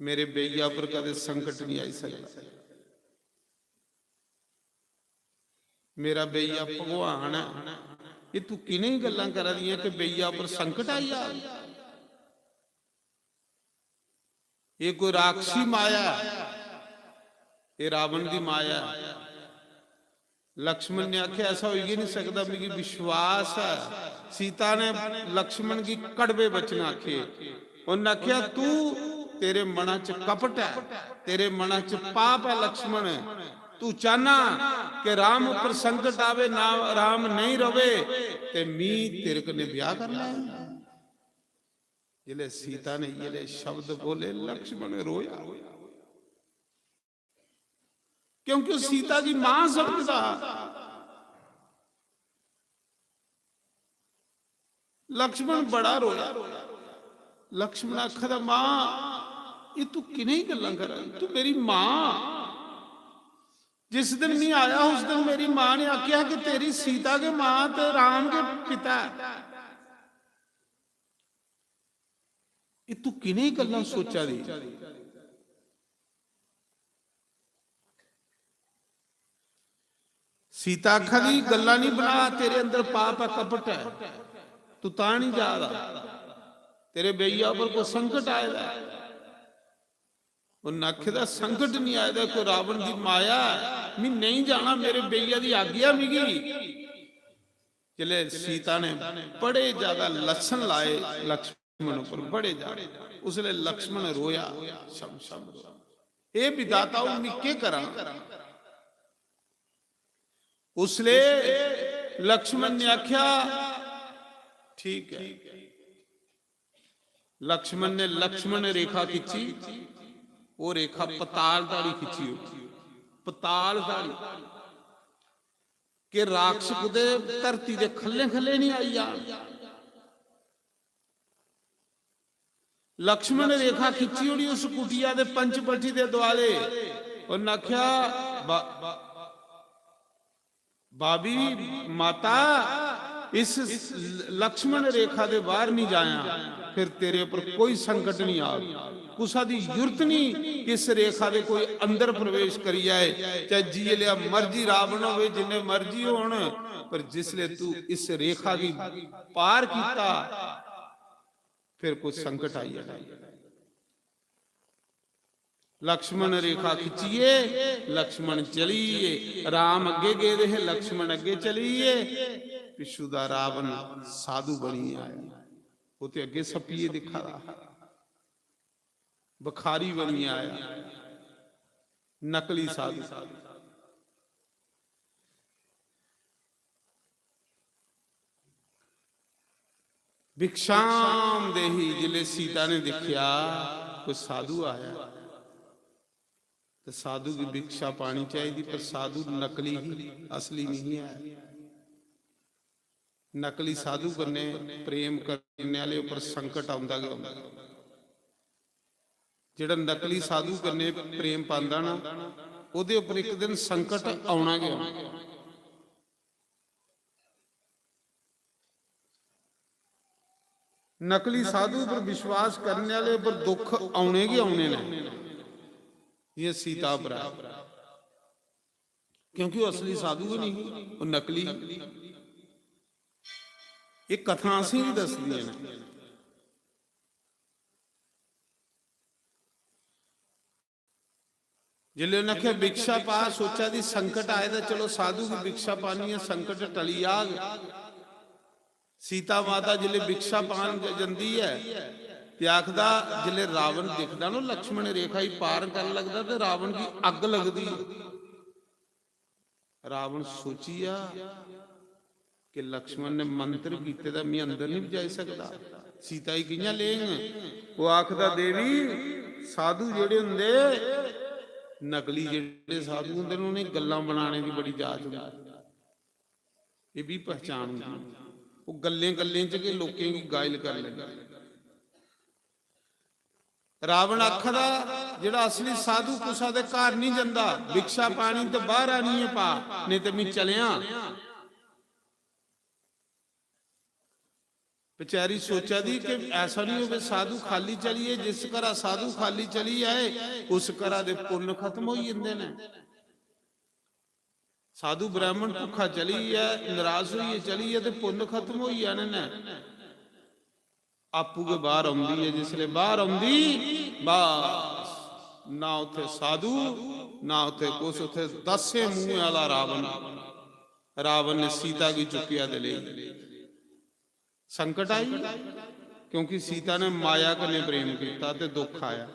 मेरे बेइया पर कदे संकट नहीं आई सकता, मेरा बेइया भगवान है। ये तू किने गल्लां करा दी कि बेइया पर संकट आई आ? ये कोई राक्षसी माया, ये रावण की माया। लक्ष्मण ने आख्या ऐसा हो ही नहीं सकता, मेरी विश्वास है। सीता ने लक्ष्मण की कड़वे वचन आखे। उन्हें आख्या तू, तेरे मना च कपट है, तेरे मना च पाप है लक्ष्मण। तू चाहना कि राम पर संकट आवे ना, राम नहीं रवे ते मी तेरे कने ब्याह कर ले। जिले सीता ने ये शब्द बोले, लक्ष्मण रोया, क्योंकि सीता की मां समझदा। लक्ष्मण बड़ा रोया। लक्ष्मण आखदा मां ये तू किने ही गल्लां कर, तू मेरी मां। जिस दिन नहीं आया उस दिन मेरी मां ने आख्या कि तेरी सीता के मां तो राम के पिता। ये तू किने ही गल्लां सोचा दी। सीता आखा दी गल्लां नहीं बना, तेरे अंदर पाप है, कपट है, तू ता नहीं जा रहा, तेरे बेइया पर कोई संकट आएगा। उन्हें आखेदा संकट नहीं आएगा, कोई रावण की माया, मैं नहीं जाना, मेरे बेइया की आज्ञा मिगी। जिले सीता ने बड़े ज्यादा लसन लाए लक्ष्मण पर, बड़े ज्यादा, उसले लक्ष्मण रोया, शम शम रोया। ए विधाता मैं के करा? उसले लक्ष्मण ने आख्या ठीक है। लक्ष्मण ने लक्ष्मण रेखा खिंची, वो रेखा पताल दाड़ी खिंची हुई, पताल दाड़ी के राक्षस कुदे धरती दे खले खले नहीं आई जान। लक्ष्मण ने रेखा खिंची हुई उस कुटिया दे पंचवटी दे दुआले। उन्हें आख्या भाभी माता, इस लक्ष्मण रेखा दे बाहर नहीं जाया, फिर तेरे पर कोई संकट नहीं आ, कुसा दी जरूरत नहीं कि इस रेखा दे कोई अंदर प्रवेश करी जाए, चाहे जी लिया मर्जी रावण हो, जिन्हें मर्जी होन, पर जिसले तू इस रेखा की पार कीता फिर कोई संकट आई है। लक्ष्मण रेखा खिंचिए, लक्ष्मण चलिए, राम अगे गए रहे, लक्ष्मण अगे चलिए। पिछू दा रावण साधु बनी आया, वो तो अगे सपिए दिखा रहा, बखारी बनी आया, नकली साधु। भिक्षाम देही, जिले सीता ने देखा कोई साधु आया तो साधु की भिक्षा पानी चाहिए, पर साधु नकली ही, असली नहीं है। नकली साधु करने प्रेम करने वाले ऊपर संकट आंदा गया। जिहड़ा नकली साधु करने प्रेम पांदा ना, उहदे उपर एक दिन संकट आउणा गया। ਨਕਲੀ ਸਾਧੂ ਪਰ ਵਿਸ਼ਵਾਸ ਕਰਨ ਵਾਲੇ ਪਰ ਦੁੱਖ ਆਉਣੇ ਹੀ ਆਉਣੇ ਨੇ। ਇਹ ਸੀਤਾ ਭਰਾ, ਕਿਉਂਕਿ ਉਹ ਅਸਲੀ ਸਾਧੂ ਨਹੀਂ, ਉਹ ਨਕਲੀ। ਇਹ ਕਥਾ ਅਸੀਂ ਵੀ ਦੱਸਦੀਆਂ ਨੇ। ਜਿਲੇ ਉਹਨਾਂ ਆਖਿਆ ਭਿਕਸ਼ਾ ਪਾ, ਸੋਚਿਆ ਦੀ ਸੰਕਟ ਆਏ ਤਾਂ ਚਲੋ ਸਾਧੂ ਦੀ ਭਿਕਸ਼ਾ ਪਾਣੀ ਹੈ, ਸੰਕਟ ਟਲੀ ਆ। ਸੀਤਾ ਮਾਤਾ ਜਿਲੇ ਭਿਕਸ਼ਾ ਪਾਣ ਜਾਂਦੀ ਹੈ ਤੇ ਆਖਦਾ, ਜਿਲੇ ਰਾਵਣ ਦਿਖਦਾ ਨਾ ਲਕਸ਼ਮਣ ਰੇਖਾ ਹੀ ਪਾਰ ਕਰਨ ਲੱਗਦਾ ਤੇ ਰਾਵਣ ਦੀ ਅੱਗ ਲੱਗਦੀ। ਰਾਵਣ ਸੋਚਿਆ ਕਿ ਲਕਸ਼ਮਣ ਨੇ ਮੰਤਰ ਕੀਤੇ ਦਾ ਮੈਂ ਅੰਦਰ ਨਹੀਂ ਜਾ ਸਕਦਾ, ਸੀਤਾ ਹੀ ਕਿਹਾਂ ਲੈਣ। ਉਹ ਆਖਦਾ, ਦੇਵੀ ਸਾਧੂ ਜਿਹੜੇ ਹੁੰਦੇ, ਨਕਲੀ ਜਿਹੜੇ ਸਾਧੂ ਹੁੰਦੇ ਨੇ, ਉਹਨੇ ਗੱਲਾਂ ਬਣਾਉਣੇ ਦੀ ਬੜੀ ਜਾਚ ਹੁੰਦੀ, ਇਹ ਵੀ ਪਹਿਚਾਨ ਹੁੰਦੀ। ਉਹ ਗੱਲੇ ਗੱਲੇ ਚ ਕੇ ਲੋਕਾਂ ਦੀ ਗਾਇਲ ਕਰ ਲੈਂਦਾ। ਰਾਵਣ ਆਖਦਾ, ਜਿਹੜਾ ਅਸਲੀ ਸਾਧੂ ਕੁਸਾ ਦੇ ਘਰ ਨਹੀਂ ਜਾਂਦਾ, ਭਿਕਸ਼ਾ ਪਾਣੀ ਤੇ ਬਾਹਰ ਆਣੀ ਹੈ ਪਾ, ਨਹੀਂ ਤੇ ਮੈਂ ਚਲਿਆ। बेचारी सोचा दी कि ऐसा नहीं हो साधु खाली चलिए, जिस घरा साधु खाली चली आए उस घरा दे पुण्य खत्म हो जाते हैं। साधु ब्राह्मण भुखा चली है, नाराज हुई चली है तो पुण्य खत्म हो जाने ने। आपू के बाहर आउंदी है, जिसले बाहर आउंदी बस ना उथे साधु ना उथे कुछ, उथे 10 मुंह वाला रावण। रावण ने सीता की चुकिया दे ले। संकट आई क्योंकि सीता ने माया कन्ने प्रेम किया ते दुख आया।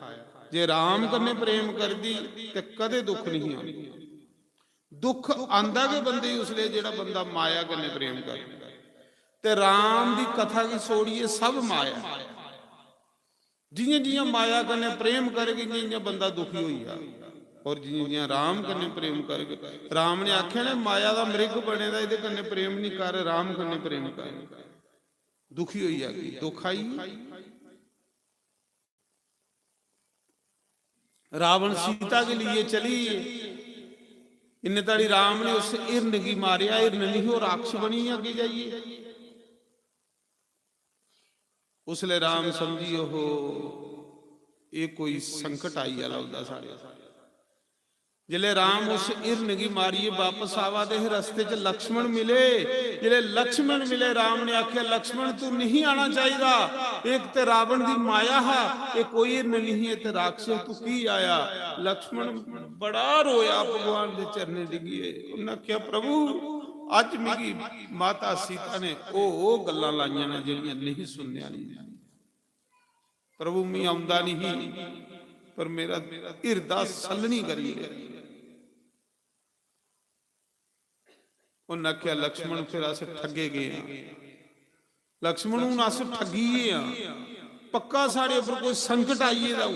जे राम कन्ने प्रेम कर दी ते कदे दुख नहीं आना। दुख आंदा के बंदे उसले जेड़ा बंदा माया कन्ने प्रेम कर ते राम दी कथा की सोड़िए सब माया। जियां जियां माया कन्ने प्रेम करके जियां बंदा दुखी होई जा, और जियां जियां राम कन्ने प्रेम करके। राम ने आख्या ने माया दा मृग बने दा, इहदे कन्ने प्रेम नहीं कर, राम कन्ने प्रेम कर। दुखी हो जाएगी, दुख आई। रावण सीता के लिए चली, इन्ने ताड़ी राम ने उस हिरन की मारिया, हिरन नहीं हो राक्ष बनी आगे जाइए। उसले राम समझियो हो ये कोई संकट आई है लगता सारे। जिले राम उस हिरन की मारिए वापस आवा दे, रस्ते च लक्ष्मण मिले। जिले लक्ष्मण मिले, राम ने आख्या लक्ष्मण तू नहीं आना चाहिए, एक ते रावण दी माया है, ये कोई हिरन नहीं है, ते राक्षस तू की आया। लक्ष्मण बड़ा रोया, भगवान दे चरने डिगिए। उन्हें आख्या प्रभु अज मेरी माता सीता ने ओ गल्लां लाइयां ने जिहड़ियां नहीं सुनने वाली। प्रभु मैं आउंदा नहीं, पर मेरा हिरदा सलनी करिए। उन्हें आख्या लक्ष्मण फिर अस ठगे गए, लक्ष्मण हूं अस ठगीए हां, पक्का साढ़े उपर कोई संकट आइए दा।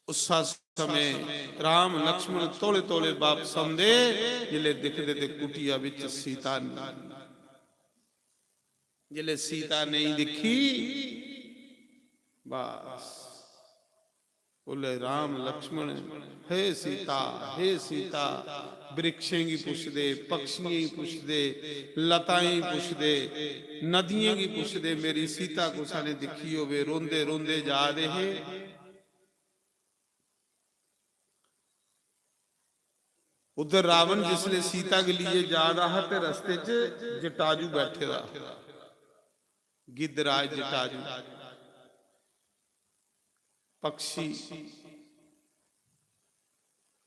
उस समय राम लक्ष्मण तोले तोले वापस आंदे। जिले दिखदे ते कुटिया विच सीता, जिले सीता नहीं दिखी बस बोले राम लक्ष्मण हे सीता, हे सीता। वृक्षें की पुछदे, पक्षियों की पुछदे, लताएं पुछदे, नदियों की पुछदे, मेरी सीता को साने दिखी होवे। रोंदे रोंदे जा रहे। उधर रावण जिसले सीता के लिए जा रहा थे, रस्ते च जटाजू बैठे रहा, गिद्धराज जटाजू पक्षी।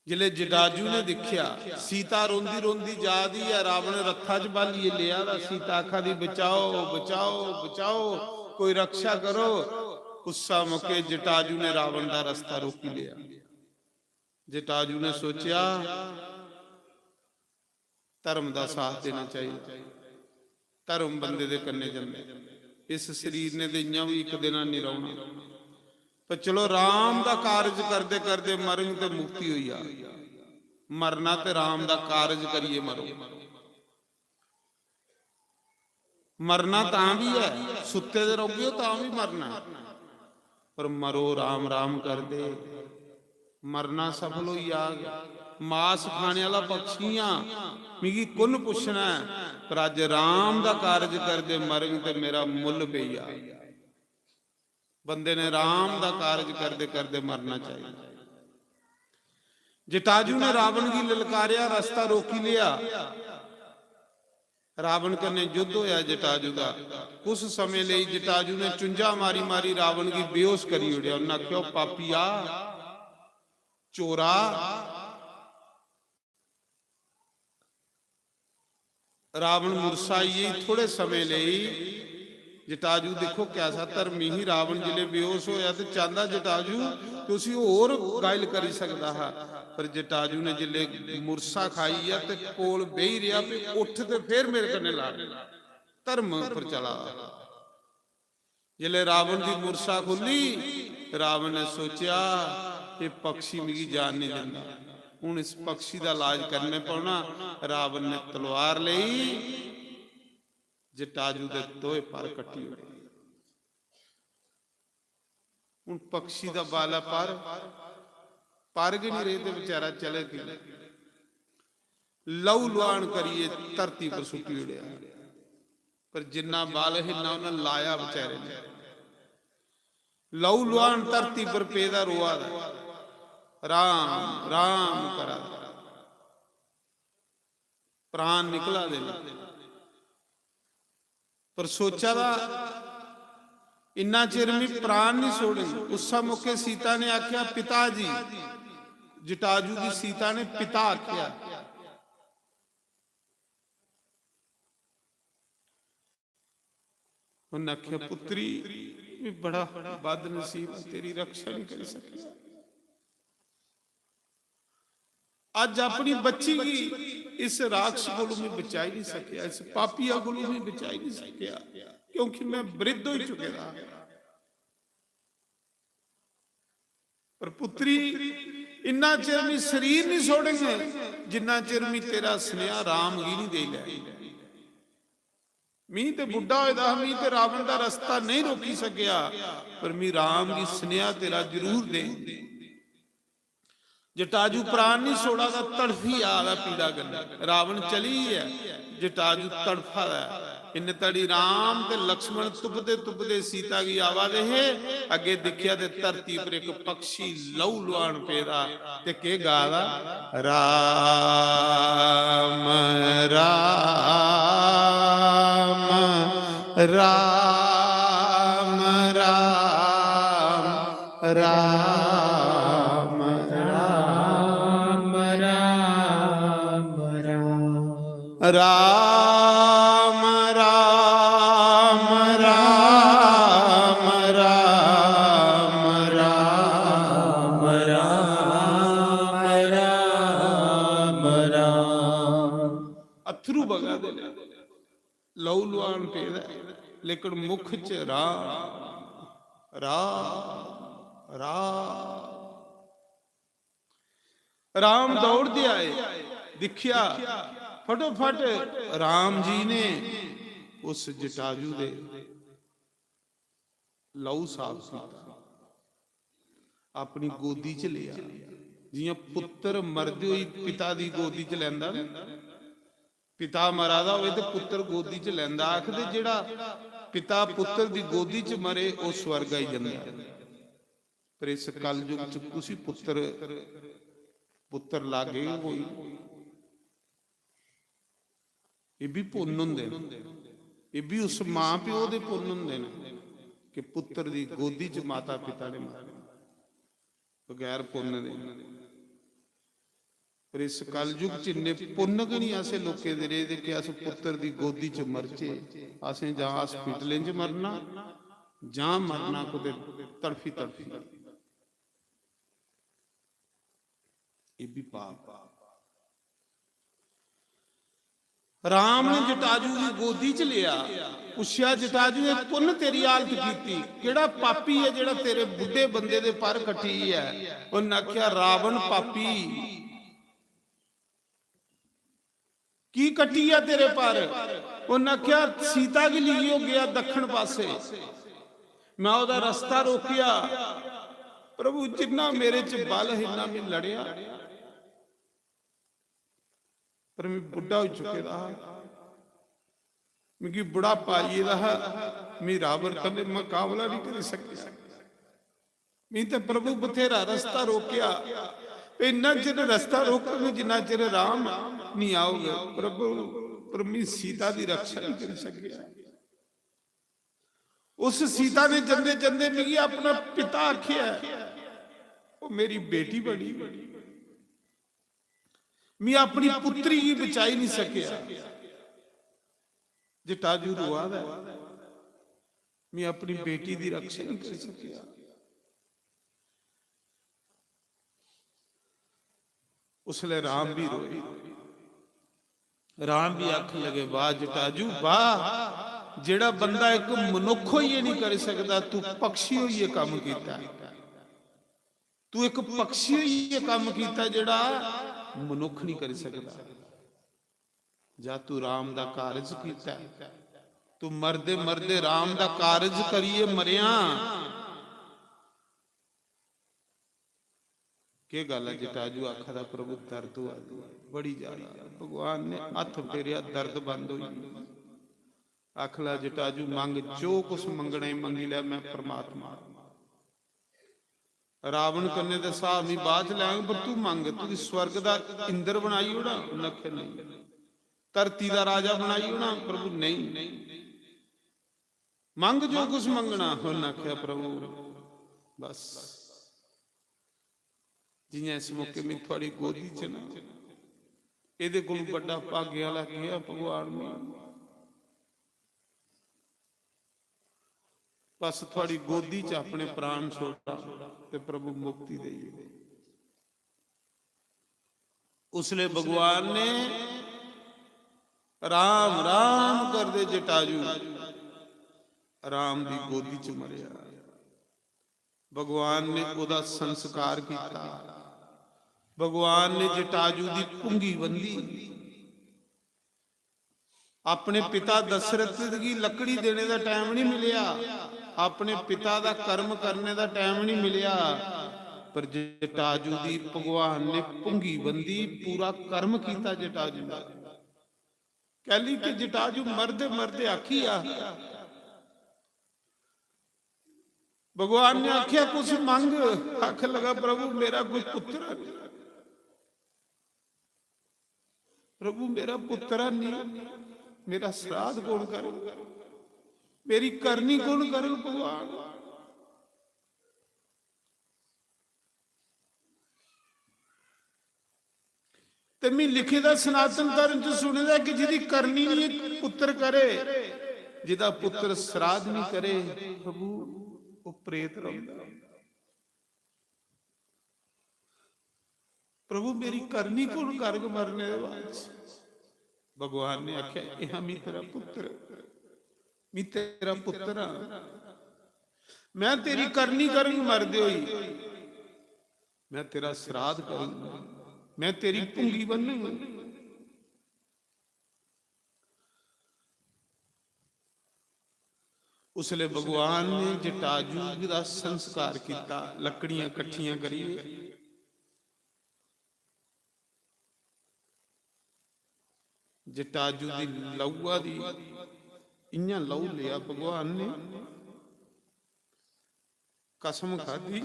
जिले जटाजू ने दिखिया सीता रोंदी रोंदी जा दी है, रावण रथा च बालिए लिया दा। सीता आखा दी बचाओ बचाओ बचाओ, कोई रक्षा करो। उस मौके जटाजू ने रावण का रास्ता रोकी लिया। जटाजू ने सोचा धर्म का साथ देना चाहिए, धर्म बंदे दे कन्ने जंदे। इस शरीर ने दियां भी एक दिन नहीं रहना, पर चलो राम का कारज करते करते मरेंगे तो मुक्ति हुई आ। मरना तो राम का कारज करिए मरो। मरना तां भी है, सुते दे रहोगे तां भी मरना, पर मरो राम राम कर दे। मरना सफल हो आ गया। ਮਾਸ ਖਾਣੇ ਵਾਲਾ ਪਕਸ਼ੀ ਆ, ਮਿਗੀ ਕੁੰਨ ਪੁੱਛਣਾ, ਪਰ ਅੱਜ ਰਾਮ ਦਾ ਕਾਰਜ ਕਰਦੇ ਮਰਗ ਤੇ ਮੇਰਾ ਮੁੱਲ ਪਈਆ। ਬੰਦੇ ਨੇ ਰਾਮ ਦਾ ਕਾਰਜ ਕਰਦੇ ਕਰਦੇ ਮਰਨਾ ਚਾਹੀਦਾ। ਜਟਾਜੂ ਨੇ ਰਾਵਣ ਕੀ ਲਲਕਾਰਿਆ, ਰਸਤਾ ਰੋਕੀ ਲਿਆ। ਰਾਵਣ ਕਨੇ ਯੁੱਧ ਹੋਇਆ ਜਟਾਜੂ ਦਾ। ਕੁछ ਸਮੇਂ ਲਈ ਜਟਾਜੂ ਨੇ ਚੁੰਝਾ ਮਾਰੀ ਮਾਰੀ ਰਾਵਣ ਕੀ ਬੇਹੋਸ਼ ਕਰੀ ਉੜਿਆ। ਉਹਨਾਂ ਕਿਉਂ ਪਾਪੀਆ, ਚੋਰਾ, ਰਾਵਣ ਮੁਰਸਾ ਹੀ ਥੋੜੇ ਸਮੇਂ ਲਈ। ਜਟਾਜੂ ਦੇਖੋ ਕਿਆਸਾ ਧਰਮੀ ਹੀ। ਰਾਵਣ ਜਿਲੇ ਬੇਹੋਸ਼ ਹੋਇਆ ਤੇ ਚਾਹੁੰਦਾ ਜਟਾਜੂ ਤੁਸੀਂ ਹੋਰ ਗਾਇਲ ਕਰੀ ਸਕਦਾ ਹੈ, ਪਰ ਜਟਾਜੂ ਨੇ ਜਿਲੇ ਮੁਰਸਾ ਖਾਈ ਆ ਤੇ ਕੋਲ ਬਹਿ ਰਿਹਾ ਵੀ ਉੱਠ ਤੇ ਫੇਰ ਮੇਰੇ ਕਨੇ ਲਾ ਧਰਮ ਪਰ ਚਲਾ। ਜਿਲੇ ਰਾਵਣ ਦੀ ਮੁਰਸਾ ਖੁੱਲੀ, ਰਾਵਣ ਨੇ ਸੋਚਿਆ ਇਹ ਪਕਸ਼ੀ ਮੇਰੀ ਜਾਨ ਨਹੀਂ ਦਿੰਦਾ, ਹੁਣ ਇਸ ਪਕਸ਼ੀ ਦਾ ਇਲਾਜ ਕਰਨੇ ਪਾਉਣਾ। ਰਾਵਣ ਨੇ ਤਲਵਾਰ ਲਈ, ਜਟਾਜੂ ਦੇ ਦੋਏ ਪਰ ਕੱਟੀ ਹੋਈ। ਹੁਣ ਪਕਸ਼ੀ ਦਾ ਬਾਲਾ ਪਰ ਨਹੀਂ ਰਹੇ ਤੇ ਵਿਚਾਰਾ ਚਲੇ ਗਿਆ। ਲਹੂ ਲੁਹਾਨ ਕਰੀਏ ਧਰਤੀ ਪਰ ਸੁੱਟੀ ਉੜਿਆ, ਪਰ ਜਿੰਨਾ ਬਾਲ ਹਿੰਨਾ ਉਹਨਾਂ ਲਾਇਆ ਵਿਚਾਰੇ ਨੇ। ਲਹੂ ਲੁਹਾਨ ਧਰਤੀ ਪਰ ਪੈਦਾ ਰੋਆ ਰਾਮ ਰਾਮ ਕਰਾ, ਪ੍ਰਾਨ ਨਿਕਲਾ ਦੇ। ਪਰ ਸੋਚਾ ਦਾ ਇੰਨਾ ਚਿਰ ਵੀ ਪ੍ਰਾਨ ਨਹੀਂ ਛੋੜੇ। ਉਸ ਮੌਕੇ ਸੀਤਾ ਨੇ ਆਖਿਆ ਪਿਤਾ ਜੀ, ਜਟਾਜੂ ਦੀ ਸੀਤਾ ਨੇ ਪਿਤਾ ਆਖਿਆ। ਉਹਨੇ ਆਖਿਆ ਪੁੱਤਰੀ ਵੀ ਬੜਾ ਬਦ ਨਸੀਬ, ਤੇਰੀ ਰੱਖਿਆ ਨਹੀਂ ਕਰ ਸਕਿਆ। ਅੱਜ ਆਪਣੀ ਬੱਚੀ ਕੀ इस राक्षस को मैं बचा ही नहीं सकिया, इस पापिया को मैं बचा ही नहीं सकिया, क्योंकि मैं वृद्ध हो चुके था। पर पुत्री इन्ना चिर में शरीर नहीं छोड़ेंगे जिन्ना चिर में तेरा स्नेहा राम ही नहीं दे ले। मी ते बुढ़ा होया, मी ते रावण का रास्ता नहीं रोकी सकिया, पर मी राम की स्नेहा तेरा जरूर दे। जटाजू प्राण नहीं छोड़ा था, तड़फी आ पीड़ा करना। रावण चली है, जटाजू तड़फा है। इन तड़ी राम ते लक्ष्मण तुपदे तुपदे सीता की आवा रहे। अगे दिखिया ते धरती पर एक पक्षी लहू लुहान पेदा ते के गादा राम राम राम राम राम राम राम राम राम राम राम राम। अथरू बगा दे लहू लुहान पेदा, लेकिन मुख च राम राम राम। राम दौड़ दे आए, दिखिया फटोफट राम जी ने उस जटाजू दे लहू साफ किया, अपनी गोदी च लिया। जियां पुत्र मरदे होई पिता दी गोदी च लैंदा, पिता मरा दा होवे ते पुत्र गोदी च लैंदा। आखदे जेड़ा पिता पुत्र दी गोदी च मरे ओ स्वर्ग आई जंदा। पर इस कलयुग च कुछ पुत्र लागे कोई ये भी पुण्य हुंदे ने, ये भी उस मां प्यो दे पुण्य हुंदे ने कि पुत्र दी गोदी च माता पिता ने मारे बगैर पुण्य दे। पर इस कलयुग च इन्ने पुण्य कि नहीं ऐसे लोके दे रहे कि अस पुत्र दी गोदी च मरचे। असें जां हॉस्पिटलें च मरना जां मरना कुते तड़फी तड़फी। ये भी पाप। राम ने जटाजू की गोदी च लिया, पुछया जटाजू ने पुन तेरी हालत की, केड़ा पापी है जेड़ा तेरे बुढ़े बंदे दे पर कटी है। उन्हें आख्या रावण पापी की कटी है तेरे पर। उन्हें आख्या सीता की ली हो गया दक्षिण पासे, मैं ओदा रास्ता रोकिया। प्रभु जिन्ना मेरे च बल इन्ना मैं लड़िया, पर मैं बुढ़ा हो चुके रहा, मैं बुढ़ापा ये रहा, मैं रावण कने मुकाबला नहीं कर सकिया। मैं तो प्रभु बथेरा रस्ता रोकया, इन्ना चिर रस्ता रोकोगे जिन्ना चिर राम नहीं आओगे। प्रभु पर मैं सीता की रक्षा नहीं कर सकिया। उस सीता ने जंदे जंदे मिगी अपना पिता आखिया, वो मेरी बेटी बड़ी, मैं अपनी पुत्री ही बचाई नहीं सकिया। जटाजू रोआ है, मैं अपनी बेटी की रक्षा नहीं कर सकिया। उसले राम भी रोए, राम भी आख लगे, वाह जटाजू वाह, जेड़ा बंदा एक मनुख हो ये नहीं कर सकता, तू पक्षी हो ये काम किया। तू एक पक्षी हो ये काम किया जेड़ा मनुख नहीं कर सकता। जा तू राम दा कारज कीता, तू मरदे मरदे राम दा कारज करिए मरिया। के गल है जटाजू आखदा, प्रभु दर्द हुआ बड़ी ज्यादा। भगवान ने हथ फेरिया, दर्द बंद हुई। आखला जटाजू मंग, जो कुछ मंगना मंगी लिया, मैं परमात्मा। रावण कन्ने दे साहब नहीं बाद लैंगे, पर तू मंग, तू स्वर्ग दा इंद्र बनाई होना। नखे नहीं, धरती दा राजा बनाई होना। प्रभु नहीं, मंग जो कुछ मंगना। उन्हें आख्या प्रभु बस जियां इस मौके में थोड़ी गोदी च ना, ये कोल बड़ा भाग्य वाला किया भगवान ने, बस थोड़ी गोदी च अपने प्राण छोड़ा ते प्रभु मुक्ति दे। उसले भगवान ने राम राम कर दे जटाजू राम दी गोदी च मरिया। भगवान ने ओदा संस्कार किया। भगवान ने जटाजू दी पुंगी बंधी। अपने पिता दशरथ की लकड़ी देने का टाइम नहीं मिलिया, अपने पिता का कर्म करने का टाइम नहीं मिलिया, पर जटाजू दी भगवान ने पुंगी बंधी, पूरा कर्म किया जटाजू का। कह ली कि जटाजू मरदे मरदे आखी आ, भगवान ने आख्या कुछ मंग। आख लगा प्रभु मेरा कोई पुत्र नहीं, प्रभु मेरा पुत्र नहीं, मेरा श्राद्ध कौन करे, मेरी करनी कौन करे। भगवान ते मैं लिखे दा सनातन धर्म च सुने दा कि जिहदी करनी नहीं पुत्र करे, जिहदा पुत्र श्राद्ध नहीं करे, प्रभु वो प्रेत रहिंदा। प्रभु मेरी करनी कौन कर मरने दे बाद। भगवान ने आख्या यह मैं तेरा पुत्र, मैं तेरा पुत्र हाँ, मैं तेरी करनी करूंगा मरदे होई, मैं तेरा श्राद्ध करूंगा, मैं तेरी पुंगी बनूंगा। उसले भगवान ने जटाजू का संस्कार किया। लकड़ियां कट्ठियां करिए, जटाजू की लहूआ दी इयां लहू लिया भगवान ने, कसम खाधी।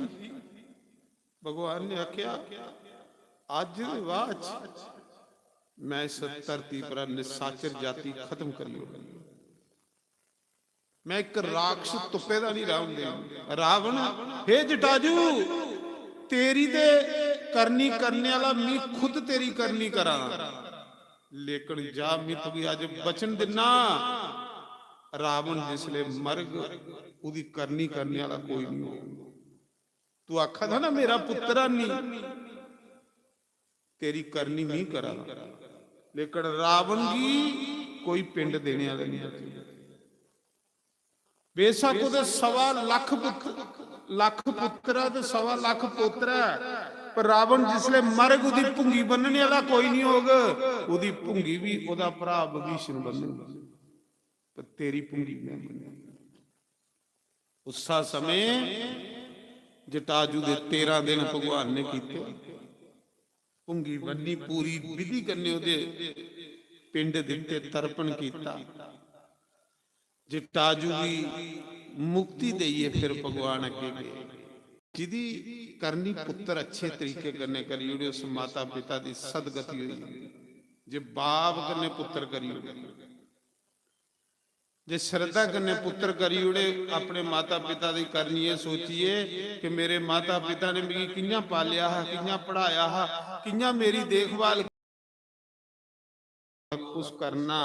भगवान ने आख्या अज दे बाद मैं इस धरती पर निशाचर जाति खत्म करी होगी। मैं एक राक्षस तुप्पे दा नहीं रावण दे। रावण हे जटाजू तेरी दे करनी करने वाला मैं खुद तेरी करनी करा, लेकिन जा मैं तुझे अज बचन दिना, रावण जिसले मरग उदी करनी करने वाला कोई नहीं हो। तू आखा था ना मेरा पुत्रा नहीं, तेरी करनी नहीं करा, लेकिन रावण की कोई पिंड देने वाला नहीं। बेशक उहदे 1.25 लाख पुत्रा ते 1.25 लाख पोतरा, पर रावण जिसले मरग उदी भुंगी बनने वाला कोई नहीं होगा। उदी भुंगी भी उहदा भरा विभीषण बनूगा, पर तेरी भुंगी नहीं बनेगी। उस समय जटाजू दे 13 दिन भगवान ने कीते। पुंगी बन्नी पूरी विधि कन्ने ओदे पिंड दिते तरपण कीता। जटाजू भी मुक्ति देइए फिर भगवान अगे गए। जिदी करनी पुत्र अच्छे तरीके कन्ने करी उड़े उस माता पिता की सदगति हुई। जे बाप कन्ने पुत्र करी उड़े, जे श्रद्धा कन्ने पुत्र करी उड़े, अपने माता पिता की करनी है सोचिए कि मेरे माता पिता ने मेरी कियां पालिया है, कियां पढ़ाया है, कियां मेरी देखभाल। उस करना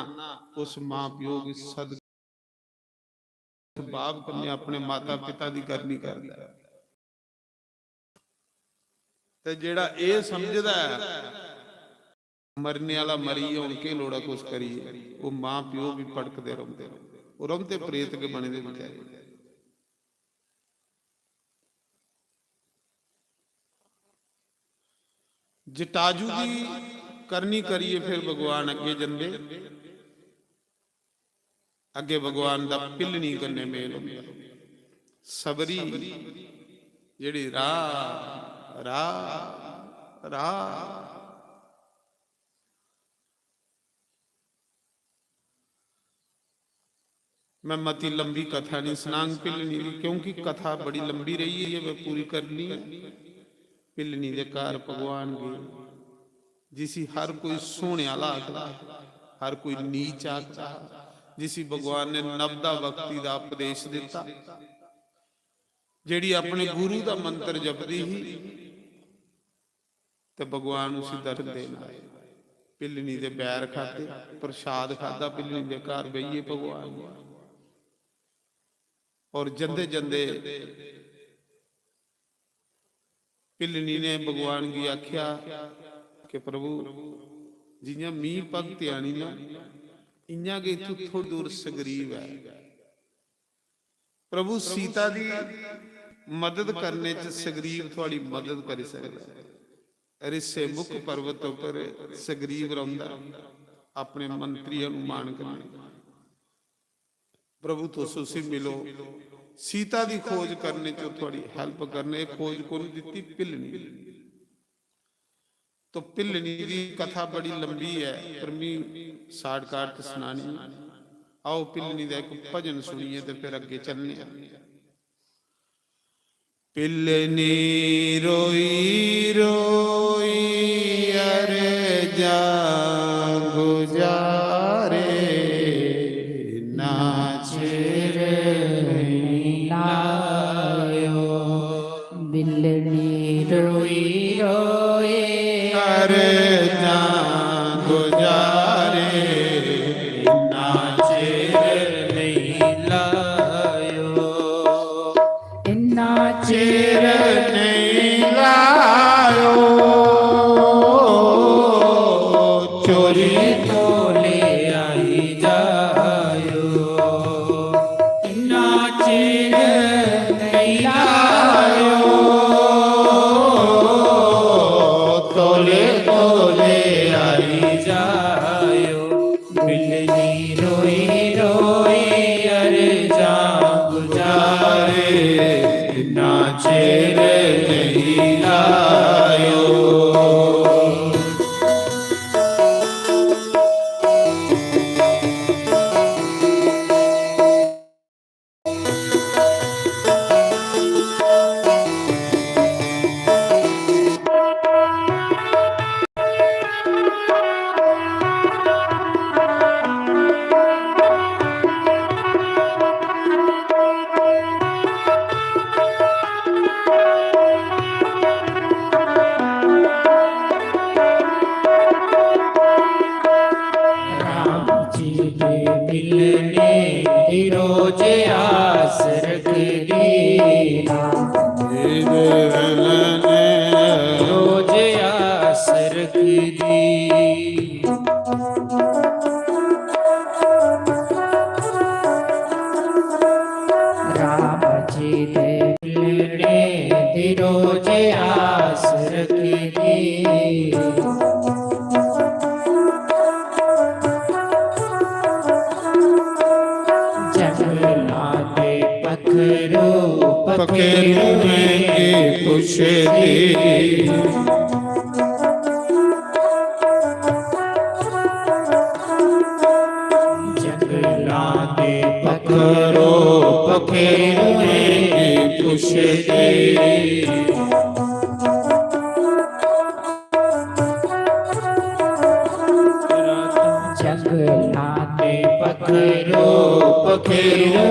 उस मां प्यो की सद बाप कन्ने अपने माता पिता की करनी करदा है। ते जेड़ा ये समझदा है मरने वाला मरी है उनके लोड़ा कुछ करिए, वो मां प्यो भी भड़कते रमते प्रेत के बने दे बेचारे। जटाजू की करनी करिए फिर भगवान अगे जंदे। अगे भगवान दा पिलनी कन्ने मेल हुंदा। सबरी जेड़ी राह राह राह मैं मती लंबी कथा नहीं सुनांग पिलनी दी, क्योंकि कथा बड़ी लंबी रही है, मैं पूरी करनी है। पिलनी दे घर भगवान गए, जिसी हर कोई सोने वाला आखदा, हर कोई नीच आखदा, जिसी भगवान ने नवदा भक्ति का उपदेश दिता, जेड़ी अपने गुरु का मंत्र जपदी ही, तो भगवान उसी दर देना। पिलनी दे पैर खाते, प्रसाद खादा, पिलनी दे घर बहिए भगवान। और जंदे जंदे पिलनी ने भगवान की आख्या कि प्रभु जियां मीह भगत आनी ना, इयां के इथों थोड़ी दूर सगरीब है। प्रभु सीता की मदद करने च सगरीब थोड़ी मदद कर सकता है। रिसे मुख पर्वत उपर सगरीब रहिंदा अपने मंत्री अनुमान करने। प्रभु तो सुसी मिलो, सीता की खोज करने चो थोड़ी हेल्प करने। खोज को दी पिलनी। तो पिलनी की कथा बड़ी लंबी है, पर मी शार्टकट सुनानी। आओ पिलनी का एक भजन सुनिए तो फिर अगे चलने। पिलनी रोई रोई अरे जा गुजारे नाचिर लायो। बिल्ली रोई रोए अरे जा गुजारे नाचिर नहीं लायो। नाचिर नहीं लायो, चोरी तो ले आई जायो। नाचिर नहीं लायो, तोले तोले आई जायो। बिल्ली रोई रोई अरे जा गुजारे नाचिर नहीं लायो। रोज आस रख दी, रोज आस रख दी। राम जी दे मिलने दी रोज आस रख दी। पखेरु में पूछे दी, ਪੁੱਛਦੇ। ਜੰਗਲਾਂ ਤੇ ਪਖਰੋ ਪਖੇਰੋ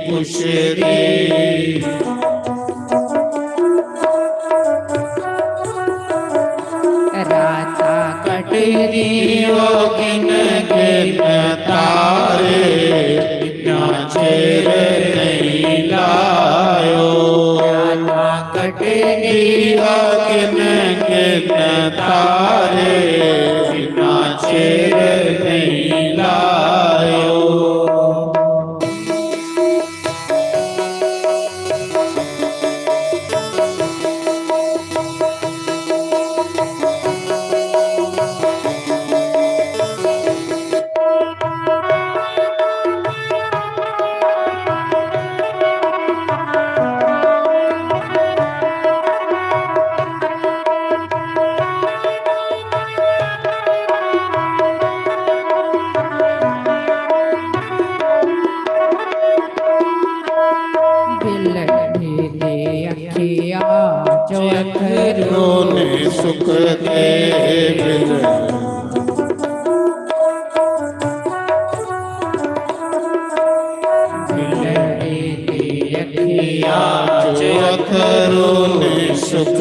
ਪੁੱਛਦੇ। ਰਾਤਾਂ ਕੱਟਦੀਆਂ ਗਿਣ ਗਿਣ ਤਾਰੇ, ਇਨਾ ਚਿਰ ਨਹੀਂ ਲਾਇਓ। ਰਾਤਾਂ ਕੱਟਦੀਆਂ ਗਿਣ ਗਿਣ ਤਾਰੇ, ਇਨਾ ਚਿਰ ਨਹੀਂ ਲਾਇਓ। ਬਿਲੜੇ ਦੇ ਅੱਖੀਆਂ ਚੋ ਅਥਰੂ ਨੇ ਸੁਖ ਦੇ ਬਿਲ ਬਿਲੜੇ ਦੇ ਅੱਖੀਆਂ ਚੋ ਅਥਰੂ ਨੇ ਸੁਖ ਦੇ।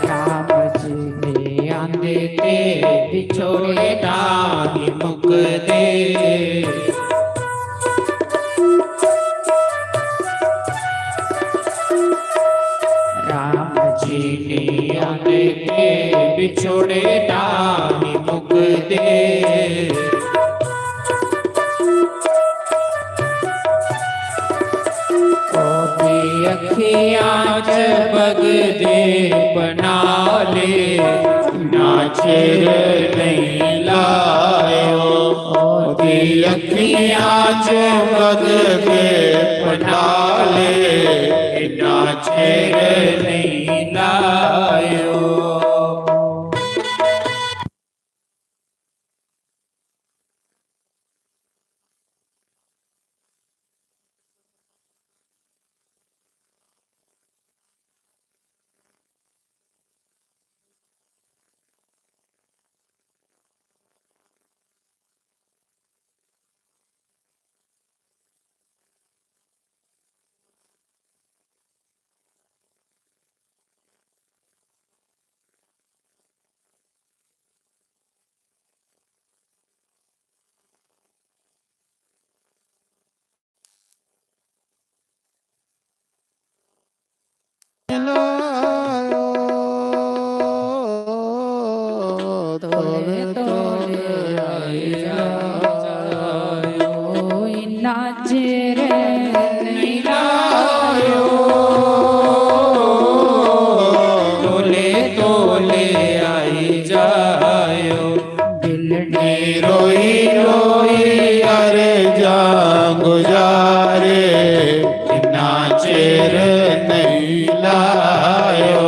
ਰਾਮ ਜੀ ਦੇ ਆਂਦੇ ਤੇ ਵਿਛੋੜੇ ਨਾਹੀਂ ਮੁਕਦੇ। ਰਾਮ ਜੀ ਦੇ ਆਂਦੇ ਤੇ ਵਿਛੋੜੇ ਨਾਹੀਂ ਮੁਕਦੇ। ਉਹਦੀ ਅੱਖੀਆਂ ਚ ਬਗਦੇ ਬਣਾ ਲੇ, ਨਾ ਚਿਰ ਨਹੀਂ ਲਾਇਓ। ਉਹਦੀ ਅੱਖੀਆਂ ਚ ਬਗਦੇ ਬਣਾ ਲੇ, ਨਾ ਚਿਰ ਨਹੀਂ ਲਾਇਓ। ਤੋਲੇ ਤੋਲੇ ਆਈ ਜਾਇਓ, ਇੰਨਾ ਚਿਰ ਨਹੀਂ ਲਾਇਓ। ਤੋਲੇ ਤੋਲੇ ਆਈ ਜਾਇਓ। ਬਿਲੜੇ ਰੋਈ ਰੋਈ ਅਰਜ਼ਾਂ ਗੁਜ਼ਾਰੇ, ਇਨਾ ਚਿਰ ਨਹੀਂ ਲਾਇਓ।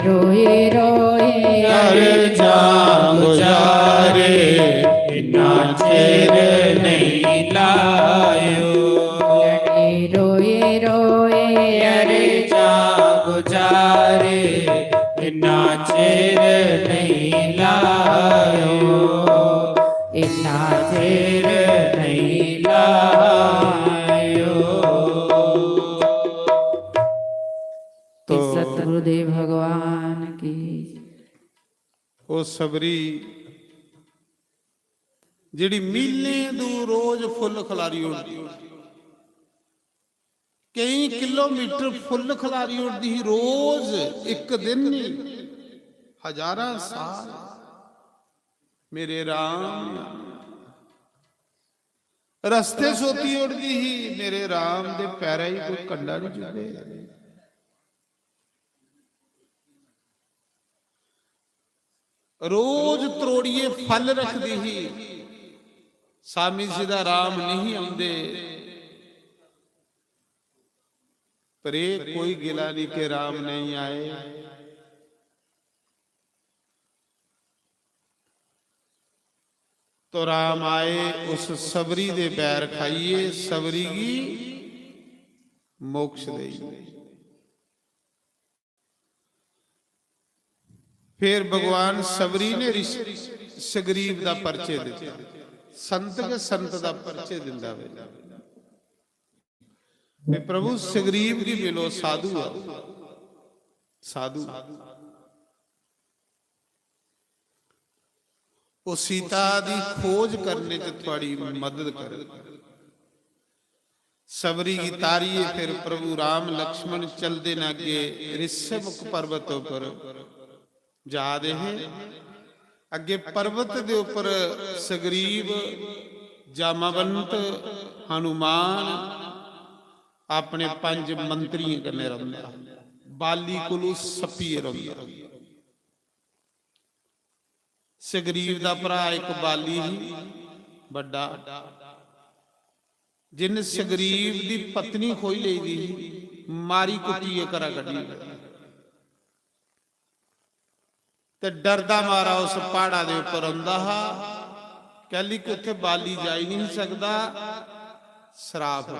ਰੋਏ ਰੋਏ ਅਰਜ਼ਾਂ ਗੁਜ਼ਾਰੇ, ਇਨਾ ਚਿਰ ਨਹੀਂ ਲਾਇਓ। ਰੋਏ ਰੋਏ ਅਰਜ਼ਾਂ ਗੁਜ਼ਾਰੇ, ਇਨਾ ਚਿਰ ਨਹੀਂ ਲਾਇਓ। ਇਨਾ ਚਿਰ ਨਹੀਂ ਲਾਇਓ। सतगुरुदेव भगवान की। ਉਹ ਸਬਰੀ ਜਿਹੜੀ ਮੀਲੇ ਦੂਰ ਰੋਜ਼ ਫੁੱਲ ਖਲਾਰੀ ਹੁੰਦੀ, ਕਈ ਕਿਲੋਮੀਟਰ ਫੁੱਲ ਖਲਾਰੀ ਉੱਡਦੀ ਸੀ ਰੋਜ਼, ਇੱਕ ਦਿਨ ਨਹੀਂ, ਹਜ਼ਾਰਾਂ ਸਾਲ। ਮੇਰੇ ਰਾਮ ਰਸਤੇ ਸੋਤੀ ਉੱਡਦੀ ਸੀ, ਮੇਰੇ ਰਾਮ ਦੇ ਪੈਰਾਂ ਹੀ ਕੋਈ ਕੰਡਾ ਨਹੀਂ ਚੁੱਭੇ। ਰੋਜ਼ ਤਰੋੜੀਏ ਫਲ ਰੱਖਦੀ ਸੀ। ਸਾਮੀ ਜੀ ਦਾ ਰਾਮ ਨਹੀਂ ਆਉਂਦੇ, ਪਰ ਇਹ ਕੋਈ ਗਿਲਾ ਨਹੀਂ ਕਿ ਰਾਮ ਨਹੀਂ ਆਏ। तो राम आए उस सबरी दे पैर खाइए, सबरी की मोक्ष दे। फिर भगवान सबरी ने सगरीब दा परचे दिता। संत के संत दा परचे दिंदा वे प्रभु सगरीब की मिलो, साधु आ साधु। वो सीता दी खोज करने च थोड़ी मदद करे। सबरी की तारीए फिर प्रभु राम लक्ष्मण चलते न अगे ऋषभमुख पर्वत पर जा दे हैं। अगे पर्वत दे ऊपर सगरीब, जामावंत, हनुमान अपने 5 मंत्री कन्ने रंदा, बाली कोलू सप्पीए रंदा। सगरीब दा भरा एक बाली ही बड़ा, जिन सगरीब दी पत्नी खोई ली दी, मारी कुटी करा कटी ते डरदा मारा उस पहाड़ा दे उपर आंदा हा। कहली कि उत्थे बाली जा ही नहीं सकदा, श्राप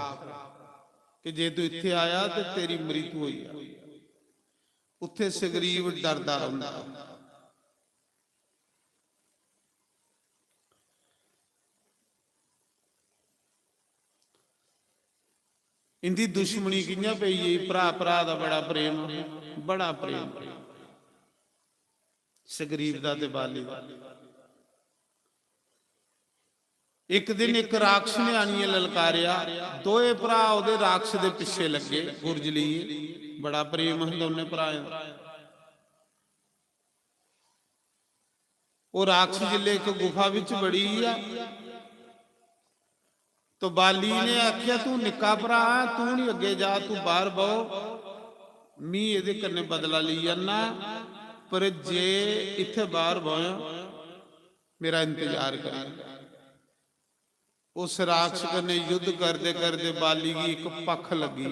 कि जे तू इत्थे आया तो तेरी मृत्यु होई। उत्थे सगरीब डरदा रहिंदा। इंदी दुश्मनी कियां पई है, भरा भरा दा बड़ा प्रेम, बड़ा प्रेम सगरीब दा ते बाली दा। एक दिन एक राक्षस ने आनिए ललकारिया, दोए भरा ओदे राक्षस दे पिछे लगे गुरज लिए, बड़ा प्रेम है दोने भराएं। वो राक्षस जिले एक गुफा विच बड़ी आ, तो बाली ने आख्या तू निक्का भरा, तू नहीं अगे जा, तू बाहर बहो, मी ये कन्ने बदला ली जाना, पर जे इत्थे बाहर बहो मेरा इंतजार कर। उस राक्षस कन्ने युद्ध करते करते बाली की एक पख लगी।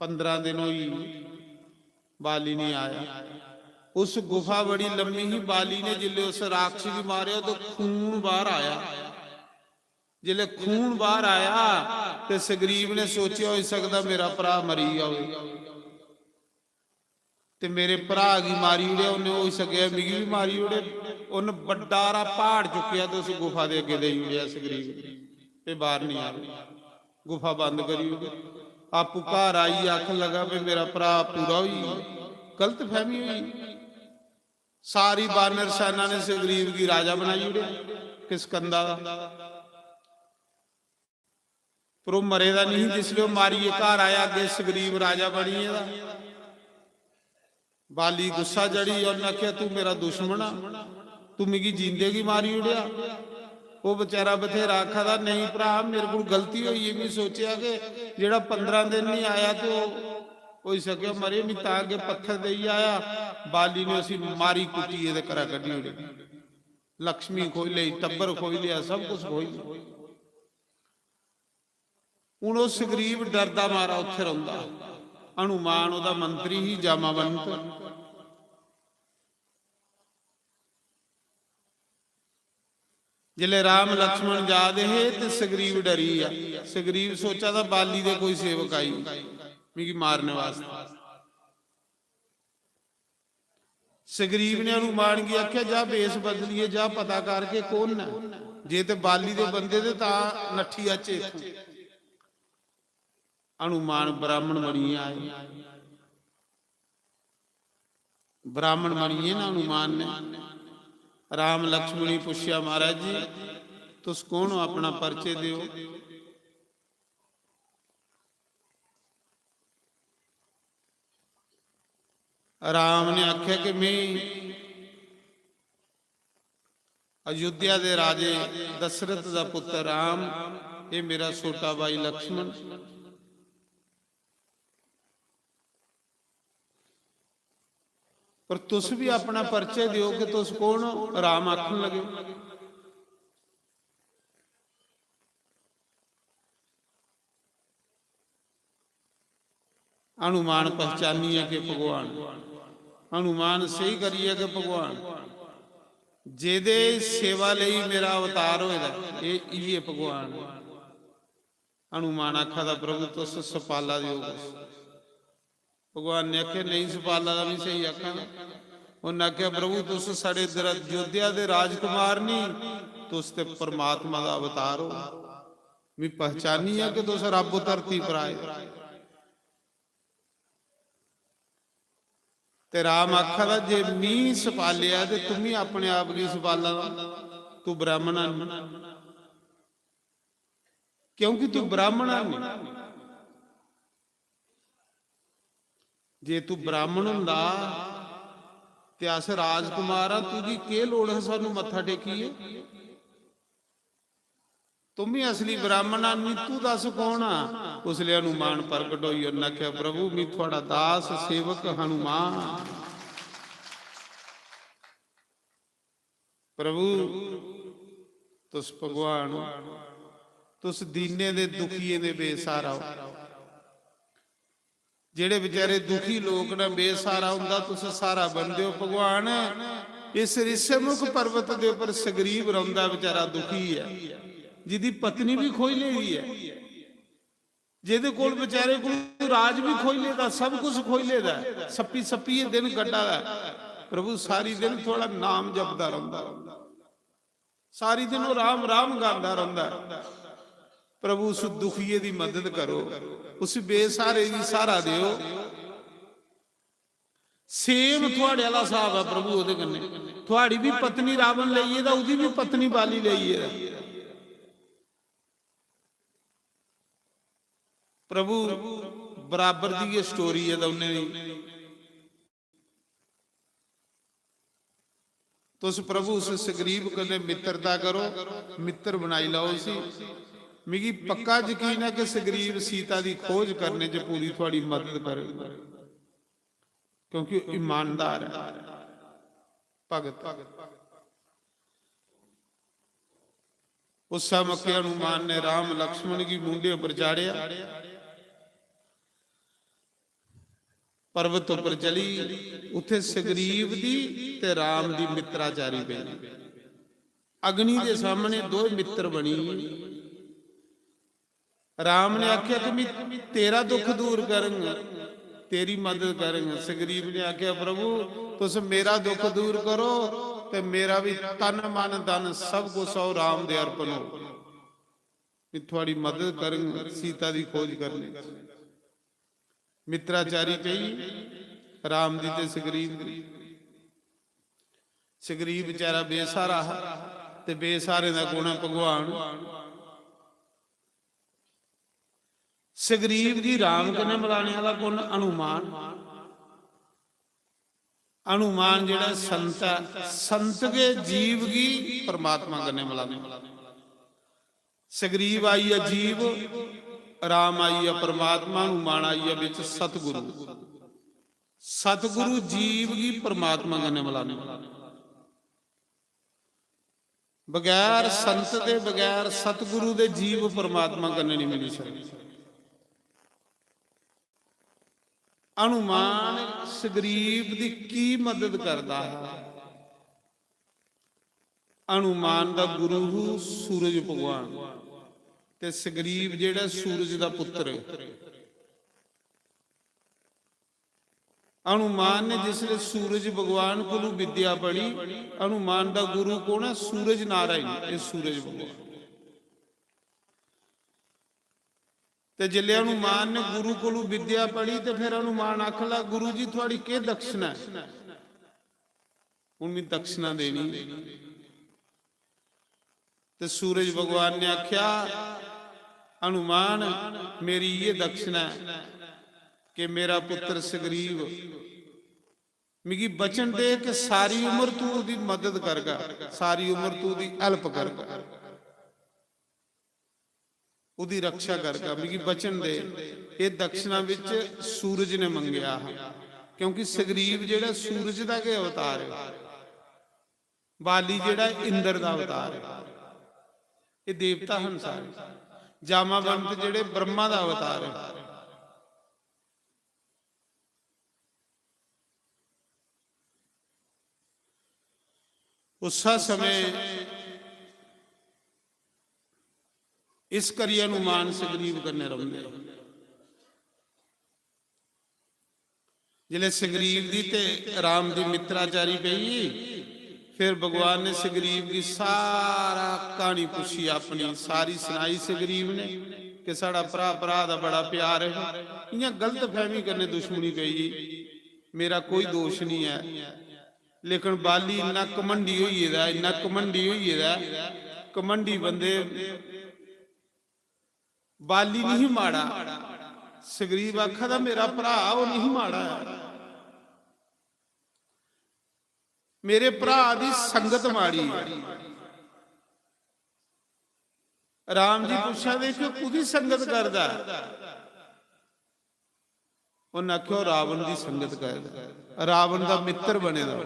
15 दिन हुई बाली नहीं आया। उस गुफा बड़ी लंबी ही, बाली ने जिले उस राक्षस की मारे तो खून बाहर आया। जिले खून बाहर आया तो सगरीब ने सोचा हो सकता मेरा भरा मरी जाए, ते मेरे भरा की मारी उड़े, उन्हें हो सके मिगी भी मारी उड़े। उन्हें बड़ा पहाड़ चुकिया तो उस गुफा के अगे दे उड़िया सगरीब, ते बाहर नहीं आ रही। गुफा बंद करी उड़े। आपू घर आई, आख लगा भी मेरा भरा पूरा हुई। गलत फहमी हुई। सारी बानर सेना ने सगरीब की राजा बनाई उड़े, किस कंधा पर मरे दा नहीं, जिसलिए मारिए घर आया अगे सगरीब राजा बनी। बाली गुस्सा जड़ी, और आख्या तू मेरा दुश्मन आ, तू मिगी जींदे की मारी उड़िया। वो बेचारा बथेरा आखा नहीं भरा मेरे को गलती हुई है, मैं सोचा कि जेड़ा 15 दिन नहीं आया तो हो सके मरे, मैं ता अगे पत्थर दे आया। बाली ने उसी मारी कुटी ये करा कढ़ी उड़े। लक्ष्मी खोई ली, टब्बर खोई लिया, सब कुछ खोई लिया। ਹੁਣ ਉਹ ਸਗਰੀਬ डरदा मारा उत्थे रहिंदा। हनुमान ਉਹਦਾ मंत्री ही, जामावंत। जिले राम लक्ष्मण जा दे ते सगरीब डरी आ। सगरीब सोचा था बाली दे कोई सेवक आई मिगी मारने वास्ते। सगरीब ने हनुमान की आख्या जा बेस बदलीए, जा पता करके कौन है, जे ते बाली दे बंदे दे ता नठी आचे। हनुमान ब्राह्मण बनिए आए। ब्राह्मण बनिए ना हनुमान ने। राम लक्ष्मणी पूछया महाराज जी तुस कौन हो, अपना परिचय दियो। ਰਾਮ ਨੇ ਆਖਿਆ ਕਿ ਮੈਂ ਅਯੁੱਧਿਆ ਦੇ ਰਾਜੇ ਦਸ਼ਰਥ ਦਾ ਪੁੱਤਰ ਰਾਮ, ਇਹ ਮੇਰਾ ਛੋਟਾ ਭਾਈ ਲਕਸ਼ਮਣ। ਪਰ ਤੁਸ ਵੀ ਆਪਣਾ ਪਰਿਚੈ ਦਿਓ ਕਿ ਤੁਸ ਕੌਣ ਹੋ। ਰਾਮ ਆਖਣ ਲਗੇ हनुमान पहचानी है कि भगवान, हनुमान सही करी है कि भगवान जेदे सेवा लई मेरा अवतार होएगा, ये भगवान। हनुमान आखा था प्रभु तुस सपाला दियो। भगवान ने आखे नहीं सपाला का भी सही आखा। उन्हें आख्या प्रभु तुस साडे अयोध्या दे राजकुमार नहीं, तुस ते परमात्मा का अवतार हो। मैं पहचानी है कि तुस रब धरती पर आए। ते राम आखा था जे मी सपालिया ते तुम ही अपने आप की सपाला, तू ब्राह्मण क्योंकि तू ब्राह्मण नहीं। जे तू ब्राह्मण हुंदा ते अस राजकुमार तुझी के लोड़ है सानू मत्था टेकीए। तुम ही असली ब्राह्मण नहीं, तू दस कौन आ। उसलिए हनुमान प्रगट होई। उन्हें आख्या प्रभु मैं थोड़ा दास सेवक हनुमान। प्रभु तुस भगवान हो, तुस दीने दे दुखिए दे बेसहारा हो। जेड़े बेचारे दुखी लोग ना बेसहारा हुंदा तुस सहारा बनदे हो। भगवान इस ऋषमुख पर्वत दे उपर सगरीव रौंदा बेचारा दुखी है, जिदी पत्नी भी खोई ली है, जिहदे कोल बेचारे को राज भी खोई लेदा, सब कुछ खोई लेदा, सप्पी सप्पी दिन कड्डा है। प्रभु सारी दिन थोड़ा नाम जपदा रहिंदा, सारी दिन वो राम राम गांदा रहिंदा। प्रभु उस दुखिए की मदद करो, उस बेसहारे की सहारा दिओ। सेम थोड़े वाला साहब है प्रभु ਉਹਦੇ कन्ने। थोड़ी भी पत्नी रावण लई है, उसकी भी पत्नी बाली लई है। प्रभु बराबर की ये स्टोरी है दोनों की। तो उस प्रभु उस सगरीब कने मित्रता करो, मित्र बनाई लाओ। सी मिगी पक्का यकीन है कि सगरीब सीता की खोज करने च पूरी थोड़ी मदद करेगा, क्योंकि ईमानदार है, भगत। उस मौके हनुमान ने राम लक्ष्मण की मुंडे पर चाड़िया, पर्वत पर चली। उथे सगरीब दी ते राम दी मित्राचारी बनी। अग्नि के सामने दो मित्र बनी। राम ने आख्या कि मैं तेरा दुख दूर करूंगा, तेरी मदद करूंगा। सगरीब ने आख्या प्रभु तुस मेरा दुख दूर करो ते मेरा भी तन मन धन सब कुछ सौ राम दे अर्पण हो। मैं थोड़ी मदद करूंगा सीता की खोज करने। मित्राचारी कही राम दी ते सगरीब दी। सगरीब बेचारा बेसहारा ते बेसहारे दा गुण भगवान। सगरीब दी राम कन्ने मिलाने वाला गुण हनुमान। हनुमान जेड़ा संत है, संत के जीव की परमात्मा कन्ने मिलाने वाला। सगरीब आई है जीव, राम आई है परमात्मा, हनुमान आई है बिच सतगुरु। सतगुरु जीव की परमात्मा कन्ने मिलाने वाला। बगैर संत दे बगैर सतगुरु दे जीव परमात्मा कन्ने नहीं मिल सकती। हनुमान सगरीब दी की मदद करता है। हनुमान दा गुरु सूरज भगवान ते सगरीब जेड़ा सूरज दा पुत्र है। हनुमान ने जिसले सूरज भगवान को विद्या पढ़ी, हनुमान दा गुरु कौन है? सूरज नारायण, ये सूरज भगवान। ते जिले हनुमान ने गुरु को विद्या पढ़ी तो फिर हनुमान आखला गुरु जी थोड़ी के दक्षिणा है, उन्हें दक्षिणा देनी। तो सूरज भगवान ने आख्या हनुमान मेरी ये दक्षिणा है कि मेरा पुत्र सगरीब मिगी बचन दे कि सारी उम्र तू उसकी मदद करगा, सारी उम्र तू उसकी हेल्प करगा, उसकी रक्षा करगा, मिगी बचन दे। ये दक्षिणा विच सूरज ने मंगया, क्योंकि सुग्रीव जिहड़ा सूरज का के अवतार है, बाली जिहड़ा इंद्र का अवतार है, ये देवता हन सारे। जामावंत जिहड़े ब्रह्मा का अवतार है। उसा समय इस करी अनुमान सुग्रीव करने रमने जिले सुग्रीव दी ते राम दी मित्राचारी पई। फिर भगवान ने सुग्रीव की सारा कहानी पूछी, अपनी सारी सुनाई सुग्रीव ने कि साड़ा भरा भरा दा बड़ा प्यार है। इयां गलत फहमी करने दुश्मनी पई, मेरा कोई दोष नहीं है, लेकिन बाली इन्ना घमंडी होई दा, इन्ना घमंडी होई दा। घमंडी बंदे बाली नहीं माड़ा, सुग्रीव आखा दा मेरा भरा वो नहीं माड़ा है, मेरे भरा दी संगत माड़ी है। राम जी पूछा देखो कुदी संगत करदा, उन्हें आख्या रावण की संगत करदा, रावण का मित्र बने दा।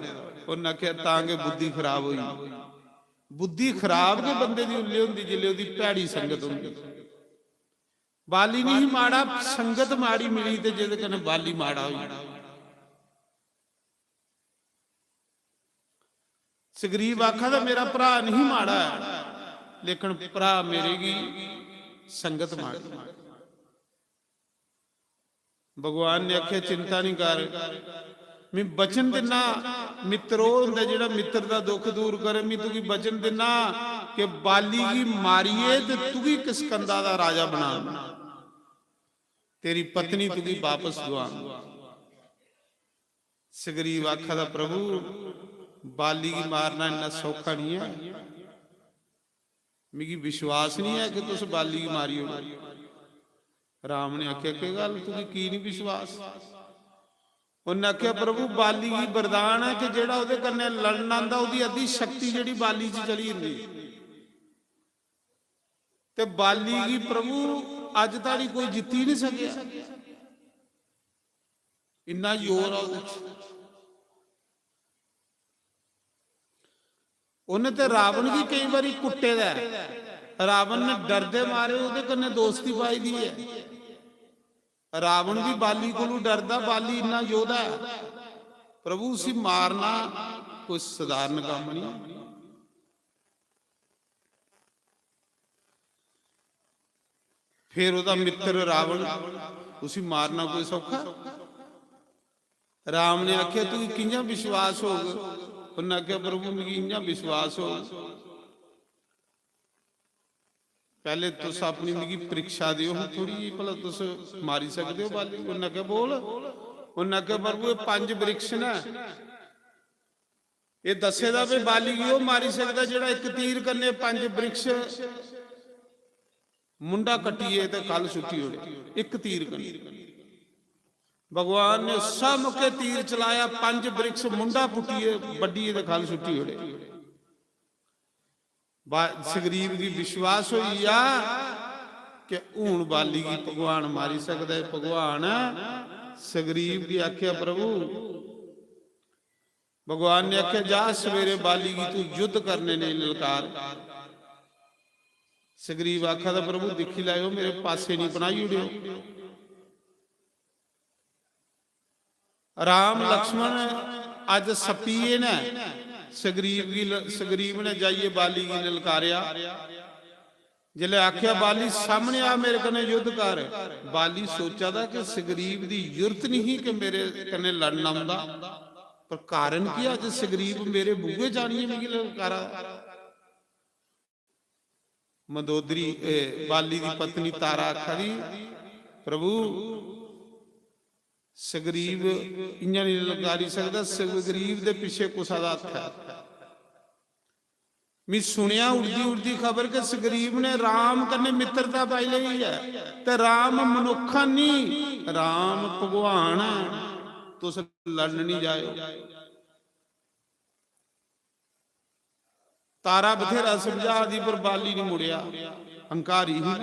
उन्हें आख्या तांगे बुद्धि खराब हुई, बुद्धि खराब के बंदे दी उल्ले हुंदी जिले उहदी भैड़ी संगत हुंदी। बाली नहीं माड़ा, संगत माड़ी मिली ते जिहदे कन्नै बाली माड़ा होई। सुग्रीव आखा था मेरा भरा नहीं माड़ा है, लेकिन भरा मेरे की संगत माड़ी। भगवान ने आख्या चिंता नहीं कर, मैं बचन देना मित्रो हुंदा जिहड़ा मित्र दा दुख दूर करे। मैं तुगी बचन देना कि बाली की मारिए ते तुगी किस्कंदा दा राजा बना, तेरी पत्नी तुगी वापस दुआ। सुग्रीव आखा था प्रभु बाली की मारना इन्ना सौखा नहीं है, मिगी विश्वास नहीं है कि तुस बाली की मारी हो। राम ने आख्या कि गल तुगी की नहीं विश्वास। उन्हें आख्या प्रभु बाली की वरदान है कि जेड़ा उहदे कन्ने लड़न आंदा उहदी अद्धी शक्ति जिहड़ी बाली च चली जांदी, ते बाली की प्रभु अज ताड़ी कोई जित्ती नहीं सकिया, इन्ना जोर आ उहदे च। उन्हें ते रावण की कई बारी कुट्टे दा, रावण ने डरदे मारे उहदे कन्ने दोस्ती पाई दी है। रावण भी बाली कोलों डरदा, बाली इन्ना योद्धा है, प्रभु उसी मारना कोई साधारण काम नहीं। फिर उहदा मित्र रावण, उसी मारना कोई सौखा। राम ने आख्या तू कियां विश्वास होग। उन्हें आख्या प्रभु मिगी इयां विश्वास हो, पहले तुस अपनी मिगी परीक्षा दियो थोड़ी जी, भला तुस मारी सकते हो बाली। उन्हें आख्या बोल। उन्हें आख्या प्रभु ये 5 वृक्ष ने, ये दसे दा भी बाली की वो मारी सकता जिहड़ा एक तीर कन्ने 5 वृक्ष मुंडा कट्टिए ते कल सुट्टी होवे, एक तीर कन्ने। भगवान ने सब के तीर चलाया, 5 वृक्ष मुंडा पुटिए बड्डिए ते कल सुट्टी होवे। सुग्रीव की विश्वास होई आ कि हुण बाली की भगवान मारी सकता है। भगवान सुग्रीव की आख्या प्रभु, भगवान ने आख्या जा सवेरे बाली की तू युद्ध करने ने ललकार। सुग्रीव आखा था प्रभु दिखी लाओ मेरे पासे नहीं बनाई उड़ियो। राम लक्ष्मण अज सपीए ने सुग्रीव ने जाइए बाली की ललकारिया। जिले आख्या बाली सामने आ मेरे कने युद्ध कर। बाली सोचा था कि सुग्रीव की जरूरत नहीं कि मेरे कने लड़ना आंदा, पर कारण की अज सुग्रीव मेरे बूहे जानी है मिगी ललकारा। मंदोदरी बाली की पत्नी तारा आखा दी प्रभु सुग्रीव इयां नहीं ललकारी सकता, सुग्रीव दे पिछे कुसा दा हत्थ है। मैं सुनिया उड़दी उड़दी खबर कि सुग्रीव ने राम कन्ने मित्रता पाई ली है, ते राम मनुखा नहीं राम भगवान है। तुस ਲੜਨ ਨਹੀਂ ਜਾਇਓ। ਤਾਰਾ ਬਥੇਰਾ ਸਮਝਾ ਦੀ ਪਰ ਬਾਲੀ ਨਹੀਂ ਮੁੜਿਆ, ਹੰਕਾਰੀ ਹੀ।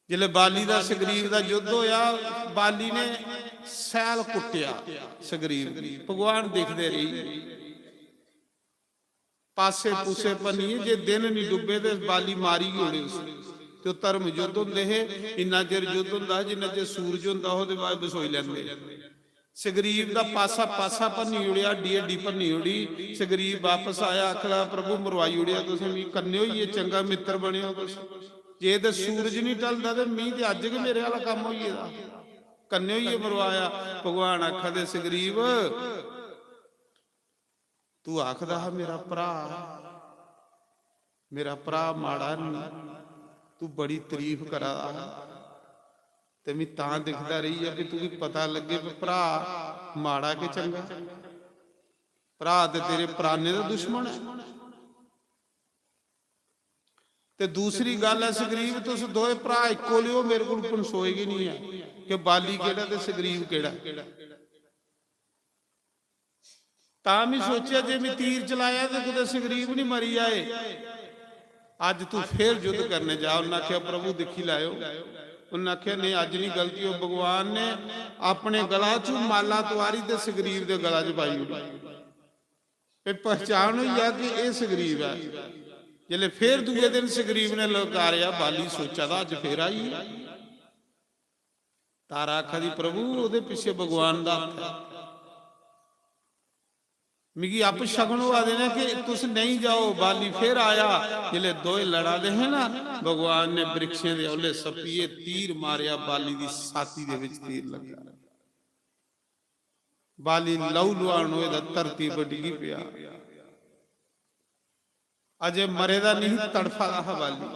ਜਿਲੇ ਬਾਲੀ ਦਾ ਸੁਗਰੀਵ ਦਾ ਯੁੱਧ ਹੋਇਆ, ਬਾਲੀ ਨੇ ਸੈਲ ਕੁੱਟਿਆ ਸੁਗਰੀਵ ਦੀ, ਭਗਵਾਨ ਦੇਖਦੇ ਰਹੀ ਪਾਸੇ ਪੂਸੇ ਪੰਨੀ। ਜੇ ਦਿਨ ਨਹੀਂ ਡੁੱਬੇ ਤੇ ਬਾਲੀ ਮਾਰੀ ਗਈ ਹੋਣੀ ਉਸ ਤੇ। ਉਹ ਧਰਮ ਯੁੱਧ ਹੁੰਦੇ ਹੈ, ਇੰਨਾ ਚਿਰ ਯੁੱਧ ਹੁੰਦਾ ਜਿੰਨਾ ਚਿਰ ਸੂਰਜ ਹੁੰਦਾ ਉਹਦੇ ਬਾਅਦ ਬਸੋਈ ਲੈਂਦੇ। ਸੁਗਰੀਵ ਦਾ ਪਾਸਾ ਭੰਨੀ ਉੜਿਆ, ਡੀ ਭੰਨੀ ਉੜੀ। ਸੁਗਰੀਵ ਵਾਪਸ ਆਇਆ, ਆਖਲਾ ਪ੍ਰਭੂ ਮਰਵਾਈ ਉੜਿਆ ਤੁਸੀਂ ਵੀ, ਕੰਨਿਓ ਹੀ ਇਹ ਚੰਗਾ ਮਿੱਤਰ ਬਣਿਓ ਤੁਸੀਂ। ਜੇ ਤੇ ਸੂਰਜ ਨਹੀਂ ਢਲਦਾ ਤੇ ਮੀਂਹ ਤੇ ਅੱਜ ਕਿ ਮੇਰੇ ਵਾਲਾ ਕੰਮ ਹੋਈ ਇਹਦਾ, ਕੰਨਿਓ ਹੀ ਮਰਵਾਇਆ। ਭਗਵਾਨ ਆਖਦੇ ਸੁਗਰੀਵ ਤੂੰ ਆਖਦਾ ਹੈ ਮੇਰਾ ਭਰਾ ਮਾੜਾ ਨਹੀਂ, ਤੂੰ ਬੜੀ ਤਾਰੀਫ ਕਰਾ ਤੇ ਮੈਂ ਤਾਂ ਦਿਖਦਾ ਰਹੀ ਆ ਕਿ ਤੂੰ ਵੀ ਪਤਾ ਲੱਗੇ ਵੀ ਭਰਾ ਮਾੜਾ ਕਿ ਚੰਗਾ। ਭਰਾ ਤੇ ਤੇਰੇ ਪ੍ਰਾਨੇ ਦਾ ਦੁਸ਼ਮਣ ਹੈ। ਤੇ ਦੂਸਰੀ ਗੱਲ ਹੈ ਸੁਗਰੀਵ ਤੁਸੀਂ ਦੋਏ ਭਰਾ ਇੱਕੋ ਲਿਓ, ਮੇਰੇ ਕੋਲ ਪਨਸੋਏਗੀ ਨਹੀਂ ਹੈ ਕਿ ਬਾਲੀ ਕਿਹੜਾ ਤੇ ਸੁਗਰੀਵ ਕਿਹੜਾ। ਤਾਂ ਵੀ ਸੋਚਿਆ ਜੇ ਮੈਂ ਤੀਰ ਚਲਾਇਆ ਤੇ ਕਿਤੇ ਸੁਗਰੀਵ ਨਹੀਂ ਮਰੀ ਜਾਏ। ਅੱਜ ਤੂੰ ਫੇਰ ਯੁੱਧ ਕਰਨੇ ਜਾ। ਉਹਨਾਂ ਆਖਿਆ ਪ੍ਰਭੂ ਦੇਖੀ ਲਾਇਓ। ਉਹਨਾਂ ਆਖਿਆ ਨਹੀਂ ਅੱਜ ਨਹੀਂ ਗਲਤੀ। ਉਹ ਭਗਵਾਨ ਨੇ ਆਪਣੇ ਗਲਾ ਚੋਂ ਮਾਲਾ ਤਵਾਰੀ ਤੇ ਸੁਗਰੀਵ ਦੇ ਗਲਾ 'ਚ ਪਾਈ ਇਹ ਪਹਿਚਾਣ ਹੋਈ ਆ ਕਿ ਇਹ ਸੁਗਰੀਵ ਹੈ। ਜਿਲੇ ਫੇਰ ਦੂਏ ਦਿਨ ਸੁਗਰੀਵ ਨੇ ਲਲਕਾਰਿਆ, ਬਾਲੀ ਸੋਚਾ ਦਾ ਅੱਜ ਫੇਰ ਆਈ। ਤਾਰਾ ਆਖਾ ਦੀ ਪ੍ਰਭੂ ਉਹਦੇ ਪਿੱਛੇ ਭਗਵਾਨ ਦਾ ਹੱਥ ਹੈ। मिगी आप शगन वादे ने कि तुस नहीं जाओ। बाली फिर आया, जिले दोए लड़ा दे है ना, भगवान ने वृक्षे दे ओले सपीए तीर मारिया, बाली दी छाती दे विच तीर लगा। बाली लहू लुहान होए दा धरती पर डिगी पिया। अजे मरे दा नहीं, तड़फा दा है बाली।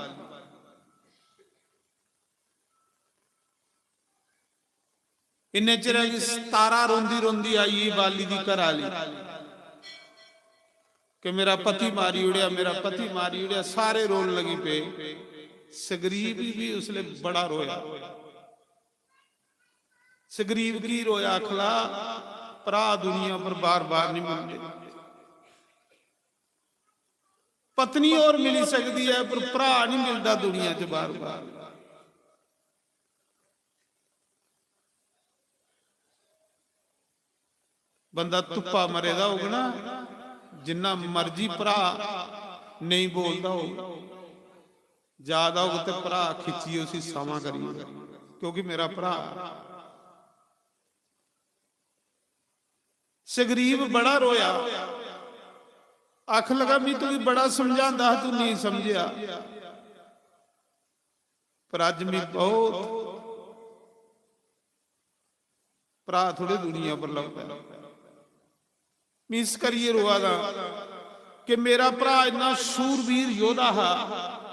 इन्ने चिर तारा रोंदी रोंदी आई बाली दी घर आली कि मेरा पति मारी उड़िया, मेरा पति मारी उड़िया। सारे रोन लगी पे। सुग्रीव भी उसने बड़ा रोया। सुग्रीव की रोया, अखला भरा दुनिया पर बार बार नहीं मिलते। पत्नी और मिल सकती है पर भरा नहीं मिलता दुनिया च बार बार। बंदा धुप्पा मरेदा होगा ना, जिन्ना मर्जी भरा नहीं बोलता हो, ज्यादा हो तो भरा खिंची उसी सावा करिए क्योंकि मेरा भरा। सुग्रीव बड़ा रोया, आख लगा मैं तू बड़ा समझांदा तू नहीं समझिया, पर अज मैं बहुत भरा थोड़े दुनिया पर लगता मिस करिए रोआ कि मेरा भरा इन्ना सूरवीर योधा है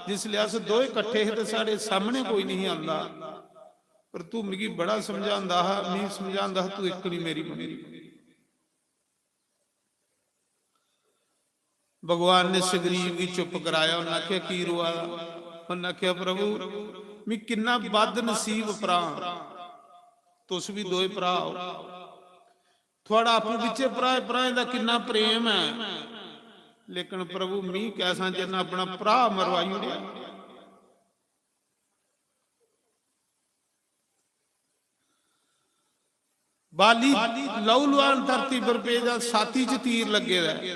जिसलिए अस दो इकट्ठे है तो साढ़े सामने कोई नहीं आता, पर तू मिगी बड़ा समझांदा है, मैं समझांदा तू एक नहीं मेरी मेरी। भगवान ने सुग्रीव की चुप कराया। उन्हें आख्या की रोआ? उन्हें आख्या प्रभु मैं किन्ना बद नसीब भरा, तुस भी दो भरा हो, थोड़ा आपू पिछे भरा भरा का किन्ना प्रेम है, लेकिन प्रभु मी कैसा जिन्ना अपना भरा मरवाई उड़िया। बाली लहू लुहान धरती पर पेजा साथी च तीर लगे रहे।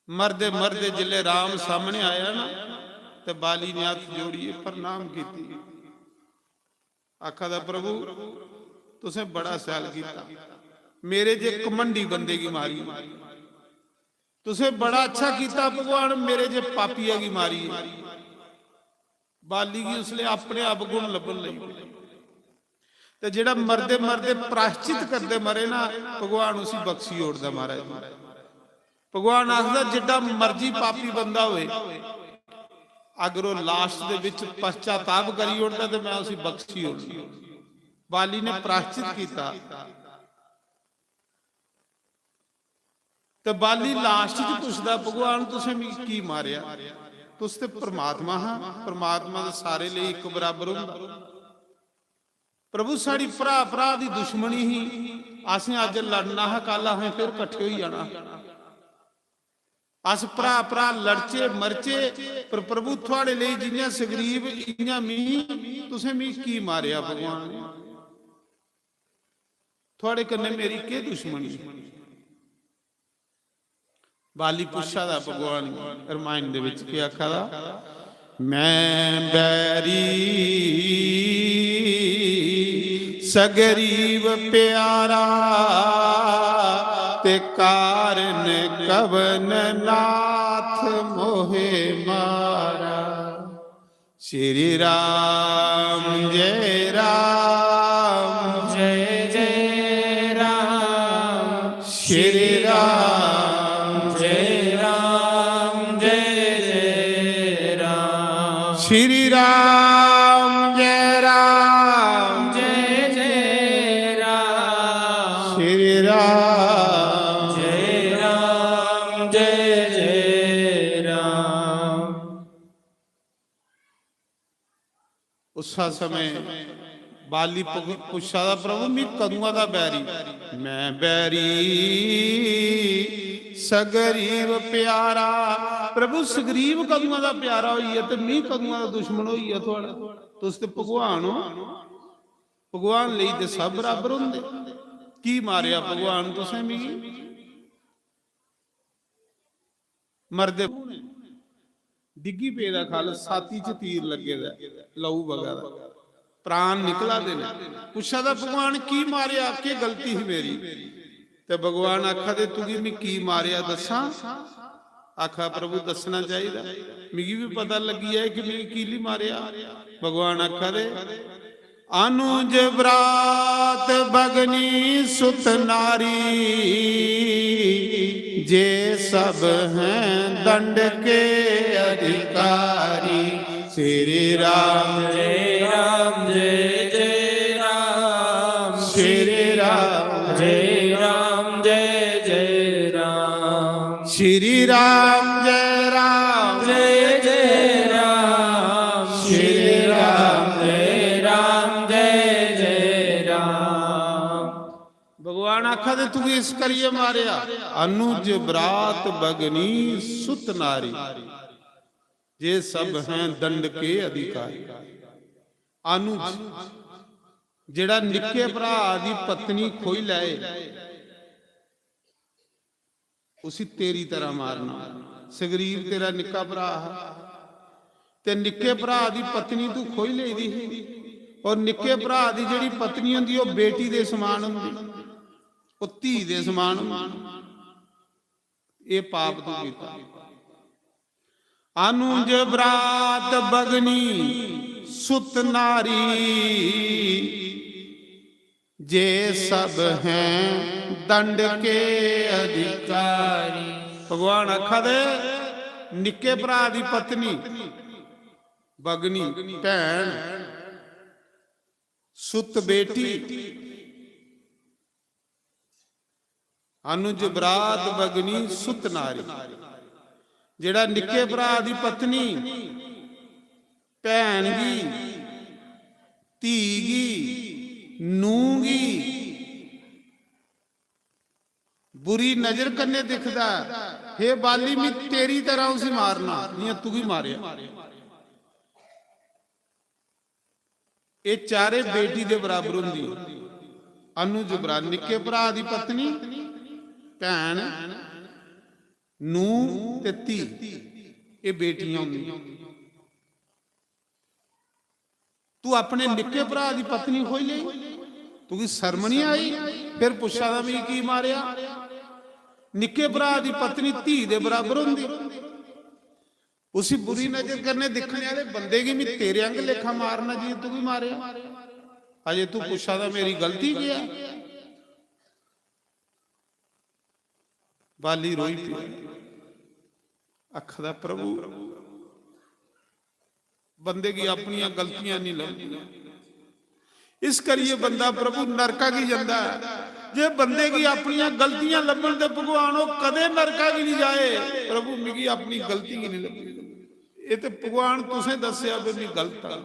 मरदे मरदे जिले राम सामने आया ना तो बाली ने हाथ जोड़िए प्रणाम की, आखा दा प्रभु तुसे बड़ा सैल किया, मेरे जे कमंडी बंदे की मारी, तुसे बड़ा अच्छा किया भगवान, मेरे जे पापिया की मारी। बाली की उसने अपने आप गुण लभन लगी, तो जेड़ा मरदे मरदे प्रायश्चित करते मरे ना भगवान उसी बख्शी ओढ़दा महाराज। भगवान आखदा जिड्डा मर्जी पापी बंदा होए अगर वो लास्ट दे विच पश्चाताप करी उठदा ते मैं उसी बख्शी उठदी। बाली ने प्रायश्चित किया तो बाली लास्ट च पुछदा भगवान तुसें मिगी की मारिया? तुस ते परमात्मा हां, परमात्मा दे सारे लिए एक बराबर हुंदा। प्रभु साड़ी भरा भरा दी दुश्मनी ही, असें अज लड़ना है, कल असें फिर कट्ठे हो जाना। अस भरा भरा लड़चे मरचे, पर प्रभु थोड़े लिए जियां सुग्रीव इयां मी, तुसें मी की मारिया भगवान ने, थोड़े कन्ने मेरी के दुश्मनी। बाली पुछा दा भगवान रामायण दे विच क्या आखदा, मैं बैरी सगरीव प्यारा, ते कारण कवन नाथ मोहे मारा। श्री राम जय राम जय जय राम, श्री राम जय राम जय जय राम, श्री राम जय राम जय जय राम, श्री राम जय राम जय जय राम। उस समय बाली पुछा दा प्रभु मी कदूं दा बैरी, मैं बैरी सगरीव प्यारा। प्रभु सुग्रीव कदूं दा प्यारा होई है, ते मी कदूं दा दुश्मन होई है थोड़ा। तुस ते भगवान हो, भगवान लई ते सब बराबर हुंदे। की मारिया भगवान तुसें मिगी? मरदे डिग्गी पे दा खल, छाती च तीर लगे दा, लहू वगा दा, प्राण निकला दे ने। पुछा दा भगवान की मारिया, के गलती ही मेरी? ते भगवान आखा दे तुगी मैं की मारिया दसा? आखा प्रभु दसना चाहिए, मिगी भी पता लगी है कि मैं कीली मारिया। भगवान आखा दे अनुज व्रात भगनी सुत नारी, जे सब हैं दंड के अधिकारी। श्री राम जय राम जय जय राम, श्री राम जय राम जय जय राम, श्री राम जय राम जय जय राम, श्री राम जय राम जय जय राम। भगवान आखा दे तू इस करिए मारिया। अनुज ब्रात बगनी सुत नारी, ये सब हैं दंड के अधिकारी। अनुज जेड़ा निक्के भरा दी पत्नी खोई लाए, उसी तेरी तरह मारना। सुग्रीव तेरा निक्का भरा है, ते निक्के भरा दी पत्नी तू खोई ले दी, और निक्के भरा दी जेड़ी पत्नी हुंदी ओ बेटी दे समान हुंदी, ओ धी दे समान हुंदी। ये पाप तू कीता। अनुज ब्रात बगनी सुत नारी, जे सब हैं दंड के अधिकारी। भगवान आखा दे निक्के भरा दी पत्नी बगनी भैन, सुत बेटी, अनुज ब्रात बगनी सुत नारी। जेड़ा निक्के भरा दी पत्नी भैन गी, धी गी, नूह गी बुरी नजर कन्ने दिखदा, हे बाली मैं तेरी तरह उसे मारना, जियां तू भी मारिया। ये चारे बेटी दे बराबर हुंदी। अनुज भरा निक्के भरा दी पत्नी, भैन, नूह ते धी, ये बेटियां हुंदियां। तू अपने निक्के भरा दी पत्नी खोई ले, तुगी शर्म नहीं आई? फिर पुछा दा भी की मारिया? निक्के भरा दी पत्नी धी दे बराबर हुंदी। उसी बुरी नजर करने दिखने वाले बंदे की मैं तेरे अंग लेखा मारना जी तू भी मारे। अजे तू पुछा दा मेरी गलती क्या? बाली रोई पी, आखदा प्रभु बंदे की अपनी गलतियां नहीं लगदियां, इस करिए बंदा प्रभु नरका की जाता है। जे बंदे की अपनी गलतियां लभन ते भगवान वो कदे नरका भी नहीं जाए। प्रभु मिगी अपनी गलती की नहीं लगी, ये तो भगवान तुसें दस्या भी मैं गलत हाँ।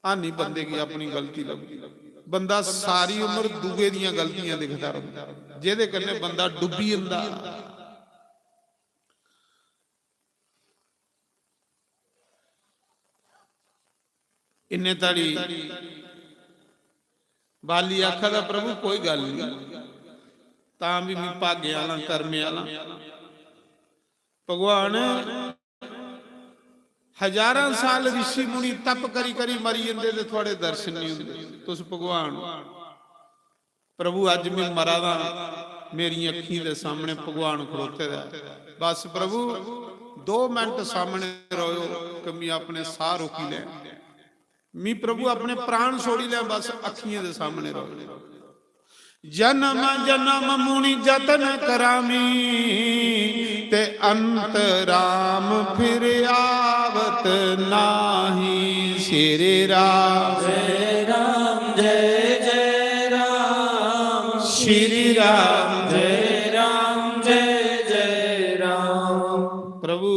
ਆ ਨਹੀਂ ਬੰਦੇ ਕੀ ਆਪਣੀ ਗਲਤੀ ਲੱਭਦੀ। ਬੰਦਾ ਸਾਰੀ ਉਮਰ ਦੂਏ ਦੀਆਂ ਗਲਤੀਆਂ ਦਿਖਦਾ ਰਹਿੰਦਾ, ਜਿਹਦੇ ਕੰਨੇ ਬੰਦਾ ਡੁੱਬੀ ਜਾਂਦਾ। ਇੰਨੇ ਤਾੜੀ ਬਾਲੀ ਆਖਾ ਦਾ ਪ੍ਰਭੂ ਕੋਈ ਗੱਲ ਨਹੀਂ, ਤਾਂ ਵੀ ਮੈਂ ਭਾਗੇ ਵਾਲਾ ਕਰਮੇ ਵਾਲਾ। ਭਗਵਾਨ ਹਜ਼ਾਰਾਂ ਸਾਲ ਰਿਸ਼ੀ ਮੁਨੀ ਤਪ ਕਰੀ ਕਰੀ ਮਰੀ ਜਾਂਦੇ ਤੇ ਤੁਹਾਡੇ ਦਰਸ਼ਨ ਨਹੀਂ ਹੁੰਦੇ। ਤੁਸੀਂ ਭਗਵਾਨ ਪ੍ਰਭੂ ਅੱਜ ਮੈਂ ਮਰਾਂ ਦਾ, ਮੇਰੀ ਅੱਖੀਂ ਦੇ ਸਾਹਮਣੇ ਭਗਵਾਨ ਖੜੋਤੇ ਦਾ। ਬਸ ਪ੍ਰਭੂ 2 ਮਿੰਟ ਸਾਹਮਣੇ ਰਹੋ ਕਿ ਮੈਂ ਆਪਣੇ ਸਾਹ ਰੋਕੀ ਲੈ, ਮੈਂ ਪ੍ਰਭੂ ਆਪਣੇ ਪ੍ਰਾਣ ਛੋੜੀ ਲੈ, ਬਸ ਅੱਖੀਆਂ ਦੇ ਸਾਹਮਣੇ ਰਹੋ। ਜਨਮ ਜਨਮ ਮੁਨੀ ਜਤਨ ਕਰਾਮੀ, ਤੇ ਅੰਤ ਰਾਮ ਫਿਰ ਆਵਤ ਨਾਹੀ। ਸ਼੍ਰੀ ਰਾਮ ਜੈ ਰਾਮ ਜੈ ਜੈ ਰਾਮ, ਸ਼੍ਰੀ ਰਾਮ ਜੈ ਰਾਮ ਜੈ ਜੈ ਰਾਮ। ਪ੍ਰਭੂ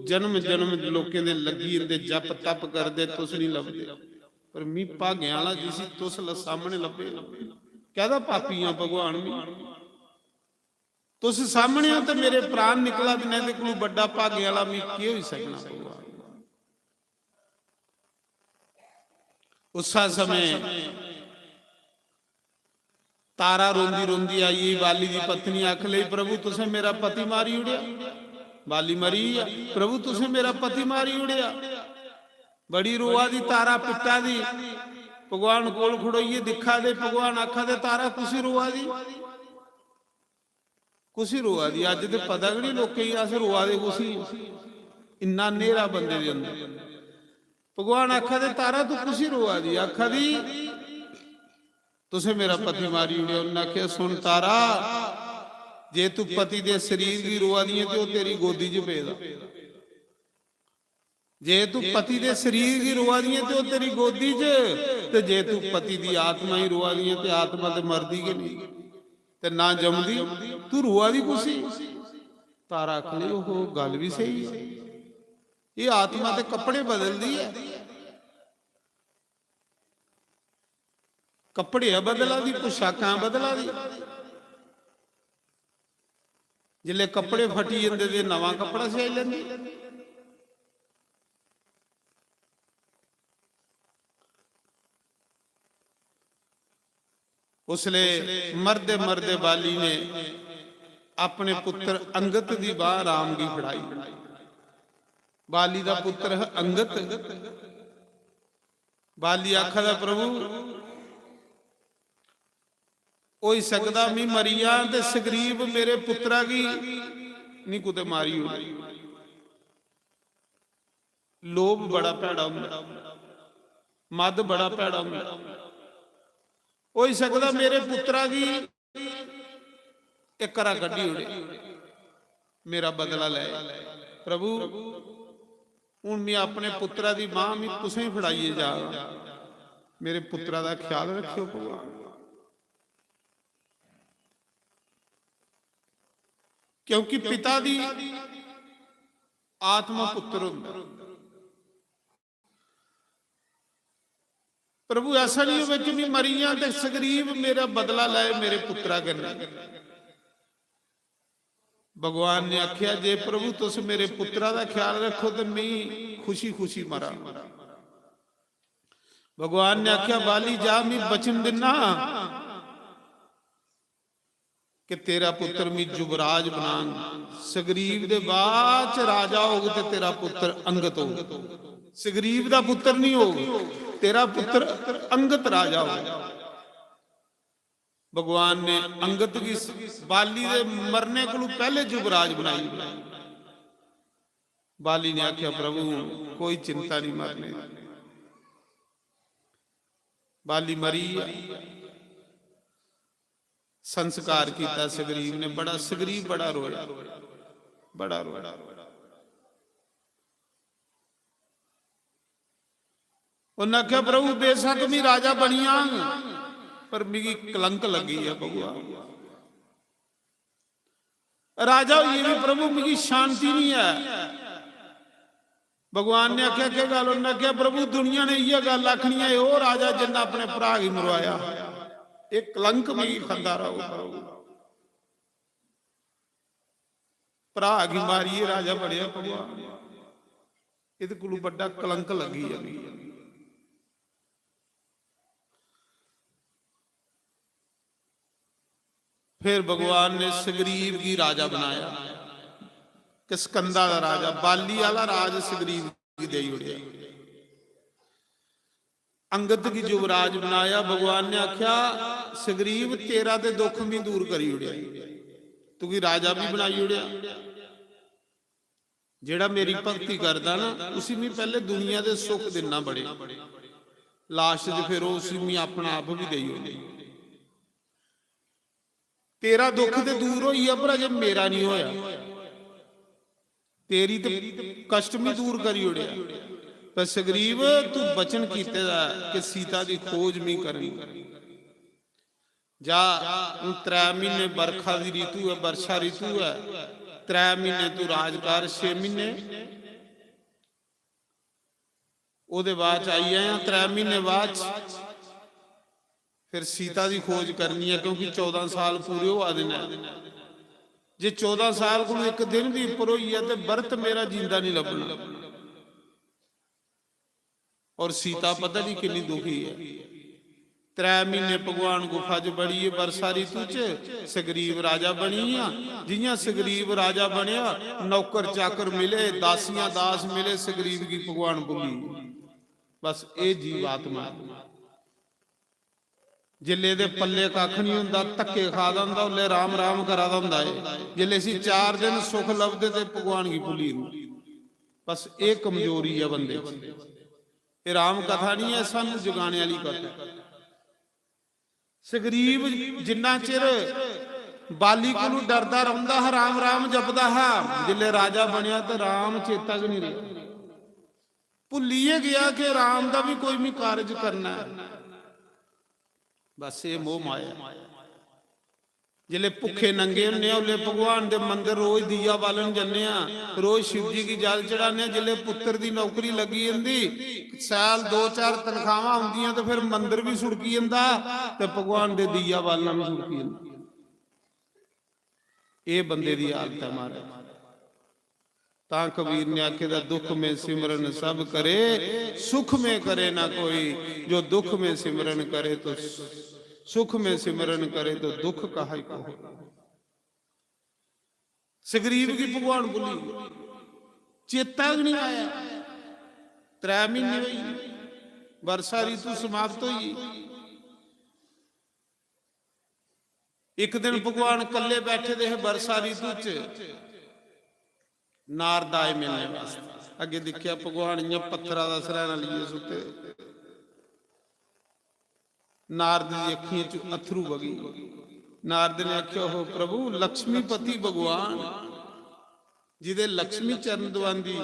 ਜਨਮ ਜਨਮ ਲੋਕਾਂ ਦੇ ਲੱਗੀ ਜਾਂਦੇ ਜਪ ਤਪ ਕਰਦੇ, ਤੁਸ ਨਹੀਂ ਲੱਭਦੇ। ਪਰ ਮੀ ਭਾਗਿਆਂ ਵਾਲਾ ਜਿਸੀ ਤੁਸ ਸਾਹਮਣੇ ਲੱਭੇ। ਕਹਦਾ ਪਾਪੀਆਂ ਭਗਵਾਨ ਵੀ ਤੁਸ ਸਾਹਮਣੇ ਹੋ ਤੇ ਮੇਰੇ ਪ੍ਰਾਣ ਨਿਕਲਾ ਦਿਨੇ ਦੇ ਕੋਲ ਵੱਡਾ ਭਾਗਿਆਂ ਵਾਲਾ ਮੀ ਕੀ ਹੋਈ ਸਕਣਾ। ਭਗਵਾਨ ਉਸਾ ਸਮੇਂ ਤਾਰਾ ਰੋਂਦੀ ਰੋਂਦੀ ਆਈ, ਬਾਲੀ ਦੀ ਪਤਨੀ ਆਖ ਲਈ ਪ੍ਰਭੂ ਤੁਸੀਂ ਮੇਰਾ ਪਤੀ ਮਾਰੀ ਉੜਿਆ। ਬਾਲੀ ਮਰੀ ਆ, ਪ੍ਰਭੂ ਤੁਸੀਂ ਮੇਰਾ ਪਤੀ ਮਾਰੀ ਉੜਿਆ। ਬੜੀ ਰੋਆ ਦੀ ਤਾਰਾ ਪਿੱਟਾ ਦੀ ਭਗਵਾਨ ਕੋਲ ਖੜੋਈਏ ਦਿਖਾ ਦੇ। ਭਗਵਾਨ ਆਖਾ ਦੇ ਤਾਰਾ ਕੁਸੀ ਰੋਆ ਦੀ, ਕੁਸੀ ਰੋਆ ਦੀ। ਅੱਜ ਤੇ ਪਤਾ ਵੀ ਨਹੀਂ ਲੋਕਾਂ ਹੀ ਆਸ ਰੋਆ ਦੇ ਕੁਸੀ, ਇੰਨਾ ਨੇਰਾ ਬੰਦੇ ਦੇ ਅੰਦਰ। ਭਗਵਾਨ ਆਖਾ ਦੇ ਤਾਰਾ ਤੂੰ ਕੁਸੀ ਰੋਆ ਦੀ। ਆਖਾ ਦੀ ਤੁਸੀਂ ਮੇਰਾ ਪਤੀ ਮਾਰੀ ਉੜਿਆ। ਉਹਨਾਂ ਆਖਿਆ ਸੁਣ ਤਾਰਾ, ਜੇ ਤੂੰ ਪਤੀ ਦੇ ਸਰੀਰ ਦੀ ਰੋਆ ਦੀ ਤੇ ਉਹ ਤੇਰੀ ਗੋਦੀ 'ਚ ਪਏਦਾ। ਜੇ ਤੂੰ ਪਤੀ ਦੇ ਸਰੀਰ ਦੀ ਰੋਆ ਦੀ ਤੇ ਉਹ ਤੇਰੀ ਗੋਦੀ 'ਚ, ਤੇ ਜੇ ਤੂੰ ਪਤੀ ਦੀ ਆਤਮਾ ਹੀ ਰੋਆ ਦੀ ਤੇ ਆਤਮਾ ਤੇ ਮਰਦੀ ਕਿ ਨਹੀਂ ਤੇ ਨਾ ਜੰਮਦੀ, ਤੂੰ ਰੋਆ ਦੀ ਕੁਸੀ। ਤਾਰਾ ਆਖ ਲਈ ਉਹ ਗੱਲ ਵੀ ਸਹੀ ਹੈ, ਇਹ ਆਤਮਾ ਤੇ ਕੱਪੜੇ ਬਦਲਦੀ ਹੈ। ਕੱਪੜੇ ਬਦਲਾ ਦੀ, ਪੁਸ਼ਾਕਾਂ ਬਦਲਾ ਦੀ। ਜਿਲੇ ਕੱਪੜੇ ਫਟੀ ਜਾਂਦੇ ਤੇ ਨਵਾਂ ਕੱਪੜਾ ਸਿਆਈ ਲੈਂਦੀ। ਉਸਲੇ ਮਰਦੇ ਮਰਦੇ ਬਾਲੀ ਨੇ ਆਪਣੇ ਪੁੱਤਰ ਅੰਗਤ ਦੀ ਬਾਹ ਰਾਮ ਦੀ ਫੜਾਈ। ਬਾਲੀ ਦਾ ਪੁੱਤਰ ਹੈ ਅੰਗਤ। ਬਾਲੀ ਆਖਾ ਦਾ ਪ੍ਰਭੂ ਹੋਈ ਸਕਦਾ ਮੈਂ ਮਰੀਆ ਤੇ ਸਗਰੀਬ ਮੇਰੇ ਪੁੱਤਰਾ ਕੀ ਨਹੀਂ ਕੁਤੇ ਮਾਰੀ ਹੋਈ। ਲੋਭ ਬੜਾ ਭੈੜਾ ਹੁੰਦਾ, ਮਦ ਬੜਾ ਭੈੜਾ ਹੁੰਦਾ। ਹੋਈ ਸਕਦਾ ਮੇਰੇ ਪੁੱਤਰਾ ਦੀ ਇੱਕ ਰਾ ਗੱਡੀ ਉੜੇ, ਮੇਰਾ ਬਦਲਾ ਲੈ। ਪ੍ਰਭੂ ਹੁਣ ਮੈਂ ਆਪਣੇ ਪੁੱਤਰਾ ਦੀ ਮਾਂ ਵੀ ਤੁਸੀਂ ਫੜਾਈਏ ਜਾ, ਮੇਰੇ ਪੁੱਤਰਾ ਦਾ ਖਿਆਲ ਰੱਖਿਓ ਭਗਵਾਨ। ਕਿਉਂਕਿ ਪਿਤਾ ਦੀ ਆਤਮਾ ਪੁੱਤਰ ਹੁੰਦਾ। ਪ੍ਰਭੂ ਐਸਾ ਨਹੀਂ ਹੋਵੇ ਕਿ ਮੈਂ ਮਰੀਆਂ ਤੇ ਸਗਰੀਬ ਮੇਰਾ ਬਦਲਾ ਲੈ ਮੇਰੇ ਪੁੱਤਰਾ ਕਰਨਾ। ਭਗਵਾਨ ਨੇ ਆਖਿਆ ਜੇ ਪ੍ਰਭੂ ਤੁਸੀਂ ਮੇਰੇ ਪੁੱਤਰਾ ਦਾ ਖਿਆਲ ਰੱਖੋ ਤੇ ਮੈਂ ਖੁਸ਼ੀ ਖੁਸ਼ੀ ਮਰਾਂ। ਭਗਵਾਨ ਨੇ ਆਖਿਆ ਬਾਲੀ ਜਾ ਮੈਂ ਬਚਨ ਦਿਨਾ ਕਿ ਤੇਰਾ ਪੁੱਤਰ ਮੈਂ ਯੁਵਰਾਜ ਬਣਾ। ਸਗਰੀਬ ਦੇ ਬਾਅਦ ਚ ਰਾਜਾ ਹੋਊ ਤੇ ਤੇਰਾ ਪੁੱਤਰ ਅੰਗਤ ਹੋਊ। ਸਗਰੀਬ ਦਾ ਪੁੱਤਰ ਨਹੀਂ ਹੋਊ, ਤੇਰਾ ਪੁੱਤਰ ਅੰਗਤ ਰਾਜਾ ਹੋਊ। ਭਗਵਾਨ ਨੇ ਅੰਗਤ ਦੀ ਬਾਲੀ ਦੇ ਮਰਨੇ ਕੋਲੋਂ ਪਹਿਲੇ ਯੁਵਰਾਜ ਬਣਾਈ। ਬਾਲੀ ਨੇ ਆਖਿਆ ਪ੍ਰਭੂ ਕੋਈ ਚਿੰਤਾ ਨਹੀਂ ਮਰਨੇ। ਬਾਲੀ ਮਰੀ, ਸੰਸਕਾਰ ਕੀਤਾ ਸਗਰੀਬ ਨੇ। ਬੜਾ ਸਗਰੀਬ ਬੜਾ ਰੋਇਆ, ਬੜਾ ਰੋਇਆ। ਉਹਨਾਂ ਆਖਿਆ ਪ੍ਰਭੂ ਬੇਸ਼ੱਕ ਮੈਂ ਰਾਜਾ ਬਣੀਆਂ ਪਰ ਮੇਰੀ ਕਲੰਕ ਲੱਗੀ ਹੈ ਭਗਵਾ। ਰਾਜਾ ਹੋਈਏ ਵੀ ਪ੍ਰਭੂ ਮੇਰੀ ਸ਼ਾਂਤੀ ਨਹੀਂ ਹੈ। भगवान ने आख्या क्या गल? उन्हें आख्या प्रभु दुनिया ने ये गल आखनी है, वो राजा जिन्ना अपने भरा ही मरवाया, एक कलंक भी खांदा रहो। भरा की मारी राजा बढ़िया भगवान, ये कोल बड़ा कलंक लगी है। फिर भगवान ने सुग्रीव की राजा बनाया, कि स्कंदा का राजा, बाली वाला राज सुग्रीव की दे उड़िया। अंगद की युवराज बनाया। भगवान ने आख्या सुग्रीव तेरा ते दुख भी दूर करी उड़िया, तू की राजा भी बनाई उड़िया। जेड़ा मेरी भक्ति करदा ना उसी में पहले दुनिया के सुख देना बड़े, लास्ट च फिर उसी में अपना आप भी दई उड़े। तेरा दुख ते दूर होई है, पर अजे मेरा नहीं होया। तेरी तो कष्ट भी दूर करी उड़िया। पर सुग्रीव तू बचन कीते दा कि सीता की खोज भी करनी। जा 3 महीने बरखा की ऋतु है, वर्षा ऋतु है, 3 महीने तू राजकार, 6 महीने ओदे बाद आई आया। 3 महीने बाद फिर सीता की खोज करनी है, क्योंकि 14 साल पूरे हुआ देना। जे 14 साल को एक दिन भी उपर हुई है तो बरत मेरा जिंदा नहीं लभना। और सीता पता नहीं कितनी दुखी है। 3 महीने भगवान गुफा च बड़ी है, वर्षा ऋतु च सुग्रीव राजा बनी है। जियां सुग्रीव राजा बनया, नौकर चाकर मिले, दासियां दास मिले, सुग्रीव की भगवान भुली। बस ये जीव आत्मा जिले दे पल्ले कख नहीं हुंदा, धक्के खा दिंदा, उल्ले राम राम करा दिंदा है। जिले असीं 4 दिन सुख लभदे ते भगवान की भुली। बस ये कमजोरी है बंदे च। ये राम कथा नहीं है, सानू जगाने वाली कथा। सुग्रीव जिन्ना चिर बाली कोलों डरदा रहिंदा है, राम राम जपदा है, जिले राजा बनया तो राम चेता च नहीं रहा। भुलिए गया कि राम का भी कोई भी कारज करना है। बस ये मोह माया। जिले भुखे नंगे होने उले भगवान दे मंदिर रोज दिया बालन जन्ने, रोज शिव जी की जल चढ़ाने। जिले पुत्र की नौकरी लगी जाती, साल 2-4 तनखावां आउंदियां तो फिर मंदिर भी सुड़की जांदा ते भगवान दे दिया बालना भी सुड़की जांदी। ये बंदे दी हालत है महाराज। ता कबीर ने आखे दुख में सिमरन सब करे, सुख में करे ना कोई। जो दुख में सिमरन करे तो सुख में सिमरन करे तो दुख कहा ही कहो। सुग्रीव की भगवान बोली, चेता नहीं आया। 3 महीने हुई, वर्षा ऋतु समाप्त हुई। एक दिन भगवान कल्ले बैठे दे वर्षा ऋतु च, नारद आए मिलने वास्ते। अगे देखिया भगवान इं पत्थर का सरैना लिए सुते। नारद की अखियों च अथरू बगी। नारद ने आख्या, हो प्रभु लक्ष्मीपति भगवान जिदे लक्ष्मी चरण दवांदी,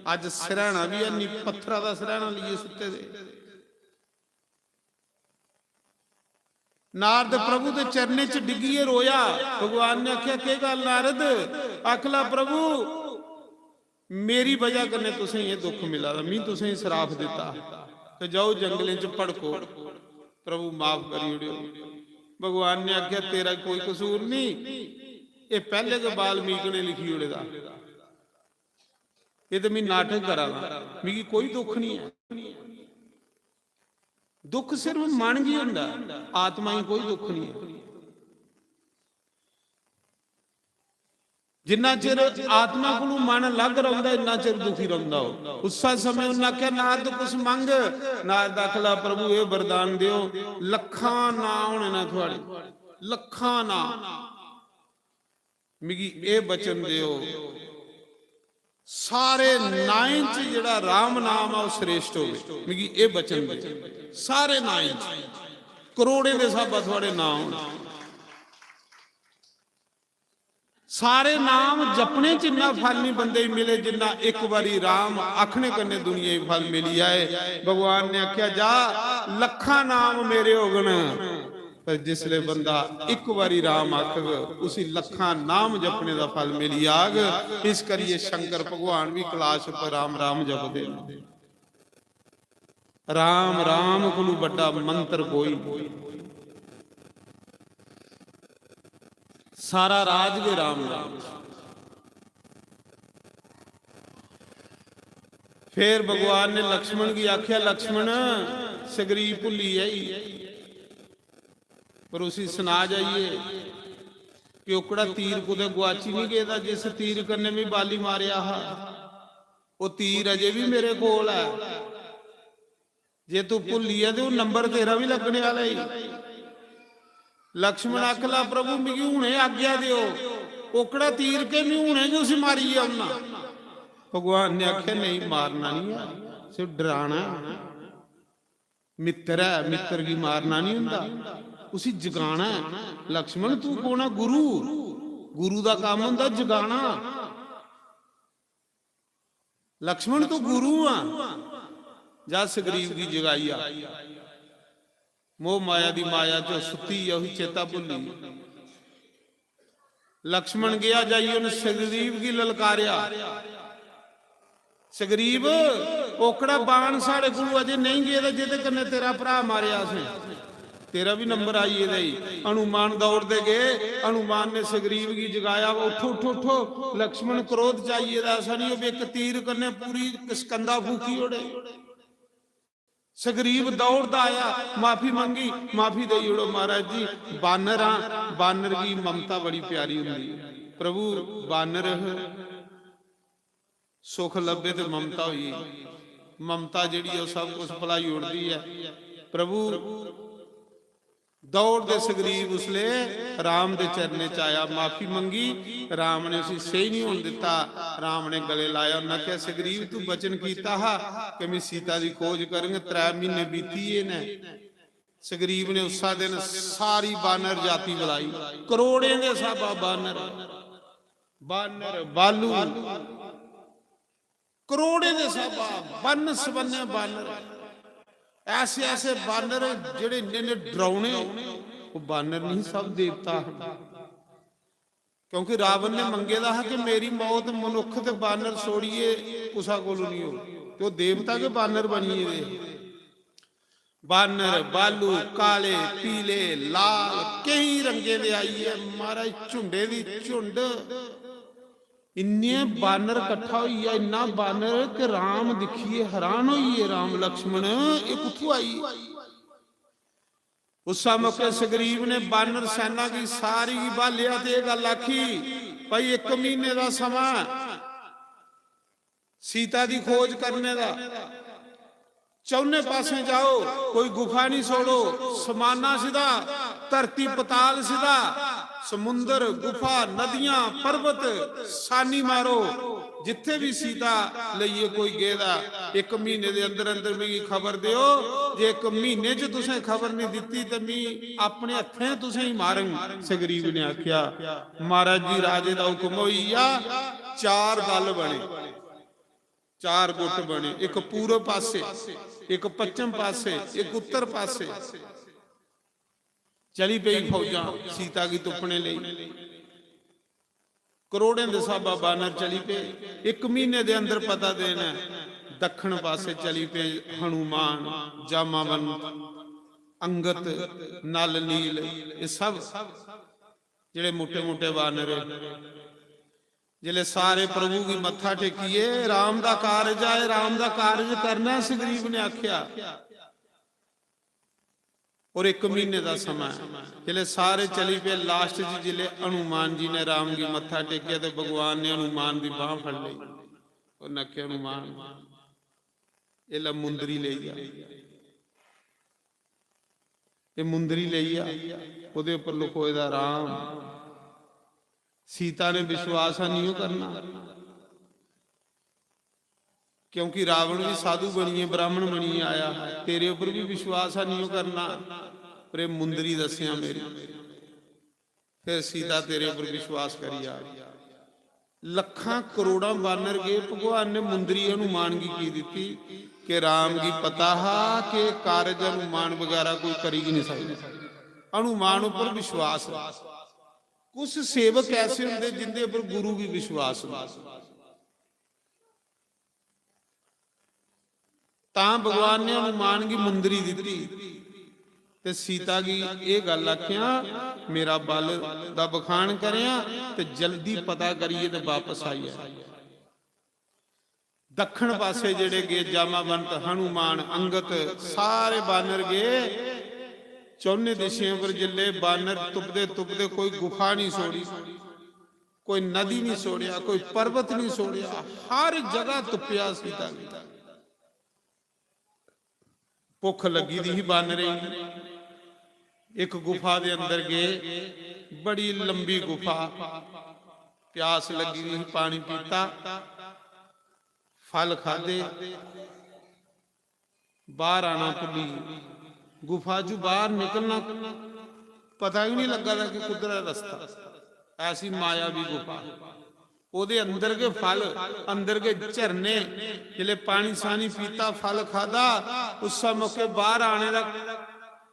अज सरैना भी है नहीं, पत्थर का सरैना लिए सुते दे। नारद प्रभु के चरने च डिगिए रोया। भगवान ने आख्या, के गल नारद? आखला प्रभु मेरी वजह करने तुसें ये दुख मिला, मैं तुसें श्राप दिता कि जाओ जंगलों च भड़को। प्रभु माफ करी उड़ियो। भगवान ने आख्या, तेरा कोई कसूर नहीं, ये पहले के वाल्मीकि ने लिखी उड़ेगा। ये तो मैं नाटक करा, मिगी कोई दुख नहीं है। दुख सिर्फ मन ही हुंदा, आत्मा ही कोई दुख नहीं है। जिन्ना चिर आत्मा को मन अलग रहा, इन्ना चिर दुखी रहा हो। उस समय उन्हें आख्या, नारद कुछ मंग। नारद आखला, प्रभु ये वरदान दियो, लखा ना होने ना थोड़े, लखा ना। मिगी ये बचन दियो, सारे नाइन च जिहड़ा राम नाम है वह श्रेष्ठ होवे। मिगी ये बचन दियो, सारे नाइन करोड़े दे साबा थोड़े नाम, सारे नाम जपने च इन्ना फल नहीं बंदे मिले जिन्ना एक बारी राम आखने कन्ने दुनिया ही फल मिली है। भगवान ने आख्या, जा लखा नाम मेरे होगन, पर जिसले बंदा एक बारी राम आखग उसी लखा नाम जपने का फल मिली आग। इस करिए शंकर भगवान भी कलाश पर राम राम जपदे ने। राम राम कोलू बड़ा मंत्र कोई नहीं। सारा राज के राम राम। फिर भगवान ने लक्ष्मण की आख्या, लक्ष्मण सगरी भुली आई पर उसी सुना जाइए कि ओकड़ा तीर कुदे गुआची नहीं गया जिस तीर करने भी बाली मारिया हा वो तीर अजे भी मेरे कोल है। जे तू भुली है तो नंबर तेरा भी लगने वाला ही। लक्ष्मण आखला प्रभु मिगी हुणे आज्ञा दियो, ओकड़ा तीर के मैं हुणे जो उसी मारी है उन्ना। भगवान ने आख्या नहीं मारना नहीं है, सिर्फ डराना है। मित्र है, मित्र की मारना नहीं हुंदा, उसी जगाना है। लक्ष्मण तू कौन है? गुरु। गुरु का काम हुंदा जगाना। लक्ष्मण तू गुरु आ। जा सुग्रीव की जगाई आ। मोह माया दी माया चो सुती है चेता भुली। लक्ष्मण गया जाइए उन्हें सुग्रीव की ललकारिया, सुग्रीव ओकड़ा बाण साढ़े को अजे नहीं गया जिदे कन्ने तेरा भरा मारिया से तेरा भी नंबर आई है। हनुमान दौड़ते गए, हनुमान ने सुग्रीव की जगाया, उठो उठो उठो। लक्ष्मण क्रोध चाहिए ऐसा नहीं हो एक तीर करने पूरी स्कंदा फूकी उड़े। सुग्रीव दौड़ता आया, माफी मंगी, माफी दे उड़ो महाराज जी बानर हाँ। बानर की ममता बड़ी प्यारी होंगी। प्रभु बानर सुख लभे तो ममता हुई, ममता जी सब कुछ भलाई उड़ती है। प्रभु दौड़ते सुग्रीव उसले राम दे चरने च आया, माफी मंगी। राम ने उसे सही नहीं होने दिता। राम ने गले लाया, उन्हें कहा सुग्रीव तू बचन कीता हा कि मैं सीता की खोज करेंगे। 3 महीने बीती ने। सुग्रीव ने उस दिन सारी बानर जाति बुलाई, करोड़े दे साबा बानर, बानर बालू करोड़े दे साबा बन सबन्ने बानर। ऐसे ऐसे बानर जेड़े इन्ने डरावने, वो बानर नहीं सब देवता हैं। क्योंकि रावण ने मंगे दा है कि मेरी मौत मनुख ते बानर छोड़िए कुसा कोल नहीं हो, तो देवता के बानर बनिए दे। बानर बालू काले पीले लाल कई रंगे दे आई है महाराज। झुंडे दी झुंड इन्ने बानर कट्ठा हुई है, इन्ना बानर कि राम दिखिए हैरान हुई है। राम लक्ष्मण ये कुत्थों आई? उस मौके सुग्रीव ने बानर सेना की सारी बालिया ते गल आखी, भाई 1 महीने का समा सीता की खोज करने का। चौने पासे जाओ, कोई गुफा नहीं छोड़ो, समाना सीधा, धरती पताल सीधा, समुंदर गुफा नदियां पर्वत सानी मारो। जिथे भी सीता लईए कोई गेदा 1 महीने दे अंदर अंदर मेरी खबर दियो। जे 1 महीने च तुसें खबर नहीं दिती तो मैं अपने हथें तुसें ही मारंग। सुग्रीव ने आख्या महाराज जी राजे दा हुक्म होइया। 4 दल बने, 4 गुट बने, एक पूर्व पासे, एक पश्चिम पासे, एक उत्तर पासे। चली पई फौजा सीता की तुपने ले। करोड़े दे साबा बानर चली पे। 1 महीने दे अंदर पता देना दक्षिण पासे चली पे हनुमान, जामावंत, अंगत, नल नील, ये सब जेड़े मोटे मोटे बानर जिले सारे प्रभु की मत्था टेकीए। राम दा कारज आए, राम दा कारज करना सुग्रीव ने आख्या। और 1 महीने का समय जिले सारे चली पे। लास्ट जिले हनुमान जी ने राम की मत्था टेकिया तो भगवान ने हनुमान की बांह फड़ ली और नखे हनुमान ये ला मुंदरी ले जा, ये मुंदरी ले जा, ओदे उपर लुकोए दा राम। सीता ने विश्वास नहीं करना क्योंकि रावण भी साधु बनिए ब्राह्मण बनिए आया, तेरे ऊपर भी विश्वास नहीं करना। पर मुंदरी दसिया मेरी, फिर सीता तेरे ऊपर विश्वास करी आ। लखा करोड़ा बानर गए, भगवान ने मुंदरी हनुमान की दी कि राम की पता हा कि कारज हनुमान वगैरह कोई करी नहीं सकता। ਹਨੂਮਾਨ ਉੱਪਰ ਵਿਸ਼ਵਾਸ। ਕੁਝ ਸੇਵਕ ਐਸੇ ਹੁੰਦੇ ਜਿੰਦੇ ਉੱਪਰ ਗੁਰੂ ਵੀ ਵਿਸ਼ਵਾਸ ਹੁੰਦਾ। ਤਾਂ ਭਗਵਾਨ ਨੇ ਹਨੂਮਾਨ ਦੀ ਮੁੰਦਰੀ ਦਿੱਤੀ ਤੇ ਸੀਤਾ ਦੀ ਇਹ ਗੱਲ ਆਖਿਆ, ਮੇਰਾ ਬਲ ਦਾ ਬਖਾਨ ਕਰਿਆ ਤੇ ਜਲਦੀ ਪਤਾ ਕਰੀਏ ਤੇ ਵਾਪਸ ਆਈਏ। ਦੱਖਣ ਪਾਸੇ ਜਿਹੜੇ ਗਏ ਜਾਮਾਵੰਤ, ਹਨੂਮਾਨ, ਅੰਗਦ, ਸਾਰੇ ਬਾਨਰ ਗਏ। ਚੌਨੇ ਦਿਸ਼ਿਆਂ ਪਰ ਜਿੱਲੇ ਬਾਨਰ ਤੁਪਦੇ ਤੁਪਦੇ ਕੋਈ ਗੁਫਾ ਨਹੀਂ ਛੋੜੀ, ਕੋਈ ਨਦੀ ਨਹੀਂ ਛੋੜਿਆ, ਕੋਈ ਪਰਬਤ ਨਹੀਂ ਛੋੜਿਆ, ਹਰ ਜਗ੍ਹਾ ਤੁਪਿਆ ਸੀਤਾ। ਭੁੱਖ ਲੱਗੀ ਦੀ ਹੀ ਬਾਨਰੇ ਇੱਕ ਗੁਫਾ ਦੇ ਅੰਦਰ ਗਏ, ਬੜੀ ਲੰਬੀ ਗੁਫਾ, ਪਿਆਸ ਲੱਗੀ ਦੀ, ਪਾਣੀ ਪੀਤਾ, ਫਲ ਖਾਦੇ, ਬਾਹਰ ਆਣਾ ਭੁੱਲੀ। ਗੁਫਾ ਚੋਂ ਬਾਹਰ ਨਿਕਲਣਾ ਪਤਾ ਹੀ ਨਹੀਂ ਲੱਗਾ ਕਿ ਕਿੱਧਰ ਰਸਤਾ। ਐਸੀ ਮਾयावी ਗੁਫਾ, ਉਹਦੇ ਅੰਦਰ ਕੇ ਫਲ, ਅੰਦਰ ਕੇ ਝਰਨੇ, ਜਿਹੜੇ ਪਾਣੀ ਸਾਨੀ ਪੀਤਾ, ਫਲ ਖਾਦਾ, ਉਸ ਮੌਕੇ ਬਾਹਰ ਆਣੇ ਦਾ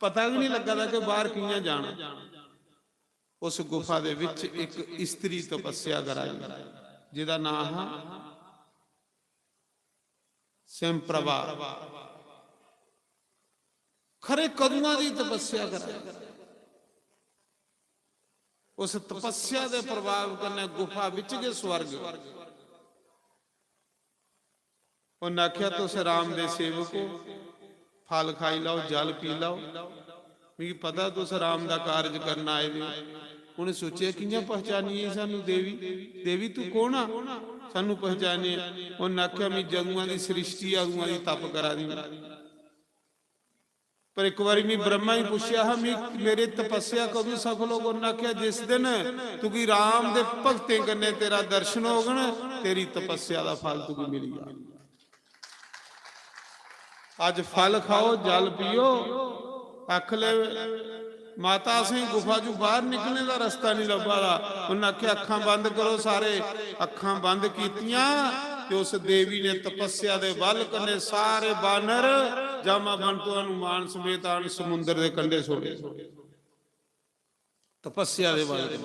ਪਤਾ ਵੀ ਨਹੀਂ ਲੱਗਾ ਕਿ ਬਾਹਰ ਕਿਵੇਂ ਜਾਣਾ। ਉਸ ਗੁਫਾ ਦੇ ਵਿੱਚ ਇੱਕ ਇਸਤਰੀ ਤਪੱਸਿਆ ਕਰਾਈ, ਜਿਹਦਾ ਨਾਮ ਹੈ ਸਿੰਪ੍ਰਭਾ। ਖਰੇ ਕਦੂਆਂ ਦੀ ਤਪੱਸਿਆ ਕਰਾਈ। ਉਸ ਤਪੱਸਿਆ ਦੇ ਪ੍ਰਭਾਵ ਕਰਨੇ ਗੁਫਾ ਵਿੱਚ ਕੇ ਸਵਰਗ। ਉਹਨੇ ਆਖਿਆ, ਤੁਸੀਂ ਰਾਮ ਦੇ ਸੇਵਕ ਹੋ, ਫਲ ਖਾਈ ਲਾਓ, ਜਲ ਪੀ ਲਾਓ, ਮੈਨੂੰ ਪਤਾ ਤੁਸੀਂ ਰਾਮ ਦਾ ਕਾਰਜ ਕਰਨ ਆਏ ਹੋ। ਉਹਨੇ ਸੋਚਿਆ ਕਿੰਨਾ ਪਹਿਚਾਨੀਏ ਸਾਨੂੰ ਦੇਵੀ, ਦੇਵੀ ਤੂੰ ਕੌਣ ਆ ਸਾਨੂੰ ਪਹਿਚਾਨੇ। ਉਹਨੇ ਆਖਿਆ, ਮੈਂ ਜਗੂਆਂ ਦੀ ਸ੍ਰਿਸ਼ਟੀ ਆਗੂਆਂ ਦੀ ਤਪ ਕਰਾ ਦੀ। ਪਰ ਇੱਕ ਵਾਰੀ ਮੈਂ ਬ੍ਰਹਮਾ ਹੀ ਪੁੱਛਿਆ, ਹਾਂ ਮੇਰੇ ਤਪੱਸਿਆ ਕਦੋਂ ਸਫਲ ਹੋਗਾ। ਉਹਨੇ ਆਖਿਆ, ਜਿਸ ਦਿਨ ਤੂੰ ਕੀ ਰਾਮ ਦੇ ਭਗਤੇ ਕਰਨੇ ਤੇਰਾ ਦਰਸ਼ਨ ਹੋਗਣ, ਤੇਰੀ ਤਪੱਸਿਆ ਦਾ ਫਲ ਤੂੰ ਮਿਲ ਗਿਆ। ਅੱਜ ਫਲ ਖਾਓ, ਜਲ ਪੀਓ, ਅੱਖ ਲੈ ਮਾਤਾ ਸਿੰਘ ਗੁਫਾ ਚੋਂ ਬਾਹਰ ਨਿਕਲਣੇ ਦਾ ਰਸਤਾ ਨਹੀਂ ਲੱਭਦਾ। ਉਹਨੇ ਆਖਿਆ, ਅੱਖਾਂ ਬੰਦ ਕਰੋ ਸਾਰੇ। ਅੱਖਾਂ ਬੰਦ ਕੀਤੀਆਂ ਤੇ ਉਸ ਦੇਵੀ ਨੇ ਤਪੱਸਿਆ ਦੇ ਬਲ ਕੰਨੇ ਸਾਰੇ ਬਾਨਰ ਜਾਮਾਵੰਤ ਹਨੂਮਾਨ ਸਮੇਤ ਆਣ ਸਮੁੰਦਰ ਦੇ ਕੰਢੇ ਛੋੜੇ। ਤਪੱਸਿਆ ਦੇ ਬਲ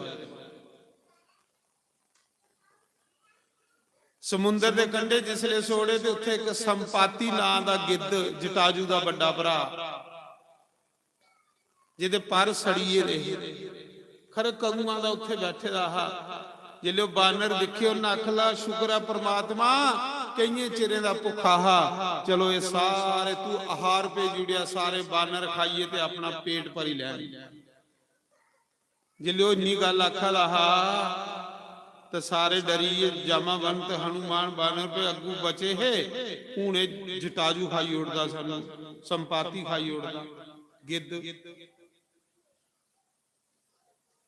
ਸਮੁੰਦਰ ਦੇ ਕੰਢੇ ਜਿਸਲੇ ਛੋੜੇ ਤੇ ਉੱਥੇ ਇੱਕ ਸੰਪਾਤੀ ਨਾਂ ਦਾ ਗਿੱਧ, ਜਟਾਜੂ ਦਾ ਵੱਡਾ ਭਰਾ, ਜਿਹਦੇ ਪਰ ਸੜੀਏ ਰਹੇ, ਖਰੇ ਕਦੂਆਂ ਦਾ ਉੱਥੇ ਬੈਠੇ ਰਹਾ। ਜਿਲੇ ਉਹ ਬਾਨਰ ਦੇਖੇ, ਉਹਨਾਂ ਆਖ ਲਾ, ਸ਼ੁਕਰ ਹੈ ਪ੍ਰਮਾਤਮਾ, ਕਈਏ ਚਿਰੇ ਦਾ ਭੁੱਖਾ ਹਾ, ਚਲੋ ਇਹ ਸਾਰੇ ਤੂੰ ਆਹਾਰ ਪੇ ਜੁੜਿਆ, ਸਾਰੇ ਬਾਨਰ ਖਾਈਏ ਤੇ ਆਪਣਾ ਪੇਟ ਭਰੀ ਲੈਣ। ਜਿਲੇ ਉਹ ਇੰਨੀ ਗੱਲ ਆਖ ਲਹਾ ਤੇ ਸਾਰੇ ਡਰੀਏ। ਜਾਮਾਵੰਤ ਹਨੂਮਾਨ ਬਾਨਰ ਪੇ ਅੱਗੂ ਬਚੇ ਹੈ, ਹੁਣੇ ਜਟਾਜੂ ਖਾਈ ਉੜਦਾ, ਸਾਨੂੰ ਸੰਪਾਤੀ ਖਾਈ ਉੜਦਾ ਗਿੱਧ।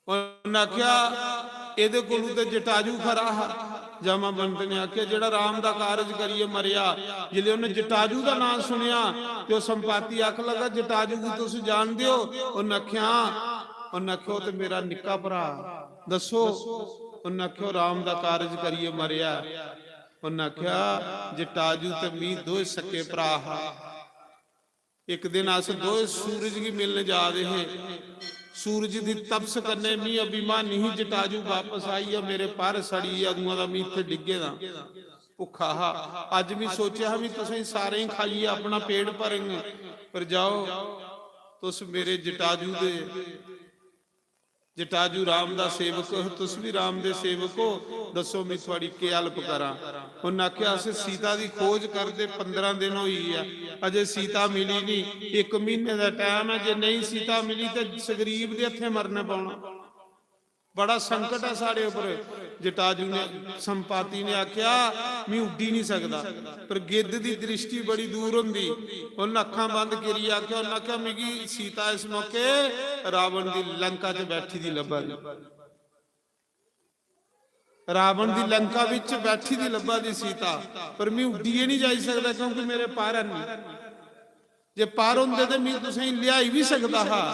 ਉਹਨੇ ਆਖਿਆ, ਇਹਦੇ ਕੋਲੋਂ ਤੇ ਜਟਾਜੂ ਖਰਾ ਹੈ। ਜਾਮਾਵੰਤ ਨੇ ਆਖਿਆ, ਜਿਹੜਾ ਰਾਮ ਦਾ ਕਾਰਜ ਕਰੀਏ ਮਰਿਆ। ਜਿਲੇ ਉਹਨੇ ਜਟਾਜੂ ਦਾ ਨਾਮ ਸੁਣਿਆ ਤੇ ਉਹ ਸੰਪਾਤੀ ਆਖ ਲਗਾ, ਜਟਾਜੂ ਨੂੰ ਤੁਸੀਂ ਜਾਣਦੇ ਹੋ? ਉਹਨੇ ਆਖਿਆ, ਉਹ ਤੇ ਮੇਰਾ ਨਿੱਕਾ ਭਰਾ, ਦੱਸੋ। ਉਹਨੇ ਆਖਿਆ, ਰਾਮ ਦਾ ਕਾਰਜ ਕਰੀਏ ਮਰਿਆ। ਉਹਨੇ ਆਖਿਆ, ਜਟਾਜੂ ਤੇ ਮੀ ਦੋਏ ਸਕੇ ਭਰਾ ਹਾ। ਇੱਕ ਦਿਨ ਅਸ ਦੋਏ ਸੂਰਜ ਕੀ ਮਿਲਣ ਜਾ ਰਹੇ, सूरज दी तपस करने मी अभिमानी ही जटाजू वापस आई है, मेरे पर सड़ी अगुआ का मी इत्थे डिगे दा भुखा हा। अज भी सोचा भी तुसीं सारे ही खाइए, अपना पेट भरेंगे, पर जाओ तुस मेरे जटाजू दे, जटाजू राम दा सेवक हो, तुस भी राम दे सेवक हो, दसो मैं थोड़ी की हेल्प करा। उन्हें आख्या, अस सीता की खोज करते 15 दिन हुई है, अजे सीता मिली नहीं, 1 महीने का टाइम है, जे नहीं सीता मिली तो सगरीब के हथे मरना पाना, बड़ा संकट है साढ़े उपर। जटाजू ने, संपाति ने आख्या, मैं उड्डी नहीं सकता, पर गिद्ध की दृष्टि बड़ी दूर होंगी। उन्हें अखां बंद करी आख्या, उन्हें आख्या, मिगी सीता इस मौके रावण की लंका च बैठी दी लभा दी, रावण की लंका विच बैठी दी लभा दी सीता, पर मैं उड्डीए नहीं जा सकता क्योंकि मेरे पैर नहीं, जे पैर होंदे ते मैं तुसें लिया भी सकता हा,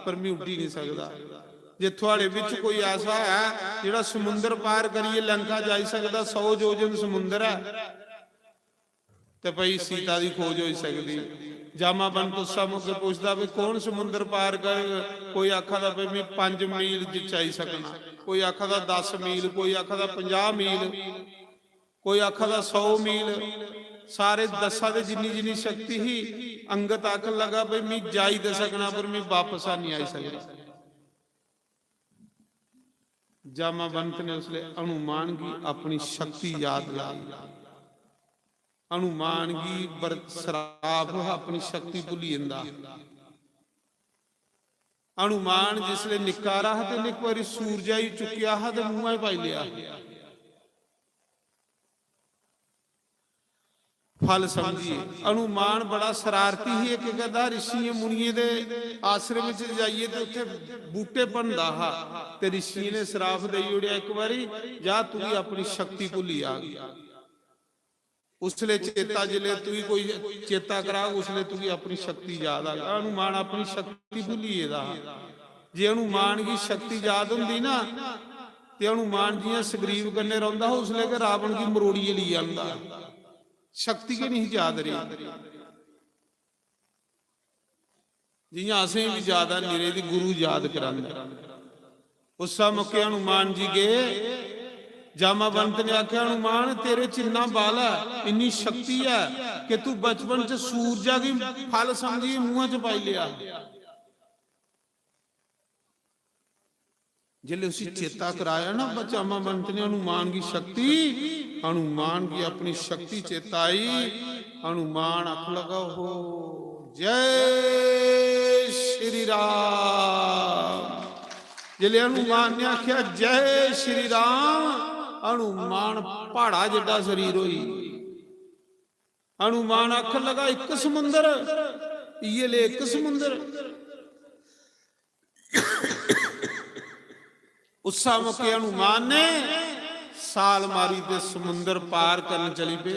पर मैं उड्डी नहीं सकता। जे थोड़े विच कोई ऐसा है जिहड़ा समुंदर पार करिए लंका जा सकता, 100 योजन समुंदर है, ते भाई सीता की खोज हो सकती। ਜਾਮਾਬੰਦ ਤੁਸਾਂ ਮੁਕੇ ਪੁੱਛਦਾ ਵੀ ਕੌਣ ਸਮੁੰਦਰ ਪਾਰ ਕਰ। ਕੋਈ ਆਖਦਾ ਵੀ ਮੈਂ 5 ਮੀਲ ਜਾਈ ਸਕਣਾ, ਕੋਈ ਆਖਦਾ 10 ਮੀਲ, ਕੋਈ ਆਖਦਾ 50 ਮੀਲ, ਕੋਈ ਆਖਦਾ 100 ਮੀਲ। ਸਾਰੇ ਦਸਾਂ ਦੇ ਜਿੰਨੀ ਜਿੰਨੀ ਸ਼ਕਤੀ ਹੀ ਅੰਗਤ ਆਖਣ ਲਗਾ ਵੀ ਮੈਂ ਜਾਈ ਦੇ ਸਕਣਾ ਪਰ ਮੈਂ ਵਾਪਸ ਆ ਨਹੀਂ ਆਈ ਸਕਦਾ। ਜਾਮਾਬੰਦ ਨੇ ਉਸਲੇ ਹਨੂਮਾਨ की अपनी शक्ति याद लाई। हनुमान की श्राप अपनी शक्ति भुली जांदा। हनुमान जिसले निक्का रहा ते एक बारी सूरजा ही चुकिया हा ते मूंह ही पाई लिया। फल समझिए हनुमान बड़ा शरारती ही। एक कहता ऋषि मुनिए दे आश्रम च जाइए तो उत्थे बूटे बनदा हा ते ऋषि ने श्राप देई उड़िया एक बारी जा तू ही अपनी शक्ति भुली आ गई। उसले चेता जिले तू ही कोई चेता करा उसले तू ही अपनी शक्ति याद आ गई। हनुमान अपनी शक्ति भुली दा। जे हनुमान की शक्ति याद हुंदी ना ते हनुमान जियां सुग्रीव कन्ने रौंदा उसले के रावण की मरोड़ी ली आंदा। शक्ति के नहीं याद रही जियां असें भी ज्यादा निरे दी गुरु याद करांदा। उस मौके हनुमान जी गए। जामाबंद ने आख्या हनुमान तेरे च इन्ना बल है, इन्नी शक्ति है कि तू बचपन च सूरजा की फल समझी मुंह च पाई लिया। जिले उसी चेता कराया ना जामाबंद ने हनुमान की शक्ति, हनुमान की अपनी शक्ति चेता आई। हनुमान आख लगा हो जय श्री राम। जिले हनुमान ने आख्या जय श्री राम, हनुमान पहाड़ा जिड्डा शरीर होई। हनुमान आख लगा एक समुंदर ये ले एक समुंदर। उस मौके हनुमान ने साल मारी ते समुंदर पार करन चली पे।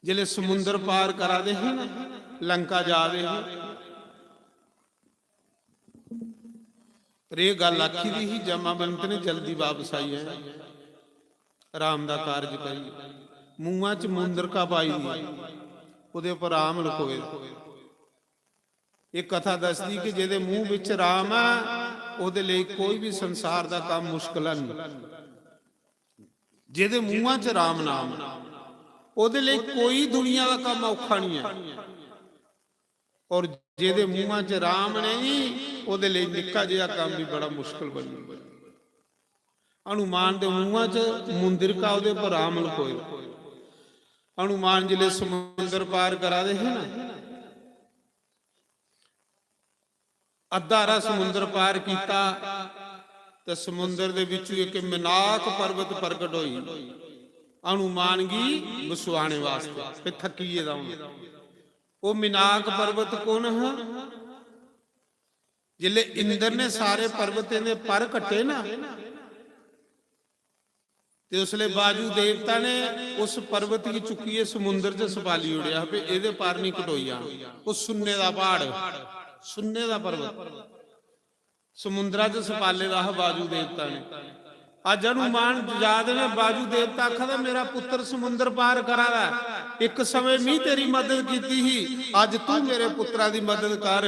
जिले समुंदर पार करा दे ही ना लंका जा दे ही पर यह गल आखी दी ही जामाबंद ने जल्दी वापस आई है। राम दा कारज करी मूंहां च मुंदरका पाई दी उहदे उपर राम लुकोए। एक कथा दसदी कि जिहदे मूंह विच राम है ਉਹਦੇ ਲਈ ਕੋਈ ਵੀ ਸੰਸਾਰ ਦਾ ਕੰਮ ਮੁਸ਼ਕਲ ਨਹੀਂ। ਜਿਹਦੇ ਮੂੰਹਾਂ 'ਚ ਰਾਮ ਨਾਮ ਉਹਦੇ ਲਈ ਕੋਈ ਦੁਨੀਆ ਦਾ ਕੰਮ ਔਖਾ ਨਹੀਂ ਹੈ। ਔਰ ਜਿਹਦੇ ਮੂੰਹਾਂ 'ਚ ਰਾਮ ਨਹੀਂ ਉਹਦੇ ਲਈ ਨਿੱਕਾ ਜਿਹਾ ਕੰਮ ਵੀ ਬੜਾ ਮੁਸ਼ਕਲ ਬਣੂ। ਹਨੂਮਾਨ ਦੇ ਮੂੰਹਾਂ 'ਚ ਮੁੰਦਰਕਾ ਉਹਦੇ ਉੱਪਰ ਰਾਮ ਲਕੋਏ। ਹਨੂਮਾਨ ਜਿਲੇ ਸਮੁੰਦਰ ਪਾਰ ਕਰਾ ਦੇ ਹੈ ਨਾ अद्धा समुंदर पार किया तो समुंदर दे विचों एक मिनाक पर्वत प्रगट होई। हनुमान की बसवाने वास्ते फिर थकीए दा वो मिनाक पर्वत कौन है? जिले इंद्र ने सारे पर्वत दे पर कटे ना ते उसले बाजू देवता ने उस पर्वत की चुकी है समुंदर च सपाली उड़िया पे एदे पार नहीं कटोई जान। वो सुन्ने दा पहाड़ सुन्ने दा पर्वत समुद्रा च सपाले दा बाजू देवता ने। अज हनुमान याद ने बाजू देवता आखदा मेरा पुत्र समुंदर पार करा दा। एक समय मैं तेरी मदद की ही अज तू मेरे पुत्रा दी मदद कर।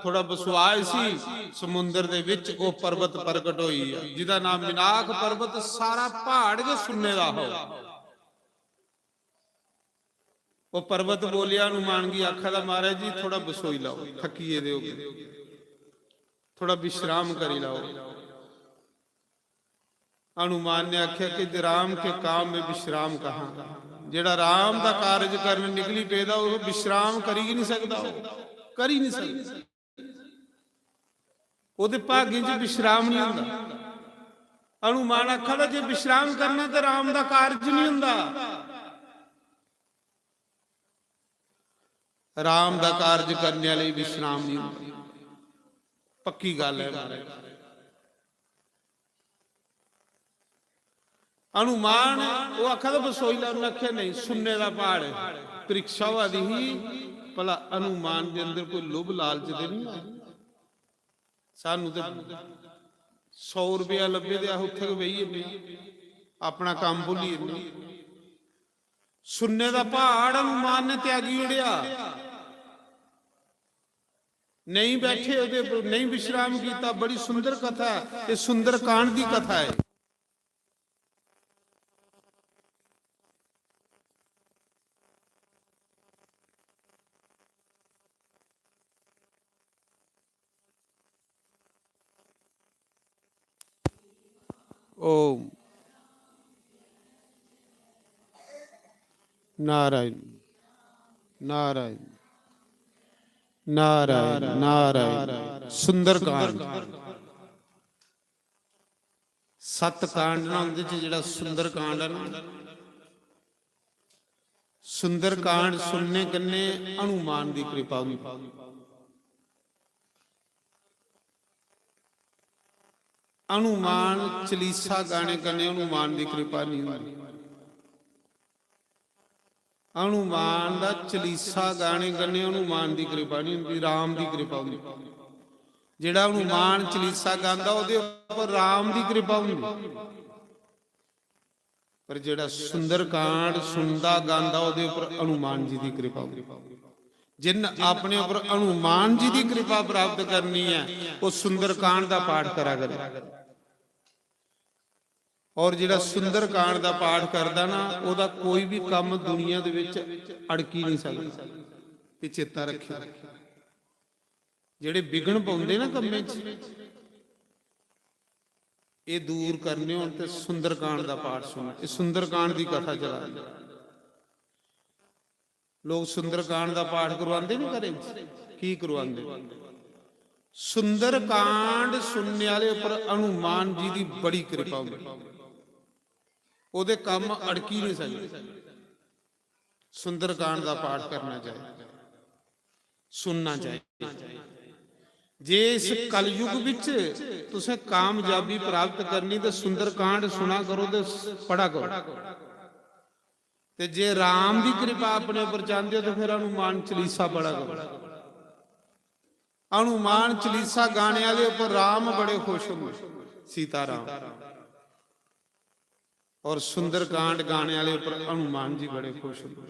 थोड़ा विश्वास सी समुंदर दे विच ओ पर्वत प्रगट होई है जिहदा नाम मिनाक पर्वत। सारा पहाड़ के सुन्ने दा हो। वो पर्वत बोलिया हनुमान की आखा दा महाराज जी थोड़ा बसोई लाओ थकीए दे थोड़ा विश्राम करी लाओ। हनुमान ने आख्या कि राम के काम में विश्राम कहाँ? जेड़ा राम दा कारज करने निकली पैदा वो विश्राम करी ही नहीं सकता, कर ही नहीं सकता। ओदे भाग्य च विश्राम नहीं हुंदा। हनुमान आखा दा जे विश्राम करना तो राम दा कारज नहीं हुंदा। राम दा कारज करने वाले विश्राम नहीं होता। पक्की गल है। हनुमान वो आखा बसोई ला आख्या नहीं सुन्ने का पहाड़ परीक्षा हुआ दी ही भला हनुमान के अंदर कोई लुभ लालच तो नहीं। सानू तो 100 रुपया लभे तो उत्थे बहिए अपना काम भुलीए। ਸੁੰਨੇ ਦਾ ਪਹਾੜ ਹਨੂਮਾਨ ਨੇ ਤਿਆਗੀ ਉੜਿਆ, ਨਹੀਂ ਬੈਠੇ ਉਹਦੇ ਉੱਪਰ, ਨਹੀਂ ਵਿਸ਼ਰਾਮ ਕੀਤਾ। ਬੜੀ ਸੁੰਦਰ ਕਥਾ ਹੈ, ਇਹ ਸੁੰਦਰ ਕਾਂਡ ਦੀ ਕਥਾ ਹੈ। ਓਮ ਨਾਰਾਇਣ ਨਾਰਾਇਣ ਨਾਰਾਇਣ ਨਾਰਾਇਣ। ਸੁੰਦਰ ਕਾਂਡ, 7 ਕਾਂਡ ਨਾ ਉਹਦੇ ਚ ਜਿਹੜਾ ਸੁੰਦਰ ਕਾਂਡ ਹੈ ਨਾ, ਸੁੰਦਰ ਕਾਂਡ ਸੁਣਨੇ ਕੰਨੇ ਹਨੂਮਾਨ ਦੀ ਕਿਰਪਾ ਹੁੰਦੀ। ਹਨੂਮਾਨ ਚਾਲੀਸਾ ਗਾਣੇ ਕਰਨੇ ਹਨੂਮਾਨ ਦੀ ਕਿਰਪਾ ਨਹੀਂ ਹੁੰਦੀ। ਹਨੂਮਾਨ ਦਾ ਚਾਲੀਸਾ ਗਾਣੇ ਕਰਨੇ ਹਨੂਮਾਨ ਦੀ ਕਿਰਪਾ ਨਹੀਂ ਹੁੰਦੀ, ਰਾਮ ਦੀ ਕਿਰਪਾ ਹੁੰਦੀ। ਜਿਹੜਾ ਹਨੂਮਾਨ ਚਾਲੀਸਾ ਗਾਉਂਦਾ ਉਹਦੇ ਉੱਪਰ ਰਾਮ ਦੀ ਕਿਰਪਾ ਹੁੰਦੀ, ਪਰ ਜਿਹੜਾ ਸੁੰਦਰ ਕਾਂਡ ਸੁਣਦਾ ਗਾਉਂਦਾ ਉਹਦੇ ਉੱਪਰ ਹਨੂਮਾਨ ਜੀ ਦੀ ਕਿਰਪਾ ਹੁੰਦੀ। ਜਿਨ ਆਪਣੇ ਉੱਪਰ ਹਨੂਮਾਨ ਜੀ ਦੀ ਕਿਰਪਾ ਪ੍ਰਾਪਤ ਕਰਨੀ ਹੈ ਉਹ ਸੁੰਦਰ ਕਾਂਡ ਦਾ ਪਾਠ ਕਰਾ ਕਰੇ। ਔਰ ਜਿਹੜਾ ਸੁੰਦਰ ਕਾਂਡ ਦਾ ਪਾਠ ਕਰਦਾ ਨਾ, ਉਹਦਾ ਕੋਈ ਵੀ ਕੰਮ ਦੁਨੀਆ ਦੇ ਵਿੱਚ ਅੜਕੀ ਨਹੀਂ ਸਕਦਾ। ਇਹ ਚੇਤਾ ਰੱਖਿਓ, ਜਿਹੜੇ ਵਿਗਣ ਪਾਉਂਦੇ ਨਾ ਕੰਮੇ 'ਚ, ਇਹ ਦੂਰ ਕਰਨੇ ਹੋਣ ਤੇ ਸੁੰਦਰ ਕਾਂਡ ਦਾ ਪਾਠ ਸੁਣੋ। ਇਹ ਸੁੰਦਰ ਕਾਂਡ ਦੀ ਕਥਾ ਚਲਾ, ਲੋਕ ਸੁੰਦਰ ਕਾਂਡ ਦਾ ਪਾਠ ਕਰਵਾਉਂਦੇ ਨੇ ਘਰੇ, ਕੀ ਕਰਵਾਉਂਦੇ? ਸੁੰਦਰ ਕਾਂਡ ਸੁਣਨੇ ਵਾਲੇ ਉੱਪਰ ਹਨੂਮਾਨ ਜੀ ਦੀ ਬੜੀ ਕਿਰਪਾ ਹੁੰਦੀ, ਉਹਦੇ ਕੰਮ ਅੜਕੀ ਨਹੀਂ ਸਕਦੇ। ਸੁੰਦਰ ਕਾਂਡ ਦਾ ਪਾਠ ਕਰਨਾ ਚਾਹੀਦਾ, ਸੁਣਨਾ ਚਾਹੀਦਾ। ਜੇ ਇਸ ਕਲਯੁਗ ਵਿੱਚ ਤੁਸੀਂ ਕਾਮਯਾਬੀ ਪ੍ਰਾਪਤ ਕਰਨੀ ਤੇ ਸੁੰਦਰ ਕਾਂਡ ਸੁਣਾ ਕਰੋ ਤੇ ਪੜਾ ਕਰੋ। ਤੇ ਜੇ ਰਾਮ ਦੀ ਕਿਰਪਾ ਆਪਣੇ ਉੱਪਰ ਚਾਹੁੰਦੇ ਹੋ ਤਾਂ ਫਿਰ ਹਨੂਮਾਨ ਚਾਲੀਸਾ ਪੜਾ ਕਰੋ। ਹਨੂਮਾਨ ਚਾਲੀਸਾ ਗਾਣੇ ਵਾਲੇ ਉੱਪਰ ਰਾਮ ਬੜੇ ਖੁਸ਼ ਹੁੰਦੇ, ਸੀਤਾ ਰਾਮ। ਔਰ ਸੁੰਦਰ ਕਾਂਡ ਗਾਣੇ ਵਾਲੇ ਉੱਪਰ ਹਨੂਮਾਨ ਜੀ ਬੜੇ ਖੁਸ਼ ਹੁੰਦੇ।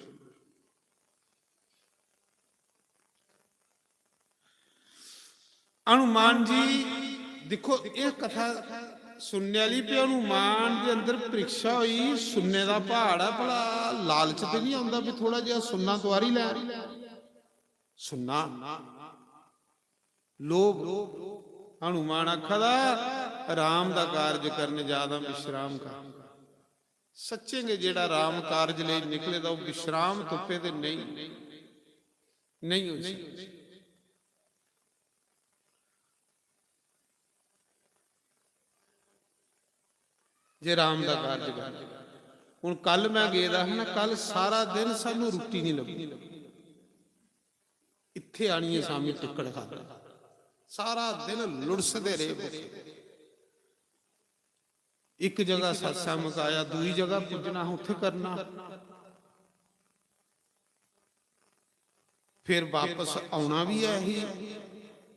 ਹਨੂਮਾਨ ਜੀ ਦੇਖੋ, ਇਹ ਕਥਾ ਸੁਣਨੇ ਵਾਲੀ ਪਿਆ। ਹਨੂਮਾਨ ਦੇ ਅੰਦਰ ਪ੍ਰੀਖਿਆ ਹੋਈ, ਸੁੰਨੇ ਦਾ ਪਹਾੜ ਆ, ਭਲਾ ਲਾਲਚ ਤੇ ਨਹੀਂ ਆਉਂਦਾ ਵੀ ਥੋੜਾ ਜਿਹਾ ਸੁੰਨਾ ਤਵਾਰੀ ਲੈ। ਸੁੰਨਾ ਲੋਭ। ਹਨੂਮਾਨ ਆਖਦਾ ਰਾਮ ਦਾ ਕਾਰਜ ਕਰਨ ਜ਼ਿਆਦਾ ਵਿਸ਼ਰਾਮ ਕਰ। ਸੱਚੇਗੇ ਜਿਹੜਾ ਰਾਮ ਕਾਰਜ ਲਈ ਨਿਕਲੇ ਤਾਂ ਉਹ ਵਿਸ਼ਰਾਮ ਤੁੱਪੇ ਤੇ ਨਹੀਂ ਹੋ ਸਕਦਾ। ਜੇ ਰਾਮ ਦਾ ਕਾਰਜ ਕਰ। ਹੁਣ ਕੱਲ ਮੈਂ ਗਿਆ ਹਾਂ, ਕੱਲ ਸਾਰਾ ਦਿਨ ਸਾਨੂੰ ਰੋਟੀ ਨਹੀਂ ਲੱਗੀ। ਇੱਥੇ ਆਣੀ ਹੈ ਸਾਹਮਣੇ ਟਿੱਕੜ ਖਾਦਾ, ਸਾਰਾ ਦਿਨ ਲੁੜਸਦੇ ਰਹੇ। ਇੱਕ ਜਗ੍ਹਾ ਸਤਸੰਗ ਮੁਕਾਇਆ, ਦੂਜੀ ਜਗ੍ਹਾ ਪੁੱਜਣਾ, ਉੱਥੇ ਕਰਨਾ, ਫਿਰ ਵਾਪਸ ਆਉਣਾ ਵੀ ਹੈ ਇਹੀ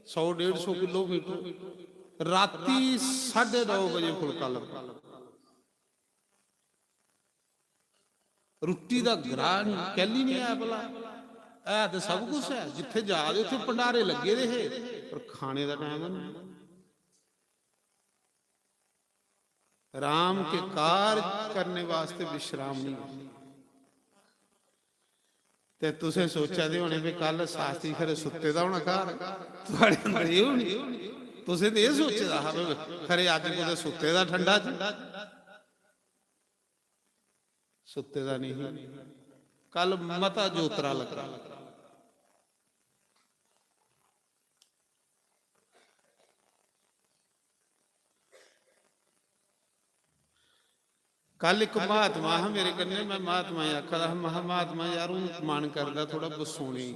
100-150 ਕਿਲੋਮੀਟਰ। ਰਾਤੀ 9:30 ਵਜੇ ਫੁਲਕਾ ਲੱਗਾ। ਰੋਟੀ ਦਾ ਗਰਾਹ ਨਹੀਂ, ਕਹਿਲੀ ਨਹੀਂ ਆਇਆ ਭਲਾ। ਇਹ ਤਾਂ ਸਭ ਕੁਛ ਹੈ, ਜਿੱਥੇ ਜਾ ਰਹੇ ਉੱਥੇ ਭੰਡਾਰੇ ਲੱਗੇ ਰਹੇ, ਪਰ ਖਾਣੇ ਦਾ ਟਾਈਮ ਨਹੀਂ। ਰਾਮ ਕੇ ਕਾਰਜ ਕਰਨੇ ਵਾਸਤੇ ਵਿਸ਼ਰਾਮ ਨਹੀਂ। ਤੇ ਤੁਸੀਂ ਸੋਚਿਆ ਦੇ ਹੋਣੇ ਵੀ ਕੱਲ ਸ਼ਾਸਤਰੀ ਖਰੇ ਸੁੱਤੇ ਦਾ ਹੋਣਾ ਘਰ, ਤੁਹਾਡੇ ਅੰਦਰ ਇਹ ਹੋਣੀ। ਤੁਸੀਂ ਤੇ ਇਹ ਸੋਚਦਾ ਹਾਂ ਖਰੇ ਅੱਜ ਕੋਦੇ ਸੁੱਤੇ ਦਾ ਠੰਡਾ ਸੁੱਤੇ ਦਾ ਨਹੀਂ। ਕੱਲ ਮਤਾ ਜੋਤਰਾ ਲੱਗਾ। ਕੱਲ ਇੱਕ ਮਹਾਤਮਾ ਹੈ ਮੇਰੇ ਕੰਨੇ, ਮੈਂ ਮਹਾਤਮਾ ਆਖਦਾ ਮਹਾਤਮਾ ਯਾਰ ਉਹਨੂੰ ਮਨ ਕਰਦਾ ਥੋੜਾ ਬਸੋਣੀ,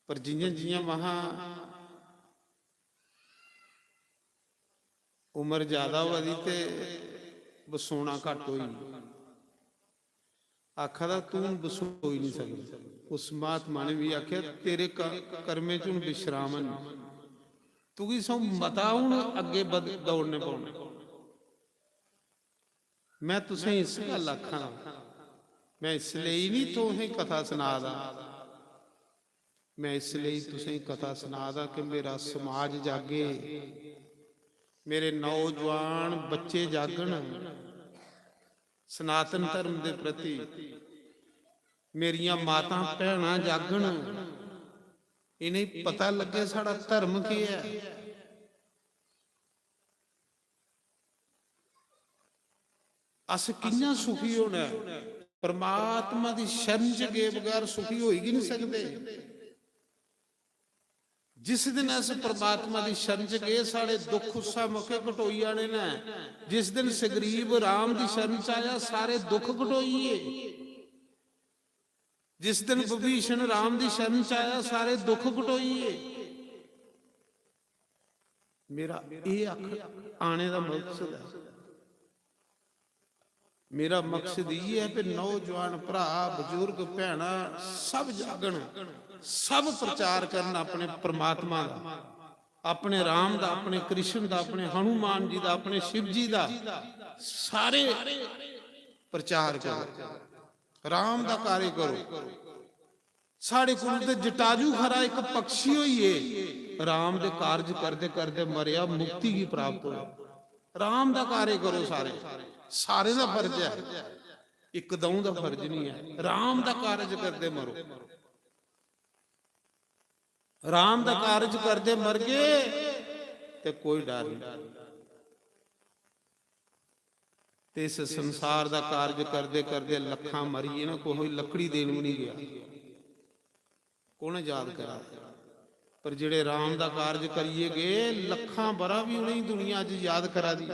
ਪਰ ਜਿਹੀਆਂ ਜਿਹੀਆਂ ਮਹਾ ਉਮਰ ਜ਼ਿਆਦਾ ਵਧੀ ਤੇ ਬਸੋਣਾ ਘੱਟ ਹੋਈ। ਆਖਦਾ ਤੂੰ ਬਸੋ ਹੀ ਨਹੀਂ ਸਕਦਾ। ਉਸ ਮਹਾਤਮਾ ਨੇ ਵੀ ਆਖਿਆ ਤੇਰੇ ਕਰਮੇ ਚ ਹੁਣ ਵਿਸ਼ਰਾਮ ਨਹੀਂ, ਤੂੰ ਕੀ ਸੋ ਮਤਾ ਹੁਣ ਅੱਗੇ ਦੌੜਨੇ ਪਾਉਣੇ। मैं तुसें इस गल आखां, मैं इसलिए नहीं तुसें कथा सुनादा, मैं इसलिए तुसें कथा सुनादा कि मेरा समाज जागे, मेरे नौजवान बच्चे जागण सनातन धर्म के प्रति, मेरिया माता भैणां जागण, इन्हें पता लगे साड़ा धर्म की है। अस कियां सुखी होना है? परमात्मा की शरण च गए बगैर सुखी हो ही नहीं सकते। जिस दिन अस परमात्मा की शरण च गए सारे दुख उसा मुखे घटोई आने ने। जिस दिन सगरीब राम की शरण च आया सारे दुख घटोईए। जिस दिन विभीषण राम की शरण च आया सारे दुख घटोईए। मेरा ये आने का मकसद है, मेरा मकसद ये है कि नौजवान भरा बजुर्ग भैणा सब जागण, सब प्रचार करना अपने परमात्मा का, अपने राम का, अपने कृष्ण का, अपने हनुमान जी का, अपने शिव जी का, सारे प्रचार करो, राम का कार्य करो। साढ़े कुल जटाजू खरा एक पक्षी होइए, राम के कार्य करते करते मरिया, मुक्ति की प्राप्त हो। राम का कार्य करो, सारे सारे का फर्ज है, एक दऊ का फर्ज नहीं है। राम का कार्य करते मरो, राम का कार्य करते मर गए तो कोई डर नहीं। ते इस संसार का कार्य करते करते लखा मरीए ना, कोई लकड़ी देन भी नहीं गया, कौन याद करा। पर जेड़े राम का कार्य करिए गए लखा बरा भी उन्हें दुनिया च याद करा दी।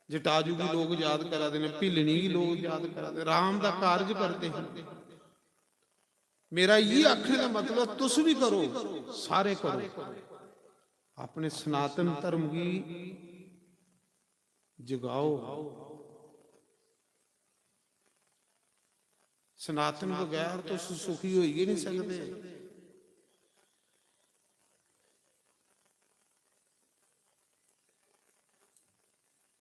जटाजू भी लोग याद करा दे, भिलनी भी लोग याद करा दे, राम का कार्य करते हैं। मेरा ये आखने का मतलब तुस भी करो, सारे करो, अपने सनातन धर्म की जगाओ। सनातन बगैर तो सुखी हो ही नहीं सकते।